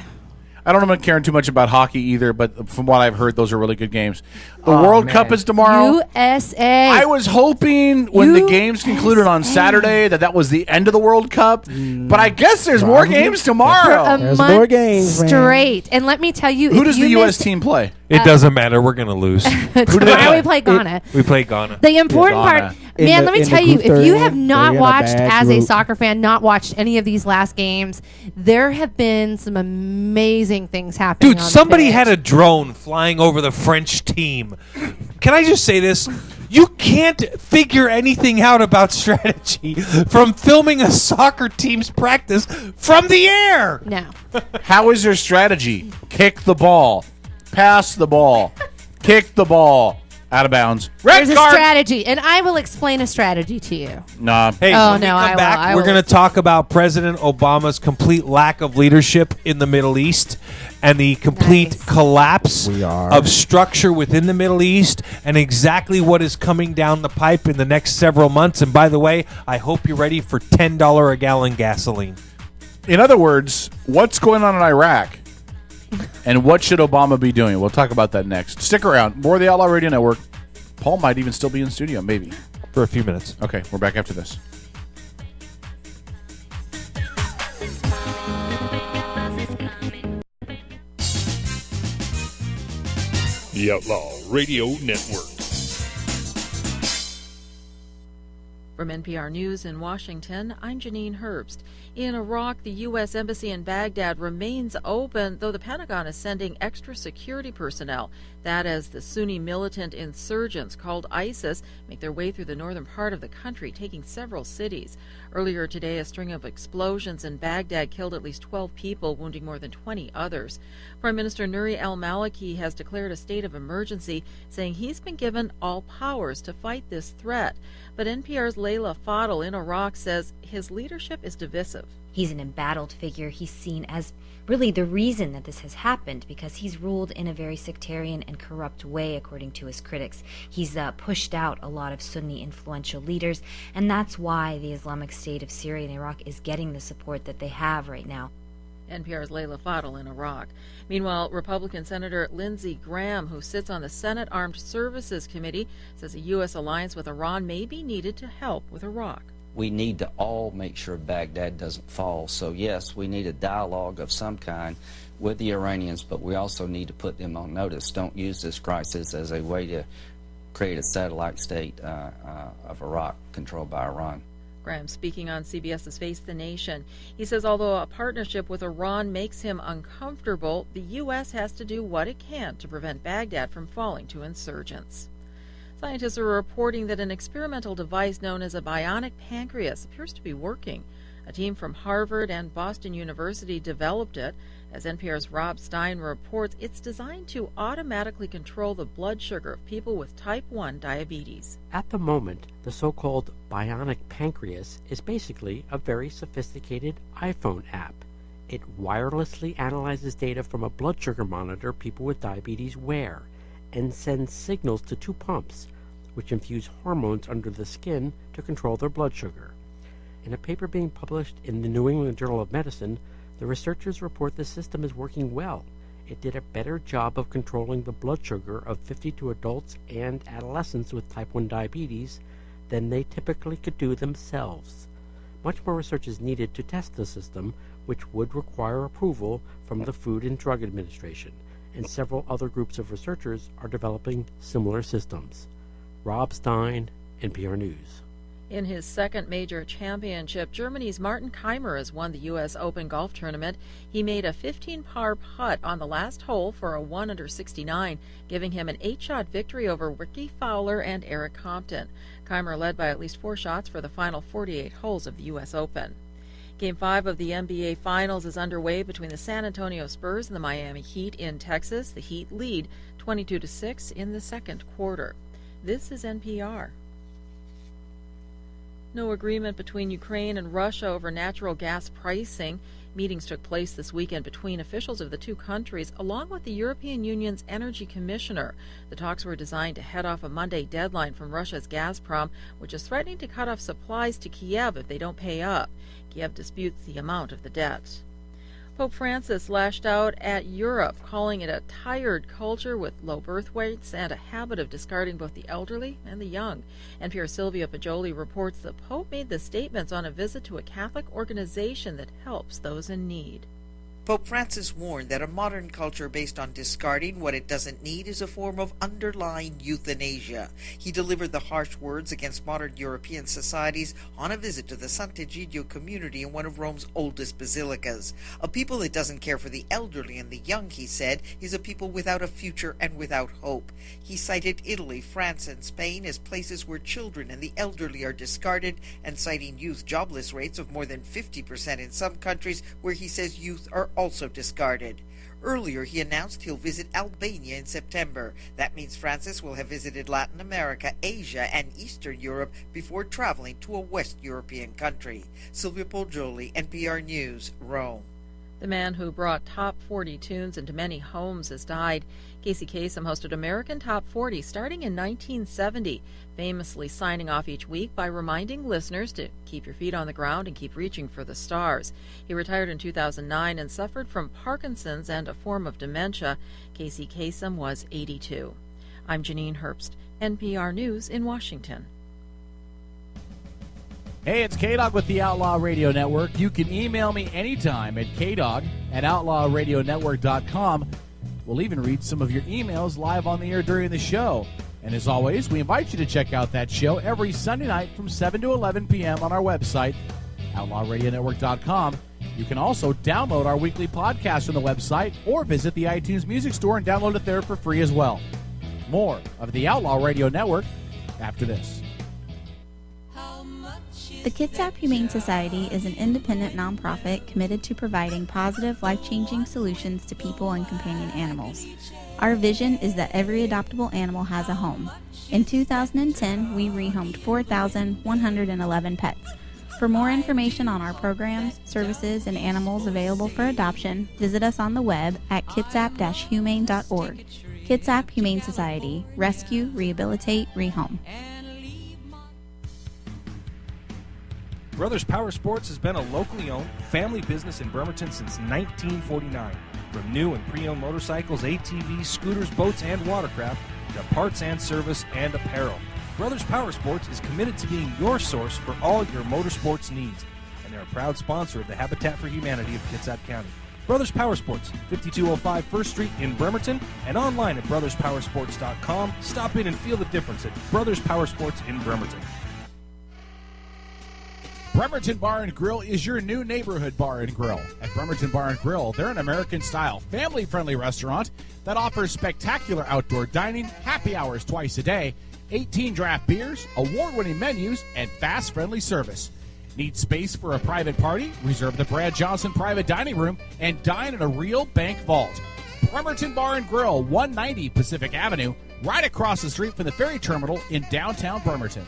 I don't care too much about hockey either, but from what I've heard, those are really good games. The Oh, World man. Cup is tomorrow. USA. I was hoping when the games concluded on Saturday that was the end of the World Cup, but I guess there's more games tomorrow. For a There's month more games, man. straight. And let me tell you, Who if does you the U.S. missed- team play? It doesn't matter. We're going to lose. Tomorrow we play Ghana. We play Ghana. The important Ghana. part, man, let me in the tell you, group if you they're have in, not they're in a watched, bad as a group. soccer fan, not watched any of these last games, there have been some amazing things happening. Dude, on the somebody pitch. had a drone flying over the French team. Can I just say this? You can't figure anything out about strategy from filming a soccer team's practice from the air. No. How is their strategy? Kick the ball, pass the ball, kick the ball, out of bounds. Red There's card. a strategy, and I will explain a strategy to you. Nah. Hey, Oh, when we no, come I will. back, I we're will. going to talk about President Obama's complete lack of leadership in the Middle East and the complete Nice. collapse We are. of structure within the Middle East and exactly what is coming down the pipe in the next several months. And by the way, I hope you're ready for $10 a gallon gasoline. In other words, what's going on in Iraq? And what should Obama be doing? We'll talk about that next. Stick around. More of the Outlaw Radio Network. Paul might even still be in studio, maybe. For a few minutes. Okay, we're back after this. The Outlaw Radio Network. From NPR News in Washington, I'm Janine Herbst. In Iraq, the U.S. Embassy in Baghdad remains open, though the Pentagon is sending extra security personnel. That as the Sunni militant insurgents called ISIS make their way through the northern part of the country, taking several cities. Earlier today, a string of explosions in Baghdad killed at least 12 people, wounding more than 20 others. Prime Minister Nouri al-Maliki has declared a state of emergency, saying he's been given all powers to fight this threat. But NPR's Layla Fadel in Iraq says his leadership is divisive. He's an embattled figure. He's seen as really the reason that this has happened because he's ruled in a very sectarian and corrupt way, according to his critics. He's pushed out a lot of Sunni influential leaders, and that's why the Islamic State of Syria and Iraq is getting the support that they have right now. NPR's Layla Fadel in Iraq. Meanwhile, Republican Senator Lindsey Graham, who sits on the Senate Armed Services Committee, says a U.S. alliance with Iran may be needed to help with Iraq. We need to all make sure Baghdad doesn't fall. So, yes, we need a dialogue of some kind with the Iranians, but we also need to put them on notice. Don't use this crisis as a way to create a satellite state of Iraq controlled by Iran. Graham speaking on CBS's Face the Nation. He says although a partnership with Iran makes him uncomfortable, the U.S. has to do what it can to prevent Baghdad from falling to insurgents. Scientists are reporting that an experimental device known as a bionic pancreas appears to be working. A team from Harvard and Boston University developed it. As NPR's Rob Stein reports, it's designed to automatically control the blood sugar of people with type 1 diabetes. At the moment, the so-called bionic pancreas is basically a very sophisticated iPhone app. It wirelessly analyzes data from a blood sugar monitor people with diabetes wear and sends signals to two pumps, which infuse hormones under the skin to control their blood sugar. In a paper being published in the New England Journal of Medicine, the researchers report the system is working well. It did a better job of controlling the blood sugar of 52 adults and adolescents with type 1 diabetes than they typically could do themselves. Much more research is needed to test the system, which would require approval from the Food and Drug Administration, and several other groups of researchers are developing similar systems. Rob Stein, NPR News. In his second major championship, Germany's Martin Keimer has won the U.S. Open golf tournament. He made a 15-par putt on the last hole for a 1-under-69, giving him an 8-shot victory over Ricky Fowler and Eric Compton. Keimer led by at least 4 shots for the final 48 holes of the U.S. Open. Game 5 of the NBA Finals is underway between the San Antonio Spurs and the Miami Heat in Texas. The Heat lead 22-6 in the second quarter. This is NPR. No agreement between Ukraine and Russia over natural gas pricing. Meetings took place this weekend between officials of the two countries, along with the European Union's energy commissioner. The talks were designed to head off a Monday deadline from Russia's Gazprom, which is threatening to cut off supplies to Kiev if they don't pay up. Kiev disputes the amount of the debt. Pope Francis lashed out at Europe, calling it a tired culture with low birth weights and a habit of discarding both the elderly and the young. NPR's Sylvia Pajoli reports the Pope made the statements on a visit to a Catholic organization that helps those in need. Pope Francis warned that a modern culture based on discarding what it doesn't need is a form of underlying euthanasia. He delivered the harsh words against modern European societies on a visit to the Sant'Egidio community in one of Rome's oldest basilicas. A people that doesn't care for the elderly and the young, he said, is a people without a future and without hope. He cited Italy, France, and Spain as places where children and the elderly are discarded, and citing youth jobless rates of more than 50% in some countries where he says youth are also discarded. Earlier, he announced he'll visit Albania in September. That means Francis will have visited Latin America, Asia, and Eastern Europe before traveling to a West European country. Sylvia Poggioli, NPR News, Rome. The man who brought Top 40 tunes into many homes has died. Casey Kasem hosted American Top 40 starting in 1970, famously signing off each week by reminding listeners to keep your feet on the ground and keep reaching for the stars. He retired in 2009 and suffered from Parkinson's and a form of dementia. Casey Kasem was 82. I'm Janine Herbst, NPR News in Washington. Hey, it's K-Dog with the Outlaw Radio Network. You can email me anytime at kdog@outlawradionetwork.com. We'll even read some of your emails live on the air during the show. And as always, we invite you to check out that show every Sunday night from 7 to 11 p.m. on our website, outlawradionetwork.com. You can also download our weekly podcast from the website or visit the iTunes Music Store and download it there for free as well. More of the Outlaw Radio Network after this. The Kitsap Humane Society is an independent nonprofit committed to providing positive, life-changing solutions to people and companion animals. Our vision is that every adoptable animal has a home. In 2010, we rehomed 4,111 pets. For more information on our programs, services, and animals available for adoption, visit us on the web at kitsap-humane.org. Kitsap Humane Society. Rescue, rehabilitate, rehome. Brothers Power Sports has been a locally owned family business in Bremerton since 1949. From new and pre-owned motorcycles, ATVs, scooters, boats, and watercraft, to parts and service and apparel. Brothers Power Sports is committed to being your source for all your motorsports needs, and they're a proud sponsor of the Habitat for Humanity of Kitsap County. Brothers Power Sports, 5205 1st Street in Bremerton, and online at brotherspowersports.com. Stop in and feel the difference at Brothers Power Sports in Bremerton. Bremerton Bar and Grill is your new neighborhood bar and grill. At Bremerton Bar and Grill, they're an American-style, family-friendly restaurant that offers spectacular outdoor dining, happy hours twice a day, 18 draft beers, award-winning menus, and fast, friendly service. Need space for a private party? Reserve the Brad Johnson Private Dining Room and dine in a real bank vault. Bremerton Bar and Grill, 190 Pacific Avenue, right across the street from the ferry terminal in downtown Bremerton.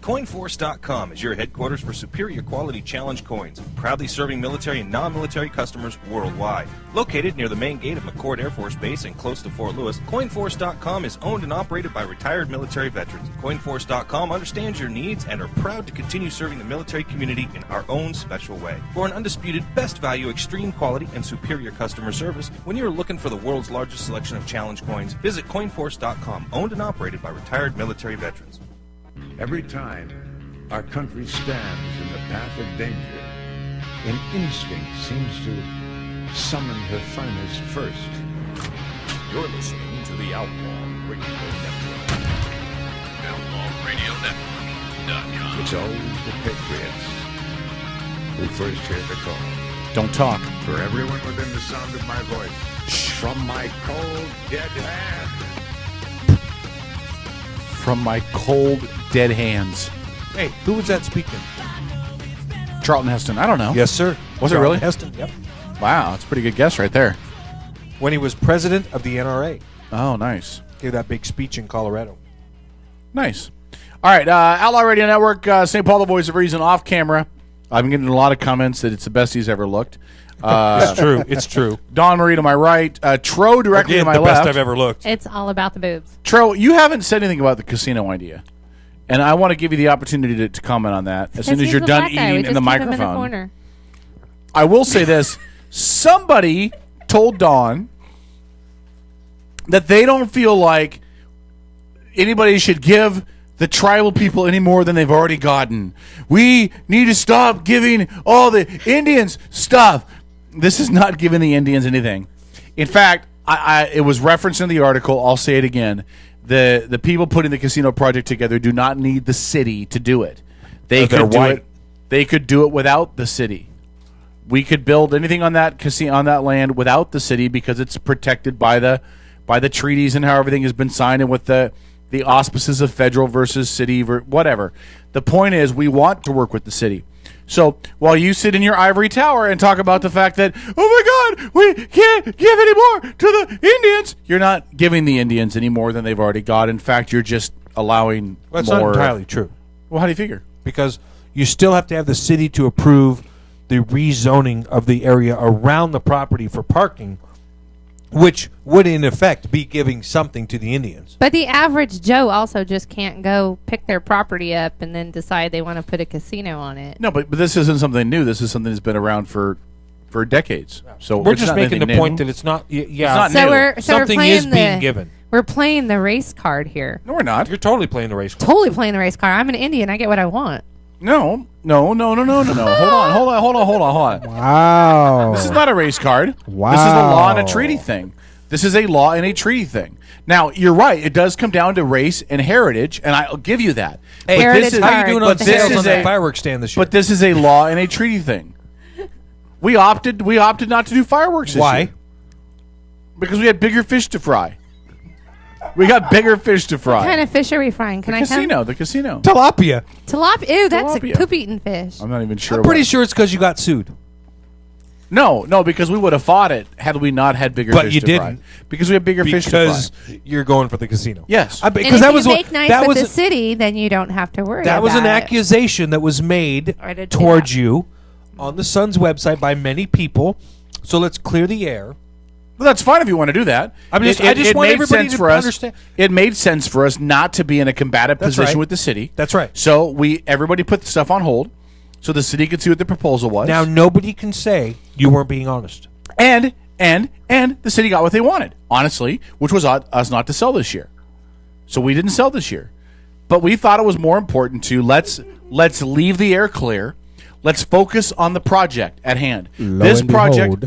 CoinForce.com is your headquarters for superior quality challenge coins, proudly serving military and non-military customers worldwide. Located near the main gate of McCord Air Force Base and close to Fort Lewis, CoinForce.com is owned and operated by retired military veterans. CoinForce.com understands your needs and are proud to continue serving the military community in our own special way. For an undisputed best value, extreme quality, and superior customer service, when you're looking for the world's largest selection of challenge coins, visit CoinForce.com, owned and operated by retired military veterans. Every time our country stands in the path of danger, an instinct seems to summon her finest first. You're listening to the Outlaw Radio Network. OutlawRadioNetwork.com. It's always the patriots who first hear the call. Don't talk. For everyone within the sound of my voice, from my cold, dead hand. From my cold, dead hands. Hey, who was that speaking? Charlton Heston. I don't know. Yes, sir. Was Charlton it really? Heston, yep. Wow, that's a pretty good guess right there. When he was president of the NRA. Oh, nice. Gave that big speech in Colorado. Nice. All right, Outlaw Radio Network, St. Paul, the voice of reason, off camera. I've been getting a lot of comments that it's the best he's ever looked. It's true. It's true. Dawn Marie to my right. Tro directly to my the left. best I've ever looked. It's all about the boobs. Tro, you haven't said anything about the casino idea. And I want to give you the opportunity to comment on that as soon as you're done eating in the microphone. I will say this. Somebody told Dawn that they don't feel like anybody should give the tribal people any more than they've already gotten. We need to stop giving all the Indians stuff. This is not giving the Indians anything. In fact, it was referenced in the article. I'll say it again. The people putting the casino project together do not need the city to do it. They could do it. They could do it without the city. We could build anything on that casino on that land without the city because it's protected by the treaties and how everything has been signed and with the auspices of federal versus city, whatever. The point is we want to work with the city. So while you sit in your ivory tower and talk about the fact that, oh, my God, we can't give any more to the Indians, you're not giving the Indians any more than they've already got. In fact, you're just allowing Well, that's more. not entirely true. Well, how do you figure? Because you still have to have the city to approve the rezoning of the area around the property for parking, which would, in effect, be giving something to the Indians. But the average Joe also just can't go pick their property up and then decide they want to put a casino on it. No, but this isn't something new. This is something that's been around for decades. So we're it's just not making the anything point new. that it's not. Yeah, It's not so new. we're Something playing is being given. We're playing the race card here. No, we're not. You're totally playing the race card. Totally playing the race card. I'm an Indian. I get what I want. No. Hold on. Wow. This is not a race card. Wow. This is a law and a treaty thing. This is a law and a treaty thing. Now, you're right. It does come down to race and heritage, and I'll give you that. Hey, heritage how are you doing on but sales this on is that a- fireworks stand this year? But this is a law and a treaty thing. We opted not to do fireworks this Why? year. Because we had bigger fish to fry. We got bigger fish to fry. What kind of fish are we frying? Can I come? The casino. Tilapia. Tilapia. Ew, that's Tilapia. a poop-eating fish. I'm not even sure. I'm pretty sure it's because you got sued. No, because we would have fought it had we not had bigger But fish you to didn't. fry. Because we had bigger fish to fry. Because you're going for the casino. Yes. And Because if that you was make nice that with was the city, then you don't have to worry that was an about it. accusation that was made I did towards too. you on the Sun's website by many people. So let's clear the air. Well, that's fine if you want to do that. I just want made everybody sense to for us. understand. It made sense for us not to be in a combative That's position right. with the city. That's right. So everybody put the stuff on hold, so the city could see what the proposal was. Now nobody can say you weren't being honest. And the city got what they wanted, honestly, which was us not to sell this year. So we didn't sell this year, but we thought it was more important to let's leave the air clear. Let's focus on the project at hand. This project.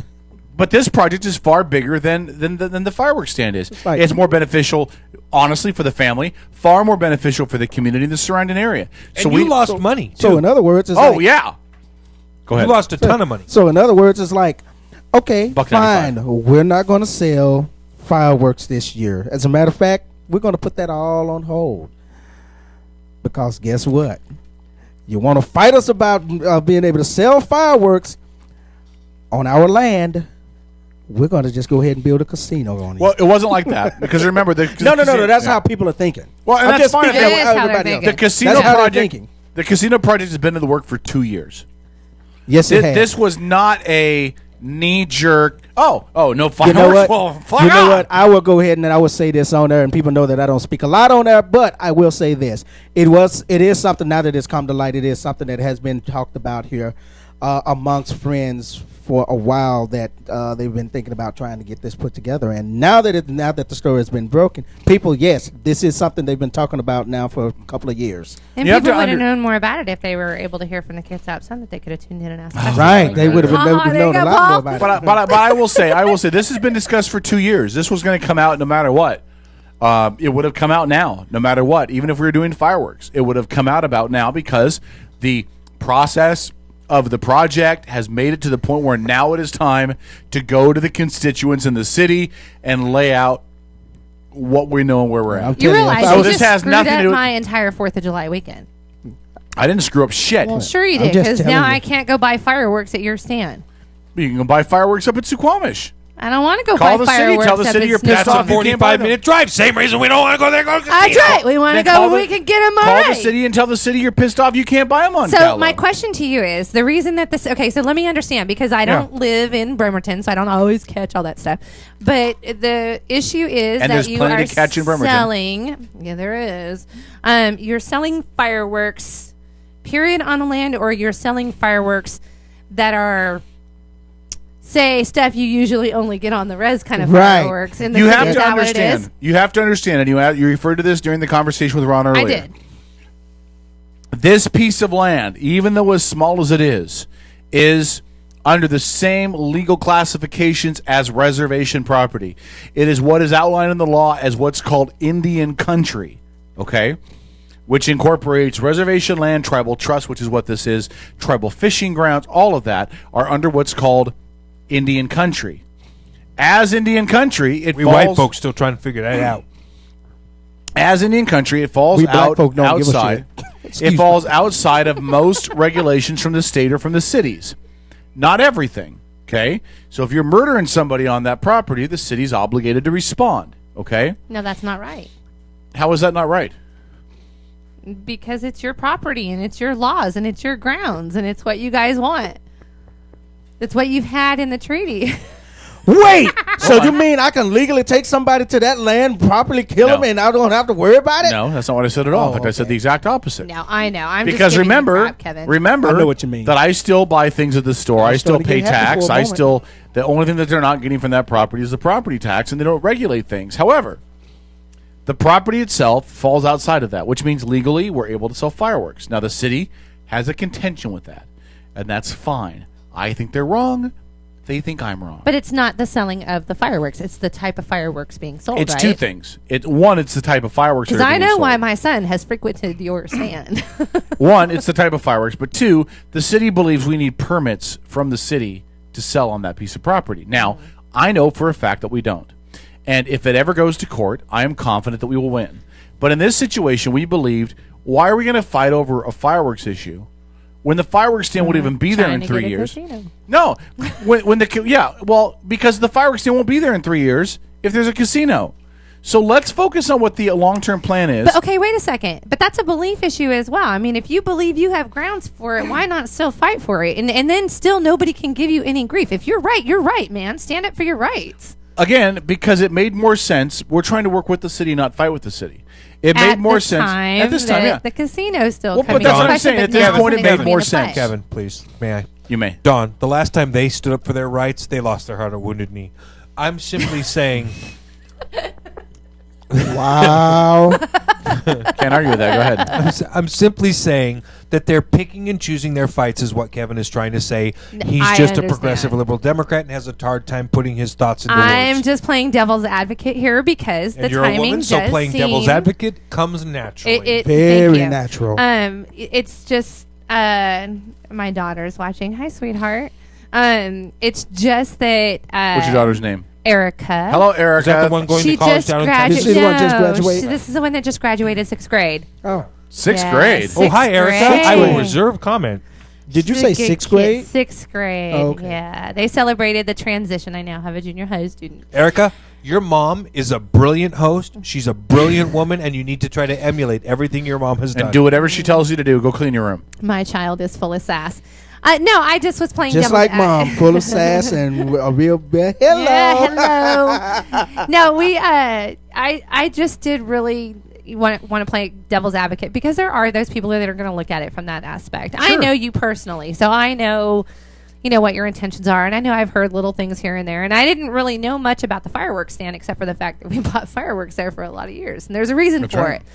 But this project is far bigger than the fireworks stand is. It's more beneficial, honestly, for the family. Far more beneficial for the community and the surrounding area. So you lost money. So too. in other words, it's Oh like, yeah. Go ahead. You lost a ton of money. So in other words, it's like, okay, $1.95. fine, we're not going to sell fireworks this year. As a matter of fact, we're going to put that all on hold. Because guess what? You want to fight us about being able to sell fireworks on our land? We're going to just go ahead and build a casino on it. Well, it wasn't like that because remember No. That's how people are thinking. Well, and I'm that's just fine. speaking That to is how they're everybody thinking. else. The casino That's how they're project. thinking. The casino project has been in the work for 2 years. Yes, it has. This was not a knee-jerk, no fireworks. You know what? Well, You know what? I will go ahead and I will say this on there, and people know that I don't speak a lot on there, but I will say this. It is something, now that it's come to light, it is something that has been talked about here amongst friends for a while, that they've been thinking about trying to get this put together. And now that the story has been broken, people, yes, this is something they've been talking about now for a couple of years. And people would have known more about it if they were able to hear from the kids outside, that they could have tuned in and asked questions. Right, they would have known a lot more about it. But I will say, this has been discussed for 2 years. This was going to come out no matter what. It would have come out now, no matter what. Even if we were doing fireworks, it would have come out about now, because the process of the project has made it to the point where now it is time to go to the constituents in the city and lay out what we know and where we're at. You realize so you this just has screwed nothing up to do with my entire 4th of July weekend. I didn't screw up shit. Well, sure you did, because now I can't go buy fireworks at your stand. You can go buy fireworks up at Suquamish. I don't want to go Call buy the city, fireworks. tell the city you're pissed off. That's a 45-minute drive. Same reason we don't want to go there. That's right. We want to go when we can get them Call already. the city and tell the city you're pissed off. You can't buy them on So Callow. my question to you is, the reason that this... Okay, so let me understand, because I don't live in Bremerton, so I don't always catch all that stuff. But the issue is And that there's you plenty are to catch in Bremerton. selling... Yeah, there is. You're selling fireworks, period, on the land, or you're selling fireworks that are... say stuff you usually only get on the res kind of fireworks. In the you city. have Is to that what it understand. is? You have to understand, and you referred to this during the conversation with Ron earlier. I did. This piece of land, even though as small as it is under the same legal classifications as reservation property. It is what is outlined in the law as what's called Indian country. Okay? Which incorporates reservation land, tribal trust, which is what this is, tribal fishing grounds, all of that are under what's called Indian country. As Indian country, it we falls... white folks still trying to figure that out. As Indian country, it falls We black folk don't give a outside. shit. It falls outside of most regulations from the state or from the cities. Not everything, okay? So if you're murdering somebody on that property, the city's obligated to respond, okay? No, that's not right. How is that not right? Because it's your property, and it's your laws, and it's your grounds, and it's what you guys want. It's what you've had in the treaty. Wait, so you mean I can legally take somebody to that land, properly kill them, and I don't have to worry about it? No, that's not what I said at all. In fact, I said the exact opposite. No, I know. I'm Because just giving you remember, crap, Kevin. remember I know what you mean. that I still buy things at the store. I still started pay getting happy tax. for a I moment. still, the only thing that they're not getting from that property is the property tax, and they don't regulate things. However, the property itself falls outside of that, which means legally we're able to sell fireworks. Now, the city has a contention with that, and that's fine. I think they're wrong. They think I'm wrong. But it's not the selling of the fireworks. It's the type of fireworks being sold, It's right? two things. One, it's the type of fireworks that Because are I being know sold. why my son has frequented your stand. One, it's the type of fireworks. But two, the city believes we need permits from the city to sell on that piece of property. Now, I know for a fact that we don't. And if it ever goes to court, I am confident that we will win. But in this situation, we believed, why are we going to fight over a fireworks issue when the fireworks stand won't even be there in 3 years? No, because the fireworks stand won't be there in 3 years if there's a casino. So let's focus on what the long-term plan is. But okay, wait a second. But that's a belief issue as well. I mean, if you believe you have grounds for it, why not still fight for it? And then still nobody can give you any grief. If you're right, man. Stand up for your rights. Again, because it made more sense. We're trying to work with the city, not fight with the city. It made more sense at this time. Yeah, the casino's still Well, coming. but that's what I'm into saying. question, At but this now point, it something's made coming more into sense. play. Kevin, please, may I? You may. Don, the last time they stood up for their rights, they lost their heart on Wounded Knee. I'm simply saying... Wow. Can't argue with that. Go ahead. I'm simply saying that they're picking and choosing their fights is what Kevin is trying to say. He's I just a understand. progressive liberal Democrat and has a hard time putting his thoughts into I'm words. just playing devil's advocate here because And the you're a timing woman, does so playing seem, devil's advocate comes naturally. Very thank you. natural. It's just my daughter's watching. Hi, sweetheart. It's just that. What's your daughter's name? Erica. Hello, Erica. Is that the one going She to college just down in graduated. Texas? Is she the one just graduated? This is the one that just graduated 6th grade. Oh. Sixth Yeah, grade. Oh, hi, sixth Erica. grade. I will reserve comment. Did you say sixth grade? Sixth grade. Oh, okay. Yeah, they celebrated the transition. I now have a junior high student. Erica, your mom is a brilliant host. She's a brilliant woman, and you need to try to emulate everything your mom has done. And do whatever she tells you to do. Go clean your room. My child is full of sass. No, I just was playing Just devil's like mom, full of sass and a real bad hello. Yeah, hello. No, I just did really want to play devil's advocate because there are those people that are going to look at it from that aspect. Sure. I know you personally, so I know, what your intentions are, and I know I've heard little things here and there, and I didn't really know much about the fireworks stand except for the fact that we bought fireworks there for a lot of years, and there's a reason That's for right. it.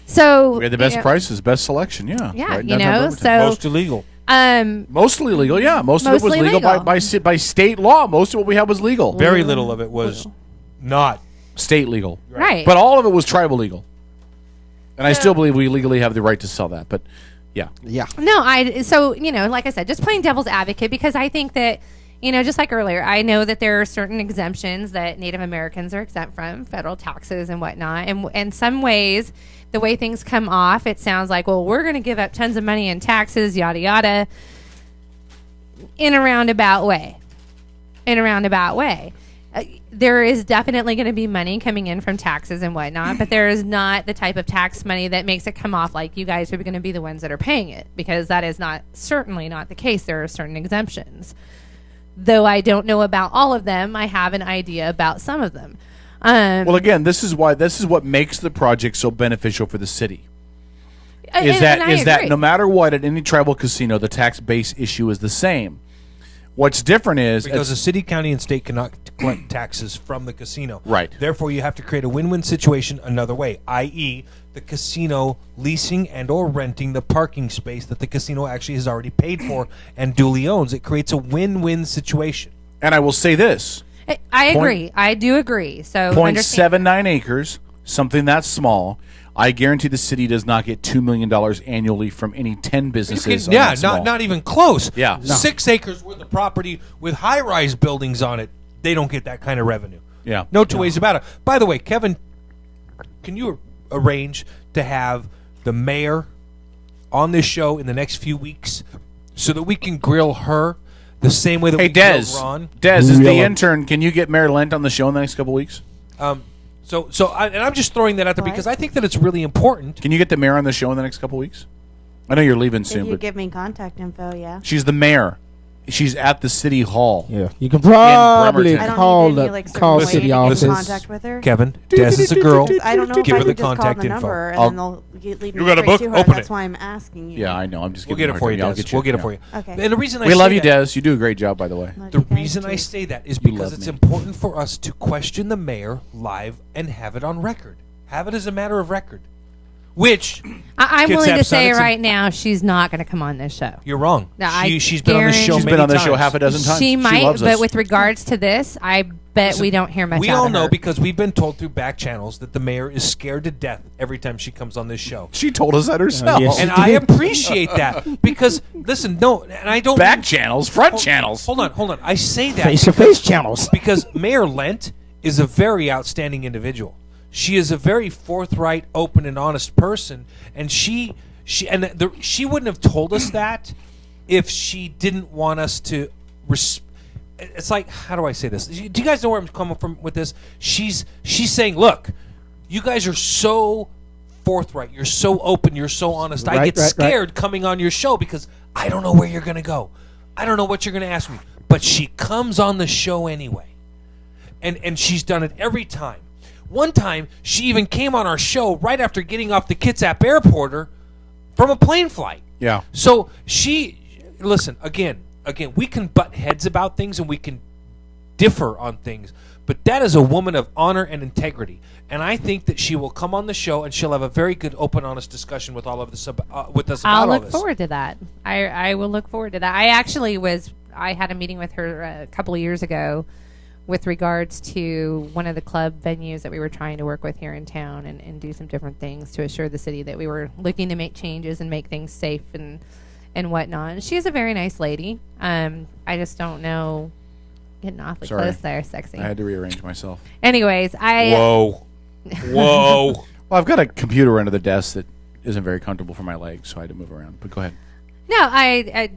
So We had the best prices, best selection. Yeah. Yeah, Right in downtown Bremerton. so Most illegal. Mostly legal, yeah. Most of it was Mostly legal legal. by state law. Most of what we had was legal. Very little of it was not state legal. Right. But all of it was tribal legal. And I still believe we legally have the right to sell that. But yeah. Yeah. No, like I said, just playing devil's advocate because I think that, just like earlier, I know that there are certain exemptions that Native Americans are exempt from, federal taxes and whatnot. And in some ways, the way things come off, it sounds like, well, we're going to give up tons of money in taxes, yada, yada, in a roundabout way. There is definitely going to be money coming in from taxes and whatnot, but there is not the type of tax money that makes it come off like you guys are going to be the ones that are paying it, because that is certainly not the case. There are certain exemptions. Though I don't know about all of them, I have an idea about some of them. Well, again, this is what makes the project so beneficial for the city. Is that no matter what, at any tribal casino, the tax base issue is the same. What's different is because the city, county, and state cannot collect taxes from the casino. Right. Therefore, you have to create a win-win situation another way, i.e., the casino leasing and or renting the parking space that the casino actually has already paid for and duly owns. It creates a win-win situation. And I will say this. I agree. I do agree. So 0.79 acres, something that small. I guarantee the city does not get $2 million annually from any 10 businesses. Not even close. Yeah. 6 acres worth of property with high-rise buildings on it. They don't get that kind of revenue. Yeah. No two ways about it. By the way, Kevin, can you arrange to have the mayor on this show in the next few weeks so that we can grill her the same way that we grill Ron? Des is the intern. Can you get Mayor Lent on the show in the next couple weeks? I'm just throwing that out there because I think that it's really important. Can you get the mayor on the show in the next couple weeks? I know you're leaving soon, If you but give me contact info, yeah. she's the mayor. She's at the city hall. Yeah, you can probably I don't call need any, the like, certain call way city to get in office. contact with her. Kevin, Des is a girl. I don't know Give if her I the can just call contact the info. number and then they'll lead me You got a straight book? to her. Open That's it. why I'm asking you. Yeah, I know. I'm just We'll giving get it for you, I'll Des. get you. We'll get it Yeah. for you. Okay. And the reason we I love say you, that- Des. You do a great job, by the way. The reason I say that is You because love it's me. important for us to question the mayor live and have it on record. Have it as a matter of record. Which I'm gets willing to say absent- right now she's not going to come on this show. You're wrong. No, She's been on this show She's many been on this times. show half a dozen times. She might, loves but us. with regards to this, I bet Listen, we don't hear much We out all of know her. because we've been told through back channels that the mayor is scared to death every time she comes on this show. She told us that herself. yes, And she I did. appreciate that because listen, no, and I don't Back channels, front channels. Hold on. I say that Face-to-face channels. because Mayor Lent is a very outstanding individual. She is a very forthright, open, and honest person, and she wouldn't have told us that if she didn't want us to. It's like, how do I say this? Do you guys know where I'm coming from with this? She's saying, look, you guys are so forthright, you're so open, you're so honest. I get scared coming on your show because I don't know where you're going to go. I don't know what you're going to ask me. But she comes on the show anyway. And she's done it every time. One time, she even came on our show right after getting off the Kitsap Airport from a plane flight. Yeah. So listen, again, we can butt heads about things and we can differ on things, but that is a woman of honor and integrity. And I think that she will come on the show and she'll have a very good, open, honest discussion with all of this, with us about I'll all look this. forward to that. I will look forward to that. I had a meeting with her a couple of years ago with regards to one of the club venues that we were trying to work with here in town and do some different things to assure the city that we were looking to make changes and make things safe and whatnot. And she's a very nice lady. I just don't know. Getting awfully close there, sexy. I had to rearrange myself. Anyways, Whoa. Well, I've got a computer under the desk that isn't very comfortable for my legs, so I had to move around. But go ahead. No, I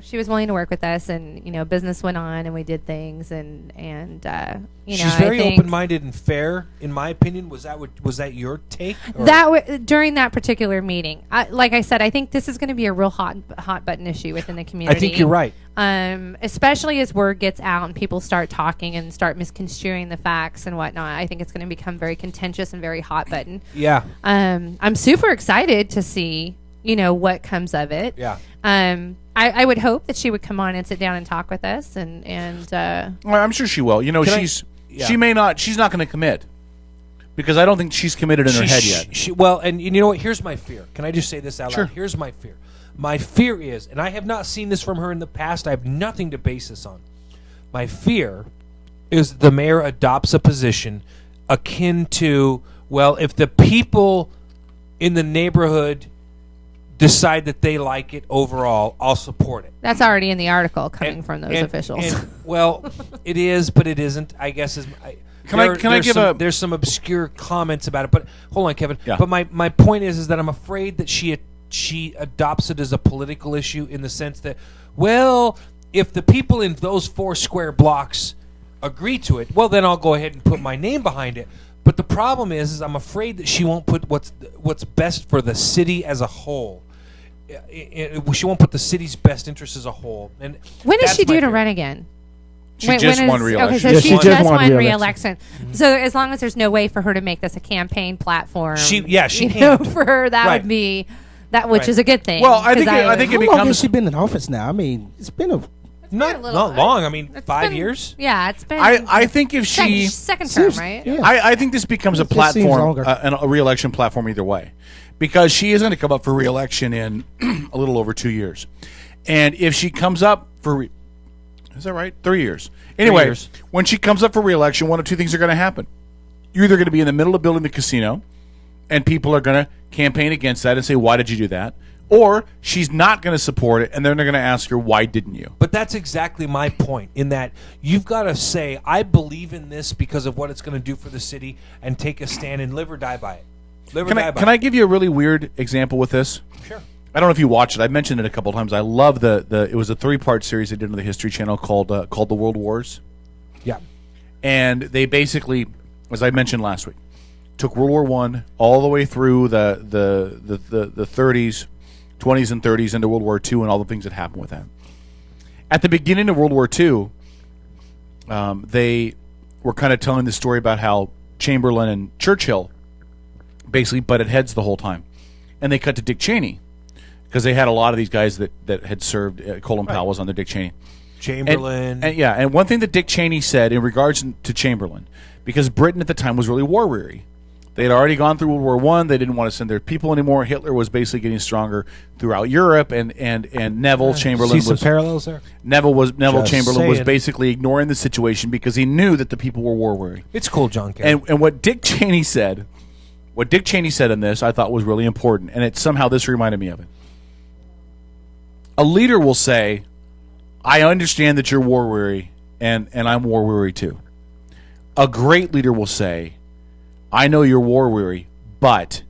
she was willing to work with us, and business went on, and we did things, and she's very open-minded and fair, in my opinion. Was that your take? During that particular meeting, like I said, I think this is going to be a real hot button issue within the community. I think you're right. Especially as word gets out and people start talking and start misconstruing the facts and whatnot. I think it's going to become very contentious and very hot button. Yeah. I'm super excited to see what comes of it. Yeah. I would hope that she would come on and sit down and talk with us, and well, I'm sure she will. She may not. She's not going to commit because I don't think she's committed in her head yet. And you know what? Here's my fear. Can I just say this out loud? Here's my fear. My fear is, and I have not seen this from her in the past. I have nothing to base this on. My fear is the mayor adopts a position akin to, well, if the people in the neighborhood decide that they like it overall, I'll support it. That's already in the article coming from those officials. Well, it is, but it isn't. I guess there's some obscure comments about it. But hold on, Kevin. Yeah. But my point is that I'm afraid that she adopts it as a political issue in the sense that, well, if the people in those 4 square blocks agree to it, well, then I'll go ahead and put my name behind it. But the problem is I'm afraid that she won't put what's best for the city as a whole. She won't put the city's best interests as a whole. And when is she due to run again? She just won re-election. Okay, so she just won re-election. Mm-hmm. So as long as there's no way for her to make this a campaign platform, she can't. For her, that would be that, which is a good thing. Well, I think it becomes. How long has she been in office now? I mean, it's been not long. I mean, 5 years. Yeah, it's been. I think if she second term, right? Yeah. I think this becomes a platform, a re-election platform either way, because she is going to come up for re-election in a little over 2 years, and if she comes up for, is that right? 3 years. Anyway, 3 years. When she comes up for re-election, one of two things are going to happen. You're either going to be in the middle of building the casino, and people are going to campaign against that and say, "Why did you do that?" Or she's not going to support it, and then they're going to ask her, "Why didn't you?" But that's exactly my point, in that you've got to say, I believe in this because of what it's going to do for the city, and take a stand and live or die by it. Can I give you a really weird example with this? Sure. I don't know if you watched it. I mentioned it a couple of times. I love it was a 3-part series they did on the History Channel called The World Wars. Yeah. And they basically, as I mentioned last week, took World War I all the way through the 30s, 20s and 30s into World War II and all the things that happened with that. At the beginning of World War II, they were kind of telling the story about how Chamberlain and Churchill basically butted heads the whole time. And they cut to Dick Cheney because they had a lot of these guys that had served. Colin Powell was under Dick Cheney. Chamberlain. And one thing that Dick Cheney said in regards to Chamberlain, because Britain at the time was really war-weary. They had already gone through World War I. They didn't want to send their people anymore. Hitler was basically getting stronger throughout Europe, and Neville Chamberlain see some parallels there. Neville Just Chamberlain was saying. basically ignoring the situation because he knew that the people were war-weary. It's cool, John Kerry. And what Dick Cheney said in this, I thought was really important, and somehow this reminded me of it. A leader will say, "I understand that you're war-weary, and I'm war-weary too." A great leader will say, "I know you're war-weary, but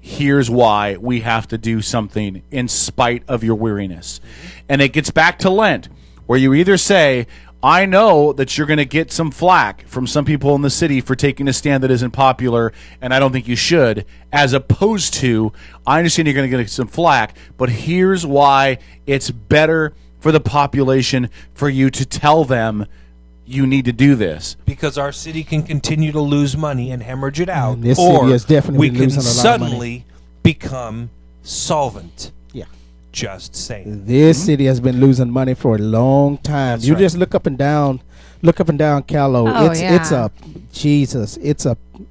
here's why we have to do something in spite of your weariness." And it gets back to Lent, where you either say, "I know that you're going to get some flack from some people in the city for taking a stand that isn't popular, and I don't think you should," as opposed to, "I understand you're going to get some flack, but here's why it's better for the population for you to tell them you need to do this." Because our city can continue to lose money and hemorrhage it out, This or city has definitely we been can losing a lot of money. suddenly become solvent. Yeah. Just saying. This city has been losing money for a long time. That's You right. just look up and down Callow. Oh, It's yeah. It's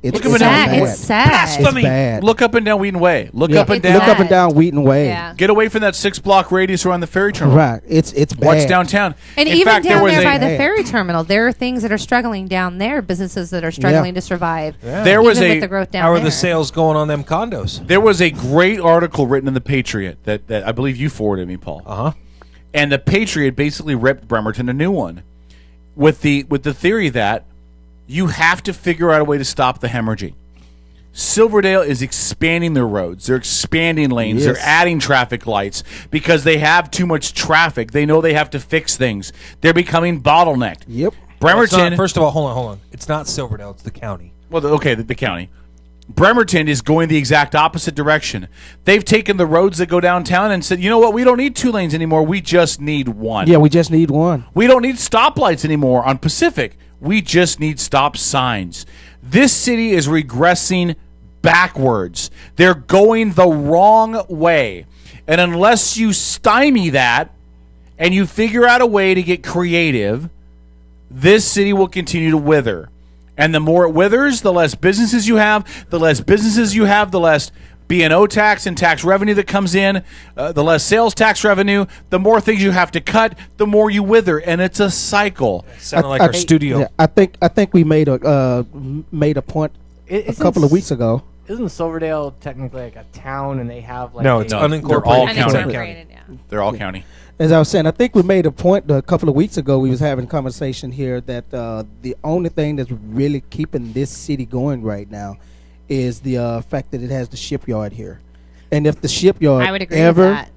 Look up and down. bad. It's sad. It's bad. Look up and down Wheaton Way. Look up and It's down. Look up and down Wheaton Way. Yeah. Get away from that 6-block radius around the ferry terminal. Right. It's bad. What's downtown? And In even fact, down was there by a- the ferry terminal, there are things that are struggling down there, businesses that are struggling to survive. Yeah. There was even a- with the growth down How are there. the sales going on them condos? There was a great article written in the Patriot that I believe you forwarded me, Paul. Uh-huh. And the Patriot basically ripped Bremerton a new one with the theory that you have to figure out a way to stop the hemorrhaging. Silverdale is expanding their roads. They're expanding lanes. Yes. They're adding traffic lights because they have too much traffic. They know they have to fix things. They're becoming bottlenecked. Yep. Bremerton. First of all, hold on. It's not Silverdale. It's the county. Well, okay, the county. Bremerton is going the exact opposite direction. They've taken the roads that go downtown and said, you know what, we don't need 2 lanes anymore. We just need 1. Yeah, we just need 1. We don't need stoplights anymore on Pacific. We just need stop signs. This city is regressing backwards. They're going the wrong way. And unless you stymie that and you figure out a way to get creative, this city will continue to wither. And the more it withers, the less businesses you have. The less businesses you have, the less B&O tax and tax revenue that comes in, the less sales tax revenue, the more things you have to cut, the more you wither, and it's a cycle. Sounded like our studio. Yeah, I think we made a point a couple of weeks ago. Isn't Silverdale technically like a town, and they have like it's unincorporated. They're all county. Unincorporated, yeah. They're all county. As I was saying, I think we made a point a couple of weeks ago. We was having a conversation here that the only thing that's really keeping this city going right now is the fact that it has the shipyard here. And if the shipyard I would agree with that.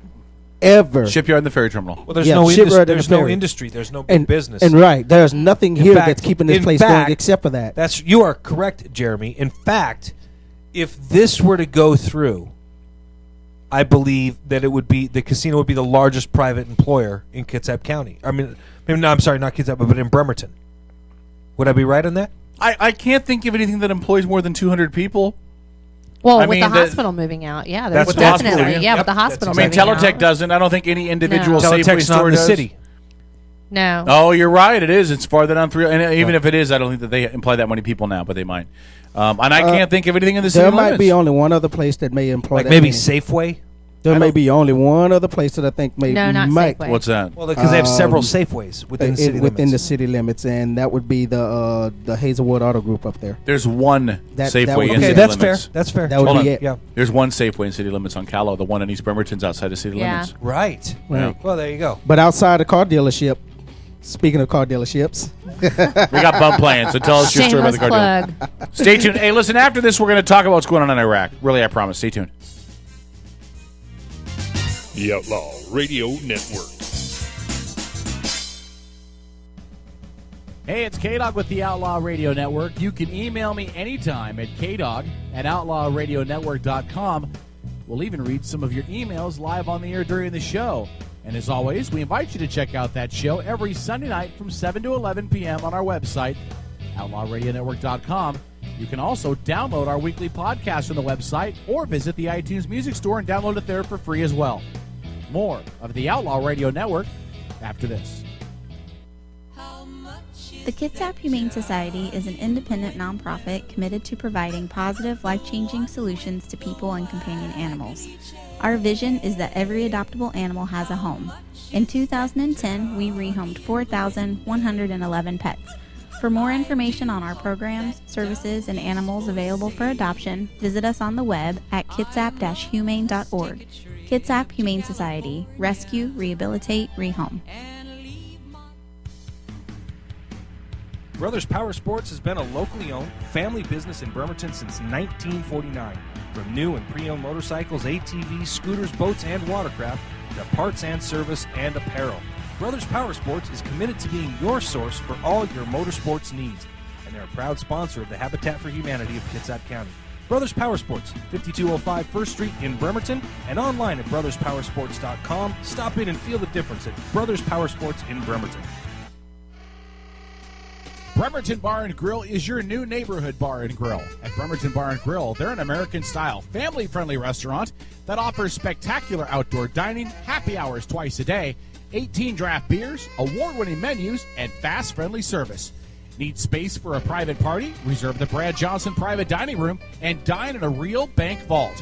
ever Shipyard and the ferry terminal. Well, there's no industry. There's no business. And right, there's nothing here fact, that's keeping this place going except for that. You are correct, Jeremy. In fact, if this were to go through, I believe that the casino would be the largest private employer in Kitsap County. I'm sorry, not Kitsap, but in Bremerton. Would I be right on that? I can't think of anything that employs more than 200 people. Well, with the hospital moving out, yeah, that's definitely. Yeah, with the hospital moving out. Teletech doesn't. I don't think any individual Safeway Teletech's store not in the does. city. No. Oh, you're right. It is. It's farther down through. And even if it is, I don't think that they imply that many people now, but they might. And I can't think of anything in the city There might limits. be only one other place that may employ Like that maybe many. Safeway? There may be only one other place that I think may No, not might. Safeway. What's that? Well, because they have several Safeways within city within limits. the city limits, and that would be the Hazelwood Auto Group up there. There's one That Safeway would in be city it. That's limits. fair. That's fair. That would Hold be on. it. Yeah. There's one Safeway in city limits on Callow. The one in East Bremerton's outside of city Yeah. limits. Right. Yeah. Well, there you go. But outside a car dealership, speaking of car dealerships, We got bump plans, so tell us your story about the car Shameless deal. plug. Stay tuned. Hey, listen, after this, we're going to talk about what's going on in Iraq. Really, I promise. Stay tuned. The Outlaw Radio Network. Hey, it's K-Dog with the Outlaw Radio Network. You can email me anytime at kdog@outlawradionetwork.com. We'll even read some of your emails live on the air during the show. And as always, we invite you to check out that show every Sunday night from 7 to 11 p.m. on our website, outlawradionetwork.com. You can also download our weekly podcast from the website or visit the iTunes Music Store and download it there for free as well. More of the Outlaw Radio Network after this. The Kitsap Humane Society is an independent nonprofit committed to providing positive, life-changing solutions to people and companion animals. Our vision is that every adoptable animal has a home. In 2010, we rehomed 4,111 pets. For more information on our programs, services, and animals available for adoption, visit us on the web at kitsap-humane.org. Kitsap Humane Society. Rescue, rehabilitate, rehome. Brothers Power Sports has been a locally owned family business in Bremerton since 1949. From new and pre-owned motorcycles, ATVs, scooters, boats, and watercraft, to parts and service and apparel. Brothers Power Sports is committed to being your source for all your motorsports needs, and they're a proud sponsor of the Habitat for Humanity of Kitsap County. Brothers Power Sports, 5205 1st Street in Bremerton, and online at brotherspowersports.com. Stop in and feel the difference at Brothers Power Sports in Bremerton. Bremerton Bar and Grill is your new neighborhood bar and grill. At Bremerton Bar and Grill, they're an American-style, family-friendly restaurant that offers spectacular outdoor dining, happy hours twice a day, 18 draft beers, award-winning menus, and fast, friendly service. Need space for a private party? Reserve the Brad Johnson private dining room and dine in a real bank vault.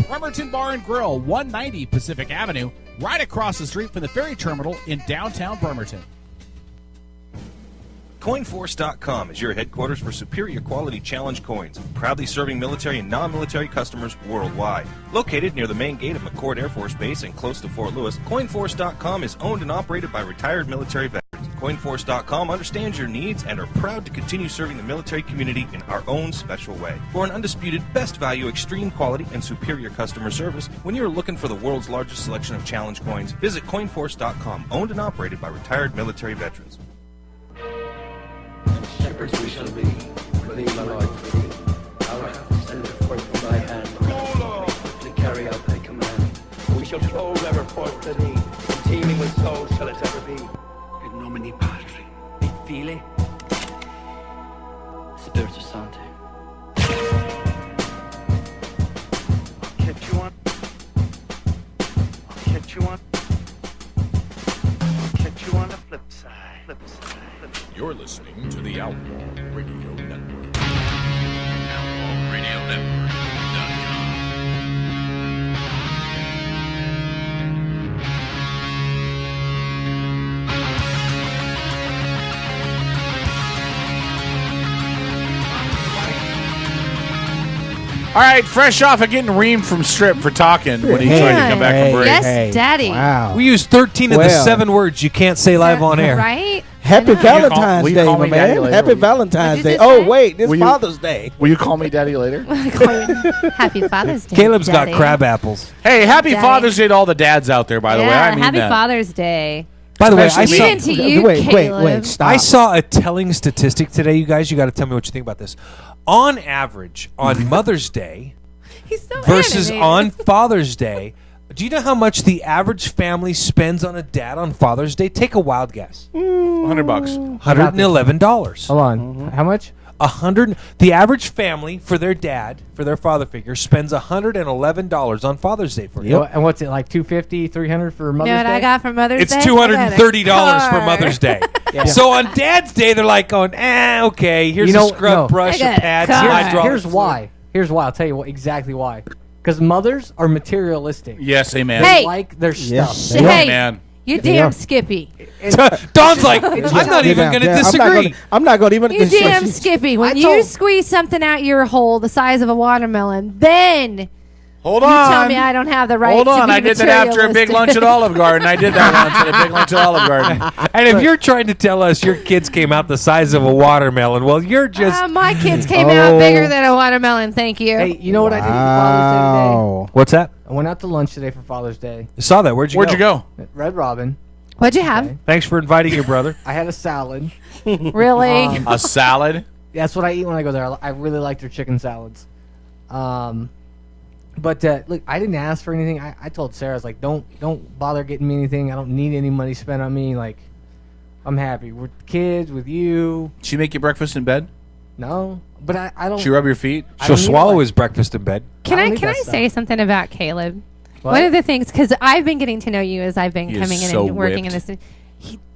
Bremerton Bar and Grill, 190 Pacific Avenue, right across the street from the ferry terminal in downtown Bremerton. Coinforce.com is your headquarters for superior quality challenge coins, proudly serving military and non-military customers worldwide. Located near the main gate of McCord Air Force Base and close to Fort Lewis, Coinforce.com is owned and operated by retired military veterans. CoinForce.com understands your needs and are proud to continue serving the military community in our own special way. For an undisputed best value, extreme quality, and superior customer service, when you're looking for the world's largest selection of challenge coins, visit CoinForce.com, owned and operated by retired military veterans. Shepherds we shall be, believe my Lord for thee. Our help sendeth forth from thy hand. Swiftly carry out thy command. We shall flow ever forth to thee, and teeming with souls shall it ever be. In nomine Patri, et Filii, Spiritus Sancti. I'll catch you on. I'll catch you on. I'll catch you on the flip side. Flip side. You're listening to the Outlaw Radio Network. OutlawRadioNetwork.com. All right, fresh off of getting reamed from Strip for talking when he tried to come back from break. Yes, Daddy. Wow. We used 13 of the 7 words you can't say live on air. Right? Happy Valentine's will you Day, call my me Daddy man. later? Happy Valentine's Day. Oh, wait, it's Father's Day. Will you call me Daddy later? Happy Father's Day. Caleb's Daddy. got crab apples. Hey, happy Daddy. Father's Day to all the dads out there, by the way. I mean happy that. Father's Day. By the way, I Even saw, to you, Caleb. stop. I saw a telling statistic today, you guys. You got to tell me what you think about this. On average, on Mother's Day He's so versus animated. on Father's Day, do you know how much the average family spends on a dad on Father's Day? Take a wild guess. $100. $111. Hold on. How much? The average family for their dad, for their father figure, spends $111 on Father's Day for you. And what's it, like $250, $300 for Mother's You know what Day? I got for Mother's It's Day? $230 for Mother's Day. Yeah. So on Dad's Day, they're like going, okay, here's a scrub brush, a pad, some hydraulic Here's why. Here's why. I'll tell you exactly why. Because mothers are materialistic. Yes, amen. They Hey. like their stuff. Hey, man. you damn Skippy. Don's like, I'm not even going to disagree. I'm not going to even You damn Skippy. When you squeeze something out your hole the size of a watermelon, then Hold you on. tell me I don't have the right Hold to on. be I did that after a big materialistic. lunch at Olive Garden. I did that once at a big lunch at Olive Garden. And if you're trying to tell us your kids came out the size of a watermelon, well, you're just... My kids came out bigger than a watermelon, thank you. Hey, you know what I did for Father's Day today? What's that? I went out to lunch today for Father's Day. I saw that. Where'd you go? At Red Robin. What'd you have? Thanks for inviting your brother. I had a salad. Really? A salad? That's what I eat when I go there. I really like their chicken salads. But look, I didn't ask for anything. I told Sarah, I was like, don't bother getting me anything. I don't need any money spent on me. Like, I'm happy with kids, with you. She make you breakfast in bed? No, but I don't. She rub your feet? She'll swallow his breakfast in bed. Can I say something about Caleb? What? One of the things, because I've been getting to know you as I've been He is coming in so and working in whipped. this.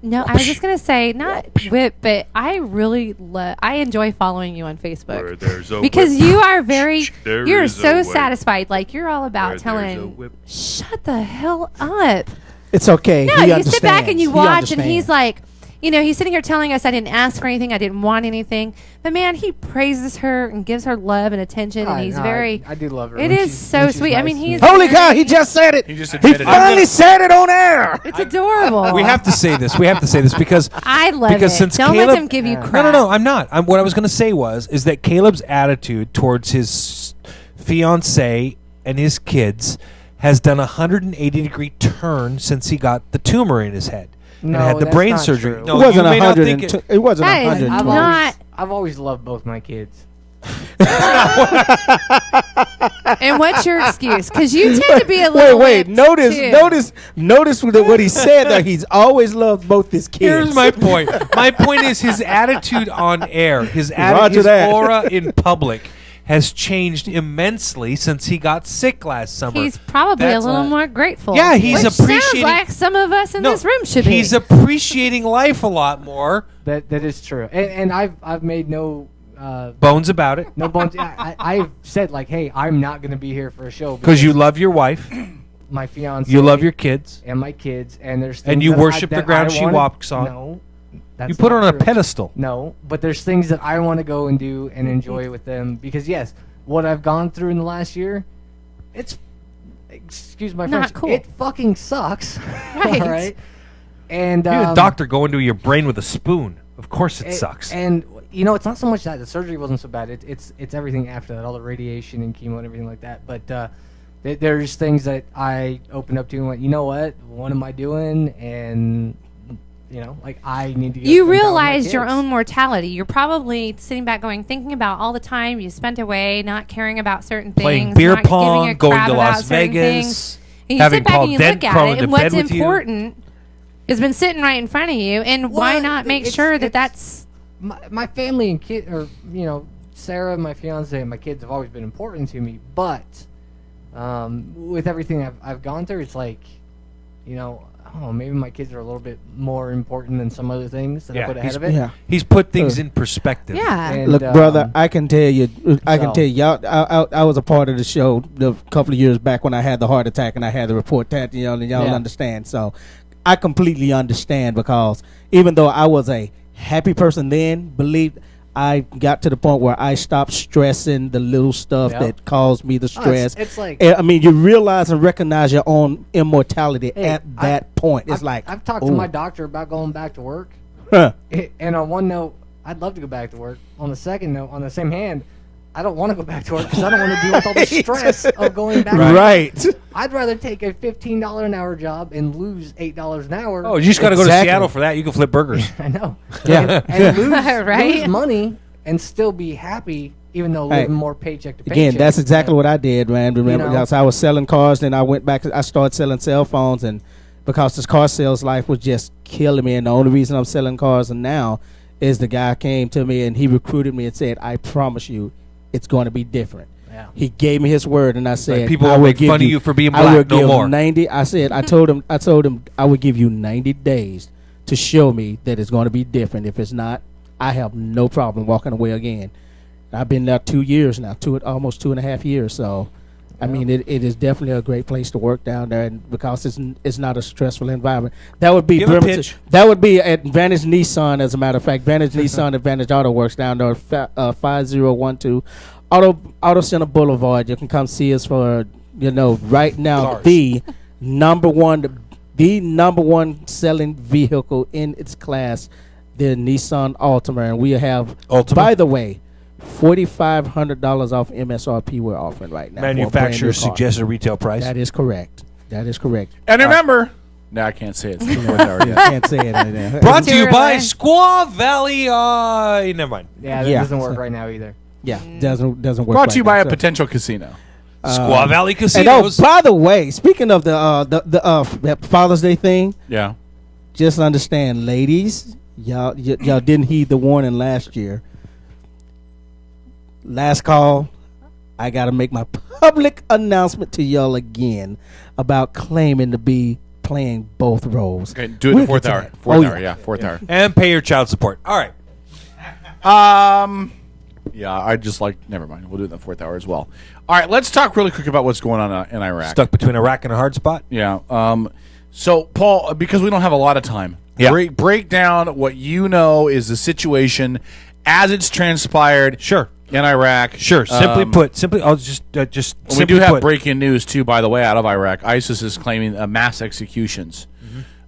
No, I was just gonna say not whip, but I really I enjoy following you on Facebook because you are very you're so satisfied. Like you're all about telling. Shut the hell up! It's okay. No, He you sit back and you understands. He watch, and he's understands. like, you know, he's sitting here telling us I didn't ask for anything, I didn't want anything, but man, he praises her and gives her love and attention, and he's very. I do love her. It when is she's- so when she's sweet. I nice mean, to me. he's Holy cow! He just said it. He just He admitted it. finally said it on air. It's adorable. We have to say this. We have to say this because I love because it. since Don't Caleb, let them give you crap. No, I'm not. What I was going to say is that Caleb's attitude towards his fiance and his kids has done a 180-degree turn since he got the tumor in his head and had the that's brain not surgery. true. No, It wasn't you may not 100. think it. It wasn't That is 120. not. I've always loved both my kids. And what's your excuse? Because you tend to be a little. Wait. whipped, Notice what he said. That he's always loved both his kids. Here's my point. My point is his attitude on air, his Roger that. aura in public has changed immensely since he got sick last summer. He's probably That's a little why- more grateful. Yeah, he's which appreciating- Sounds like some of us in this room should be. He's appreciating life a lot more. That is true. And I've made no Bones about it. no bones. I've said like, hey, I'm not going to be here for a show Because you love your wife, my fiance, you love your kids, and my kids, and there's and things you that worship the that ground I she wanna- walks on. No, that's You put her not on a true. pedestal. No, but there's things that I want to go and do and enjoy with them because yes, what I've gone through in the last year, it's excuse my Not French, cool. it fucking sucks. Right. All right. And you're a doctor going to your brain with a spoon. Of course it sucks. And it's not so much that the surgery wasn't so bad. It's everything after that, all the radiation and chemo and everything like that. But there's things that I opened up to and went, you know what am I doing? And like I need to. You realized your own mortality. You're probably sitting back thinking about all the time you spent away, not caring about certain things, playing beer not pong, giving a going crap to about Las certain Vegas, things. And you having sit back Paul and you Dent look at crawl it, into and what's bed with you. important has been sitting right in front of you. And why not make sure that that's my family and kid, or Sarah, my fiance, and my kids have always been important to me. But with everything I've gone through, it's like, maybe my kids are a little bit more important than some other things that I put ahead of it. Yeah. He's put things in perspective. Yeah. And, Look, brother, I can tell you, y'all. I was a part of the show a couple of years back when I had the heart attack and I had to report that. Y'all understand. So I completely understand, because even though I was a happy person then, I got to the point where I stopped stressing the little stuff that caused me the stress. It's like, you realize and recognize your own immortality at that point. It's I've talked to my doctor about going back to work. And on one note, I'd love to go back to work. On the second note, on the same hand, I don't want to go back to work because I don't want to deal with all the stress of going back. Right. I'd rather take a $15 an hour job and lose $8 an hour. Oh, you just got to go to Seattle for that. You can flip burgers. I know. Yeah. And lose, Right? lose money and still be happy, even though living more paycheck to paycheck. Again, that's exactly what I did, man. Remember, because I was selling cars, then I went back. I started selling cell phones, and because this car sales life was just killing me, and the only reason I'm selling cars now is the guy came to me and he recruited me and said, "I promise you, it's going to be different." Yeah. He gave me his word, and I said, Like people will make fun of you for being black. I would no give more. 90. I told him I would give you 90 days to show me that it's going to be different. If it's not, I have no problem walking away again. I've been there 2 years now, almost 2.5 years. So, I mean, it is definitely a great place to work down there, and because it's not a stressful environment. That would be Bremerton. That would be at Vantage Nissan, as a matter of fact. Vantage Nissan and Vantage Auto Works down there, 5012 Auto Center Boulevard. You can come see us for right now the number one selling vehicle in its class, the Nissan Altima, and we have by the way, $4,500 off MSRP we're offering right now. Manufacturer's suggested retail price. That is correct. And remember, no, I can't say it. I can't say it. Brought to you by Squaw Valley. Never mind. Yeah, that doesn't work right now either. Yeah, doesn't work. Brought to you by now, a potential casino. Squaw Valley Casinos. And by the way, speaking of the Father's Day thing, yeah, just understand, ladies, y'all didn't heed the warning last year. Last call, I got to make my public announcement to y'all again about claiming to be playing both roles. Okay, do it in the fourth hour. Fourth hour. And pay your child support. All right. Yeah, I just never mind. We'll do it in the fourth hour as well. All right, let's talk really quick about what's going on in Iraq. Stuck between Iraq and a hard spot? Yeah. So, Paul, because we don't have a lot of time, break down what you know is the situation as it's transpired. Sure. In Iraq. Sure. Simply put, I'll just we do have breaking news too, by the way, out of Iraq. ISIS is claiming mass executions,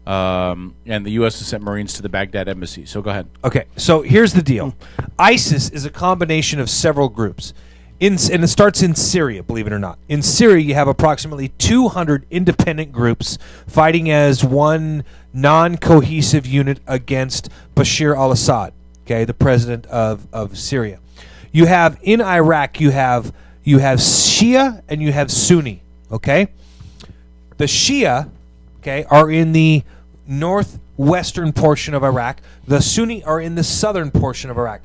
and the U.S. has sent Marines to the Baghdad embassy. So go ahead. Okay. So here's the deal: ISIS is a combination of several groups, and it starts in Syria. Believe it or not, in Syria you have approximately 200 independent groups fighting as one non-cohesive unit against Bashar al-Assad. Okay, the president of Syria. You have in Iraq, you have Shia and you have Sunni. Okay, the Shia, are in the northwestern portion of Iraq. The Sunni are in the southern portion of Iraq.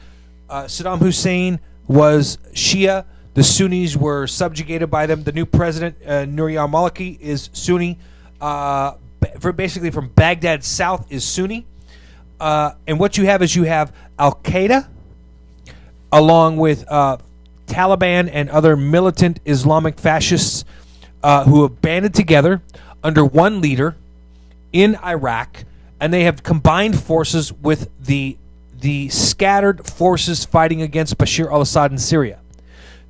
Saddam Hussein was Shia. The Sunnis were subjugated by them. The new president, Nouri al-Maliki, is Sunni. Basically, from Baghdad south is Sunni. And what you have is Al-Qaeda, along with Taliban and other militant Islamic fascists who have banded together under one leader in Iraq, and they have combined forces with the scattered forces fighting against Bashar al-Assad in Syria.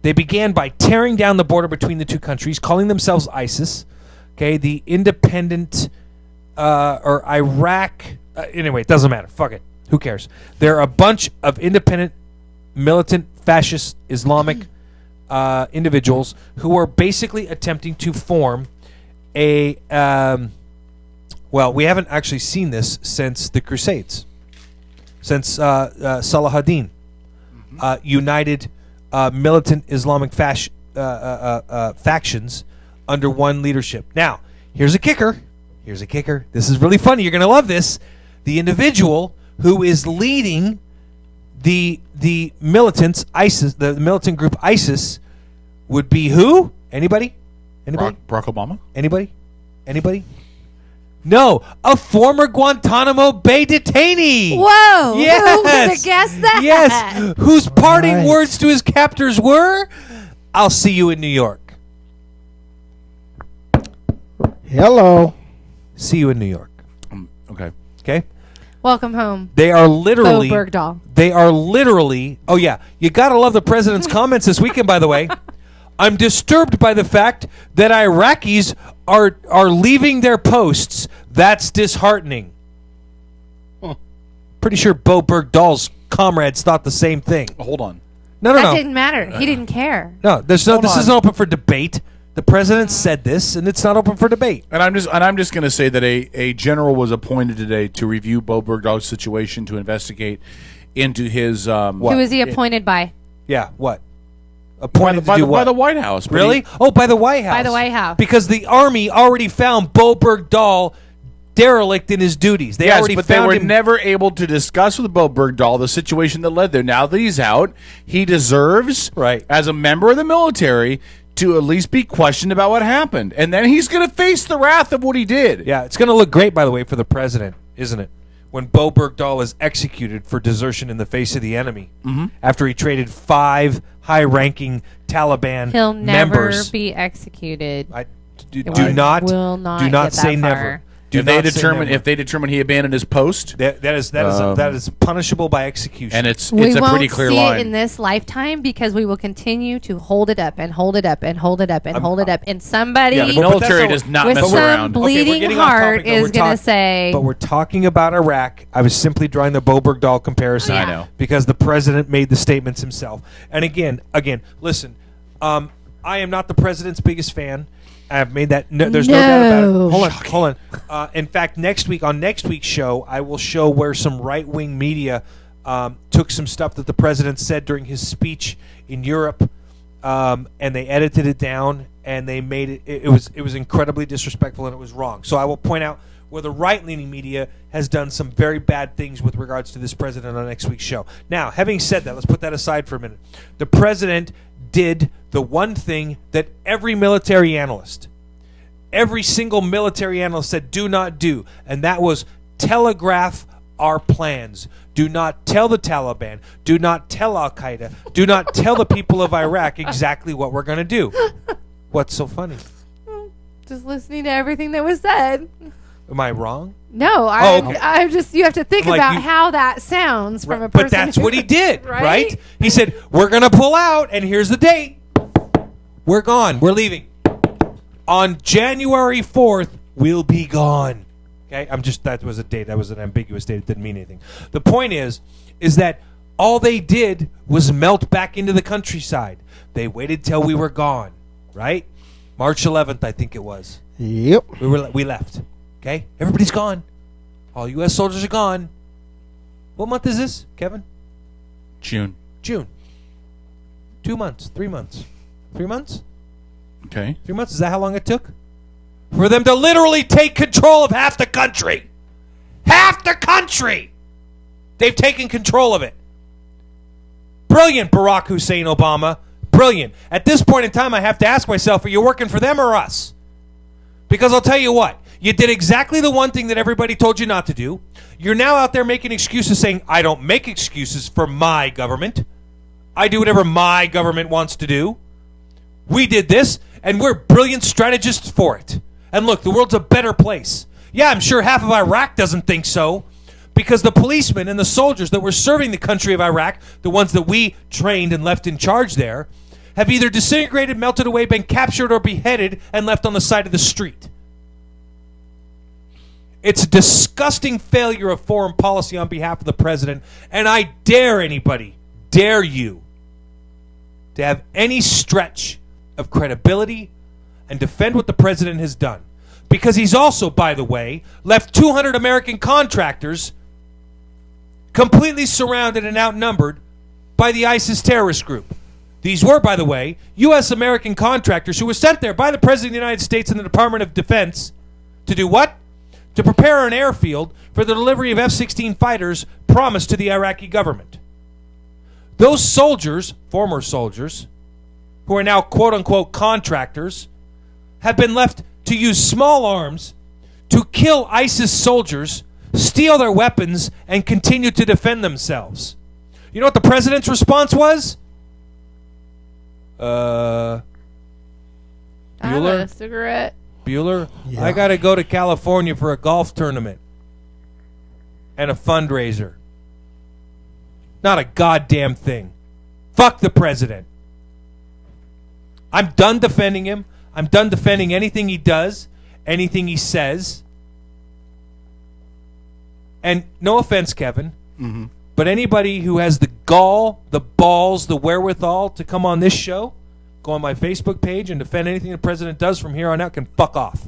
They began by tearing down the border between the two countries, calling themselves ISIS, the independent or Iraq. Anyway, it doesn't matter. Fuck it. Who cares? There are a bunch of independent, militant, fascist, Islamic individuals who are basically attempting to form a. Well, we haven't actually seen this since the Crusades, since Salah-ad-Din united militant Islamic factions under one leadership. Now, here's a kicker. This is really funny. You're going to love this. The individual who is leading the militants, ISIS, the militant group ISIS, would be who? Anybody? Barack Obama? Anybody? No, a former Guantanamo Bay detainee. Whoa! Yes. Who would have guessed that? Yes. Whose parting words to his captors were, "I'll see you in New York." Hello. See you in New York. Okay. Okay. Welcome home. They are literally. Bo Bergdahl. They are literally. Oh yeah, you gotta love the president's comments this weekend. By the way, I'm disturbed by the fact that Iraqis are leaving their posts. That's disheartening. Pretty sure Bo Bergdahl's comrades thought the same thing. Hold on. No. That didn't matter. He didn't care. No, this isn't open for debate. The president said this, and it's not open for debate. And I'm just going to say that a general was appointed today to review Bo Bergdahl's situation, to investigate into his. Who was he appointed by? Yeah, what? Appointed by to do what? by the White House. but Really? he- By the White House. By the White House. Because the Army already found Bo Bergdahl derelict in his duties. They yes, already but they found were him. never able to discuss with Bo Bergdahl the situation that led there. Now that he's out, he deserves, as a member of the military, to at least be questioned about what happened. And then he's going to face the wrath of what he did. Yeah, it's going to look great, by the way, for the president, isn't it? When Bo Bergdahl is executed for desertion in the face of the enemy, after he traded 5 high-ranking Taliban He'll never members. be executed. Do not get say that never. far. If they determine he abandoned his post, that is punishable by execution. And it's We a won't pretty clear see line. it in this lifetime because we will continue to hold it up and hold it up and hold it up and hold it up. And somebody Yeah, the military does not with mess some around. bleeding heart is going to say, But we're talking about Iraq. I was simply drawing the Bo Bergdahl comparison. I know. Because the president made the statements himself. And again, listen, I am not the president's biggest fan. I've made that. There's no doubt about it. Hold on. In fact, on next week's show, I will show where some right-wing media took some stuff that the president said during his speech in Europe, and they edited it down, and they made it. It was incredibly disrespectful, and it was wrong. So I will point out where the right-leaning media has done some very bad things with regards to this president on next week's show. Now, having said that, let's put that aside for a minute. The president did the one thing that every single military analyst said do not do, and that was telegraph our plans. Do not tell the Taliban, do not tell Al-Qaeda, do not tell the people of Iraq exactly what we're going to do. What's so funny? just listening to everything that was said. Am I wrong? No, I'm just, you have to think Like about you- how that sounds from a person. But that's what he did, right? right? He said, we're going to pull out, and here's the date. We're gone. We're leaving. On January 4th, we'll be gone. Okay? That was a date. That was an ambiguous date. It didn't mean anything. The point is that all they did was melt back into the countryside. They waited till we were gone, right? March 11th, I think it was. Yep. We left. Okay? Everybody's gone. All U.S. soldiers are gone. What month is this, Kevin? June. 2 months, 3 months. 3 months? Okay. 3 months? Is that how long it took? For them to literally take control of half the country. Half the country! They've taken control of it. Brilliant, Barack Hussein Obama. Brilliant. At this point in time, I have to ask myself, are you working for them or us? Because I'll tell you what, you did exactly the one thing that everybody told you not to do. You're now out there making excuses saying, I don't make excuses for my government. I do whatever my government wants to do. We did this, and we're brilliant strategists for it. And look, the world's a better place. Yeah, I'm sure half of Iraq doesn't think so, because the policemen and the soldiers that were serving the country of Iraq, the ones that we trained and left in charge there, have either disintegrated, melted away, been captured, or beheaded and left on the side of the street. It's a disgusting failure of foreign policy on behalf of the president, and I dare anybody, dare you, to have any stretch of credibility and defend what the president has done. Because he's also, by the way, left 200 American contractors completely surrounded and outnumbered by the ISIS terrorist group. These were, by the way, U.S. American contractors who were sent there by the President of the United States and the Department of Defense to do what? To prepare an airfield for the delivery of F-16 fighters promised to the Iraqi government. Those soldiers, former soldiers, who are now quote-unquote contractors, have been left to use small arms to kill ISIS soldiers, steal their weapons, and continue to defend themselves. You know what the president's response was? I have a cigarette. Bueller, yeah. I got to go to California for a golf tournament and a fundraiser. Not a goddamn thing. Fuck the president. I'm done defending him. I'm done defending anything he does, anything he says. And no offense, Kevin, but anybody who has the gall, the balls, the wherewithal to come on this show, go on my Facebook page and defend anything the president does from here on out can fuck off.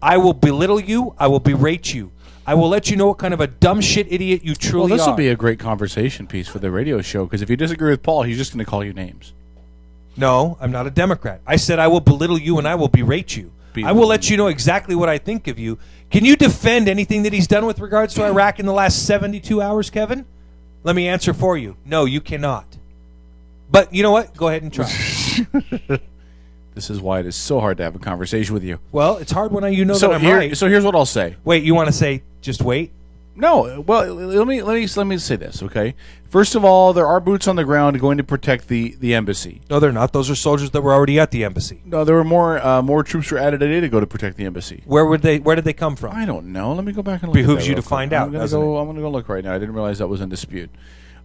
I will belittle you. I will berate you. I will let you know what kind of a dumb shit idiot you truly are. Well, this will be a great conversation piece for the radio show, because if you disagree with Paul, he's just going to call you names. No, I'm not a Democrat. I said I will belittle you and I will berate you. I will let you know exactly what I think of you. Can you defend anything that he's done with regards to Iraq in the last 72 hours, Kevin? Let me answer for you. No, you cannot. But you know what? Go ahead and try. This is why it is so hard to have a conversation with you. Well, it's hard when you know that I'm right. So here's what I'll say. Wait, you want to say just wait? No. Well, let me say this, okay? First of all, there are boots on the ground going to protect the embassy. No, they're not. Those are soldiers that were already at the embassy. No, there were more troops were added today to go to protect the embassy. Where did they come from? I don't know. Let me go back and look. Behooves you to find out. I'm going to go look right now. I didn't realize that was in dispute.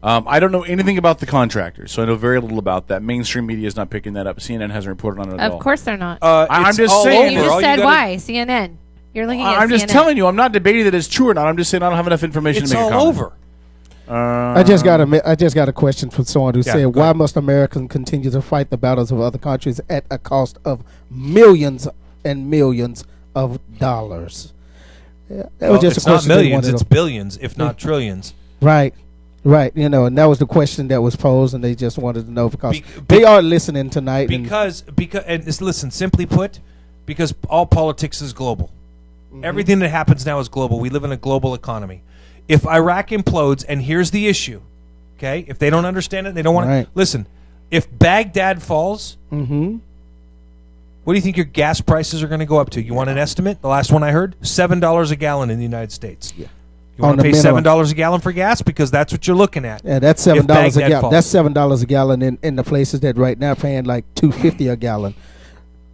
I don't know anything about the contractors, so I know very little about that. Mainstream media is not picking that up. CNN hasn't reported on it at all. Of course they're not. I'm just saying. You just said why. CNN. You're looking at I'm CNN. just telling you. I'm not debating that it's true or not. I'm just saying I don't have enough information it's to make a all comment. over. I just got a question from someone who said, "Why must Americans continue to fight the battles of other countries at a cost of millions and millions of dollars?" Yeah, that was just it's a question. Not millions, it's billions, if not trillions. Right. You know, and that was the question that was posed, and they just wanted to know because they are listening tonight. Because listen, simply put, because all politics is global. Everything that happens now is global. We live in a global economy. If Iraq implodes, and here's the issue, okay? If they don't understand it, they don't want to listen. If Baghdad falls, what do you think your gas prices are going to go up to? You want an estimate? The last one I heard, $7 a gallon in the United States. Yeah. You want to pay $7 a gallon for gas because that's what you're looking at. Yeah, that's $7 a gallon. That's $7 a gallon in the places that right now are paying like $2.50 a gallon.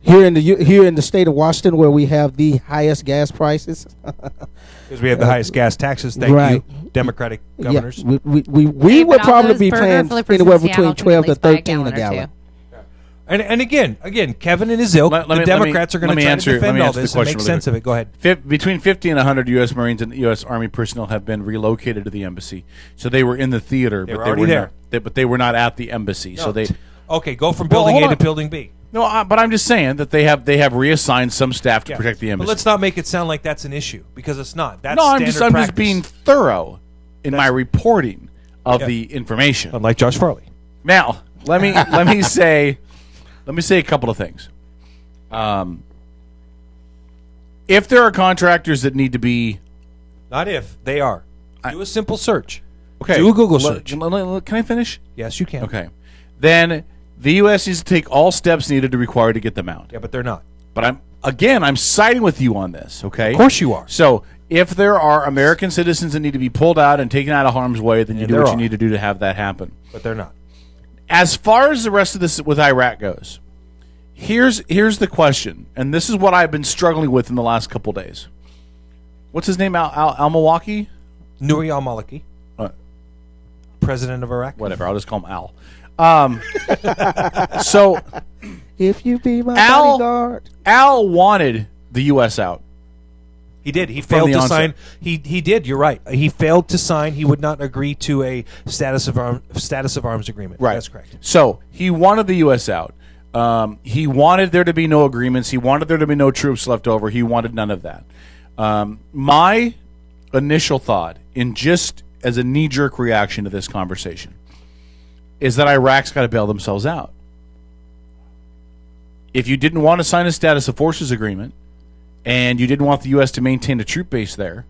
Here in the state of Washington, where we have the highest gas prices, because we have the highest gas taxes. Thank you, Democratic governors. Yeah, we would probably be paying anywhere between 12 to 13 a gallon. And again, Kevin and his ilk, the Democrats are going to try to defend all this and make sense of it. Go ahead. Between 50 and 100 U.S. Marines and U.S. Army personnel have been relocated to the embassy. So they were in the theater, but they were there. But they were not at the embassy. No. So they go from building A to building B. No, but I'm just saying that they have reassigned some staff to protect the embassy. But let's not make it sound like that's an issue because it's not. That's I'm standard just being thorough in my reporting of the information. Unlike Josh Farley. Now, let me say a couple of things. If there are contractors that need to be, not if they are, do a simple search. Okay, do a Google search. Can I finish? Yes, you can. Okay, then the U.S. needs to take all steps needed to require to get them out. Yeah, but they're not. But I'm siding with you on this. Okay, of course you are. So if there are American citizens that need to be pulled out and taken out of harm's way, then you do what you need to do to have that happen. But they're not. As far as the rest of this with Iraq goes, here's the question, and this is what I've been struggling with in the last couple days. What's his name? Al-Maliki? Nouri al-Maliki. President of Iraq. Whatever. I'll just call him Al. So, if you be my bodyguard, Al wanted the U.S. out. He did. He failed to sign. He did. You're right. He failed to sign. He would not agree to a status of arms agreement. Right. That's correct. So he wanted the U.S. out. He wanted there to be no agreements. He wanted there to be no troops left over. He wanted none of that. My initial thought, in just as a knee-jerk reaction to this conversation, is that Iraq's got to bail themselves out. If you didn't want to sign a status of forces agreement, and you didn't want the U.S. to maintain a troop base there,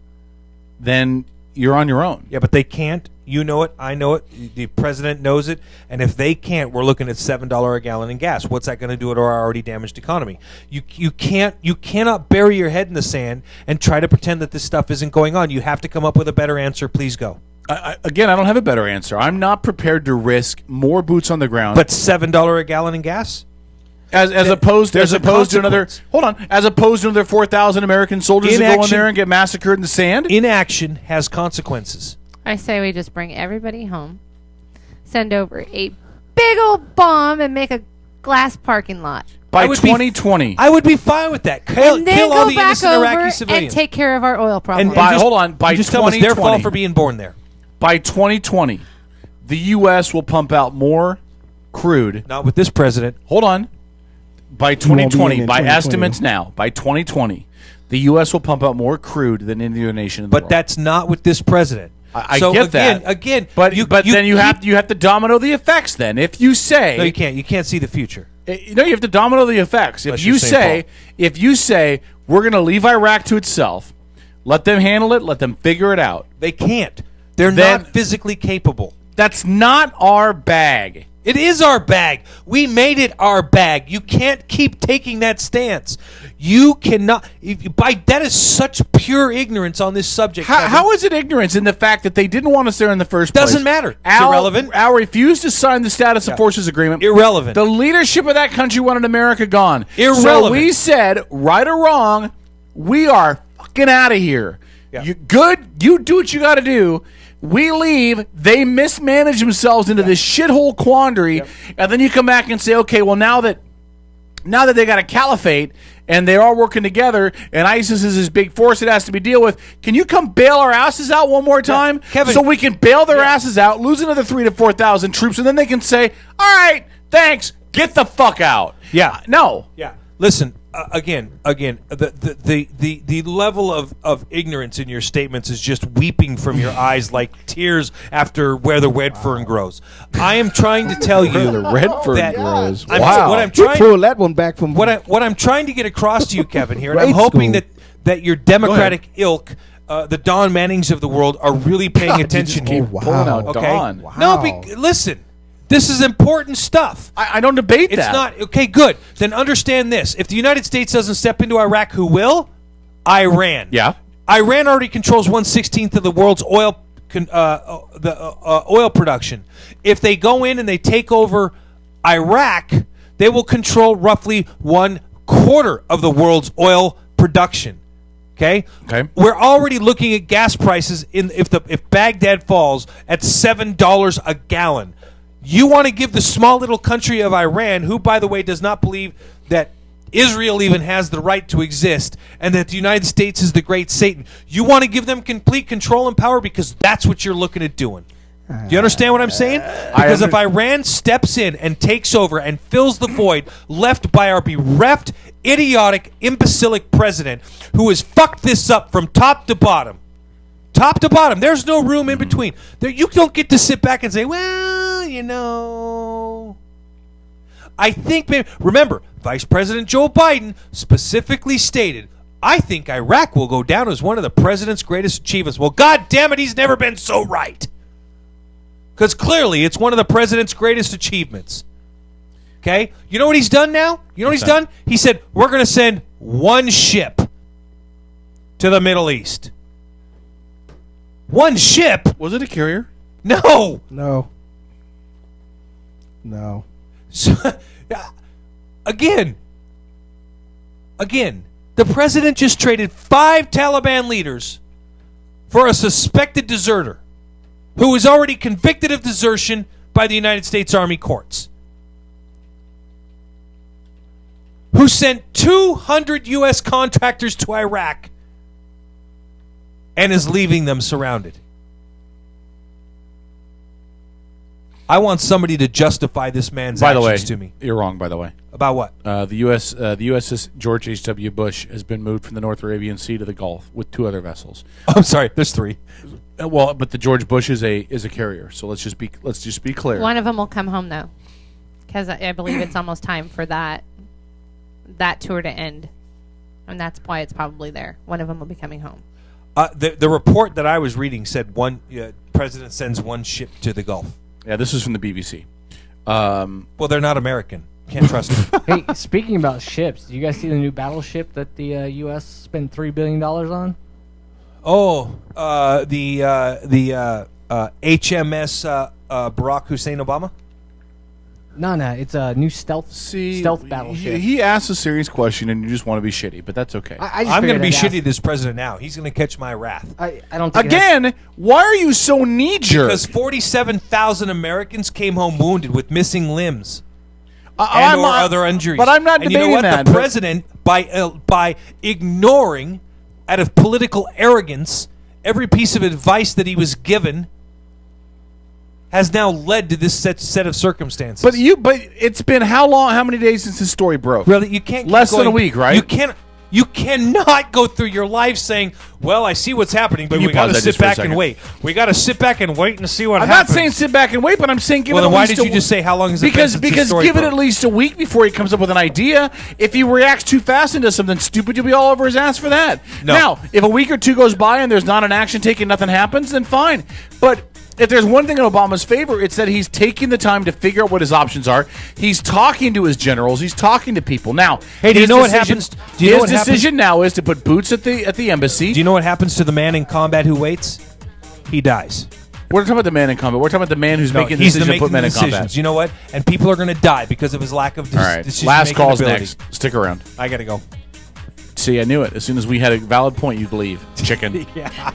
then you're on your own. Yeah, but they can't. You know it. I know it. The president knows it. And if they can't, we're looking at $7 a gallon in gas. What's that going to do to our already damaged economy? You cannot bury your head in the sand and try to pretend that this stuff isn't going on. You have to come up with a better answer. Please go. Again, I don't have a better answer. I'm not prepared to risk more boots on the ground. But $7 a gallon in gas? As opposed to another 4,000 American soldiers that go in there and get massacred in the sand. Inaction has consequences. I say we just bring everybody home, send over a big old bomb, and make a glass parking lot. By 2020. I would be fine with that. And then kill all go the back innocent over Iraqi civilians. and take care of our oil problem. By 2020. Their fault for being born there. By 2020, the U.S. will pump out more crude. Not with this president. Hold on. By 2020, by estimates now, by 2020, the U.S. will pump out more crude than any other nation in the world. But that's not with this president. I get that. But then you have to domino the effects. Then, if you say no, you can't. You can't see the future. You have to domino the effects. If you say we're going to leave Iraq to itself, let them handle it, let them figure it out. They can't. They're not physically capable. That's not our bag. It is our bag. We made it our bag. You can't keep taking that stance. You cannot. That is such pure ignorance on this subject. How is it ignorance in the fact that they didn't want us there in the first place? Doesn't matter. It's irrelevant. Al refused to sign the status of forces agreement. Irrelevant. The leadership of that country wanted America gone. Irrelevant. So we said, right or wrong, we are fucking out of here. Yeah. You do what you got to do. We leave, they mismanage themselves into this shithole quandary, and then you come back and say, okay, well, now that they got a caliphate and they're all working together and ISIS is this big force that has to be dealt with, can you come bail our asses out one more time? Kevin, so we can bail their asses out, lose another 3,000 to 4,000 troops, and then they can say, all right, thanks, get the fuck out. Yeah. No. Yeah. Listen, again, the level of ignorance in your statements is just weeping from your eyes like tears after where the red fern grows. I am trying to tell you Where the red fern grows. Wow. Pull that one back from what I'm trying to get across to you, Kevin, here, and I'm Grade hoping school. that your Democratic ilk, the Don Mannings of the world, are really paying attention here. Pulling out Okay? Don. No, listen. This is important stuff. I don't debate that. It's not okay. Good. Then understand this: if the United States doesn't step into Iraq, who will? Iran. Yeah. Iran already controls 1/16 of the world's oil oil production. If they go in and they take over Iraq, they will control roughly 1/4 of the world's oil production. Okay. We're already looking at gas prices if Baghdad falls at $7 a gallon. You want to give the small little country of Iran, who, by the way, does not believe that Israel even has the right to exist and that the United States is the great Satan, you want to give them complete control and power because that's what you're looking at doing. Do you understand what I'm saying? Because if Iran steps in and takes over and fills the void left by our bereft, idiotic, imbecilic president who has fucked this up from top to bottom, there's no room in between. You don't get to sit back and say, well, you know. I think, remember, Vice President Joe Biden specifically stated, I think Iraq will go down as one of the president's greatest achievements. Well, God damn it, he's never been so right. Because clearly it's one of the president's greatest achievements. Okay? You know what he's done now? You know what he's done? He said, we're going to send one ship to the Middle East. One ship? Was it a carrier? No. So, again, the president just traded 5 Taliban leaders for a suspected deserter who is already convicted of desertion by the United States Army courts, who sent 200 U.S. contractors to Iraq and is leaving them surrounded. I want somebody to justify this man's actions to me. You're wrong, by the way. About what? The USS George H.W. Bush has been moved from the North Arabian Sea to the Gulf with 2 other vessels. I'm sorry, there's 3. Well, but the George Bush is a carrier, so let's just be clear. One of them will come home though, because I believe it's almost time for that tour to end, and that's why it's probably there. One of them will be coming home. The report that I was reading said president sends 1 ship to the Gulf. Yeah, this is from the BBC. Well, they're not American. Can't trust them. Hey, speaking about ships, do you guys see the new battleship that the U.S. spent $3 billion on? Oh, the HMS Barack Hussein Obama? No, it's a new stealth battleship. He asked a serious question, and you just want to be shitty, but that's okay. I'm going to be shitty to this president now. He's going to catch my wrath. I don't think Again, why are you so knee-jerk? Because 47,000 Americans came home wounded with missing limbs and or other injuries. But I'm not debating you know what? that. The president, by ignoring, out of political arrogance, every piece of advice that he was given, has now led to this set of circumstances. But it's been how long? How many days since this story broke? Really, you can't keep less than a week, right? You cannot go through your life saying, "Well, I see what's happening, but we got to sit back and wait. We got to sit back and wait and see what happens." I'm not saying sit back and wait, but I'm saying give it. Well, then at why least did you just say how long has it been since because this story give it broke? at least a week before he comes up with an idea. If he reacts too fast and does something stupid, you'll be all over his ass for that. No. Now, if a week or 2 goes by and there's not an action taken, nothing happens, then fine. But if there's one thing in Obama's favor, it's that he's taking the time to figure out what his options are. He's talking to his generals. He's talking to people. Now, hey, do you know what happens? His decision now is to put boots at the embassy. Do you know what happens to the man in combat who waits? He dies. We're talking about the man in combat. We're talking about the man who's making the decision to put men in combat. You know what? And people are going to die because of his lack of decision-making last call's ability. next. Stick around. I got to go. See, I knew it. As soon as we had a valid point, you'd leave. Chicken. Yeah.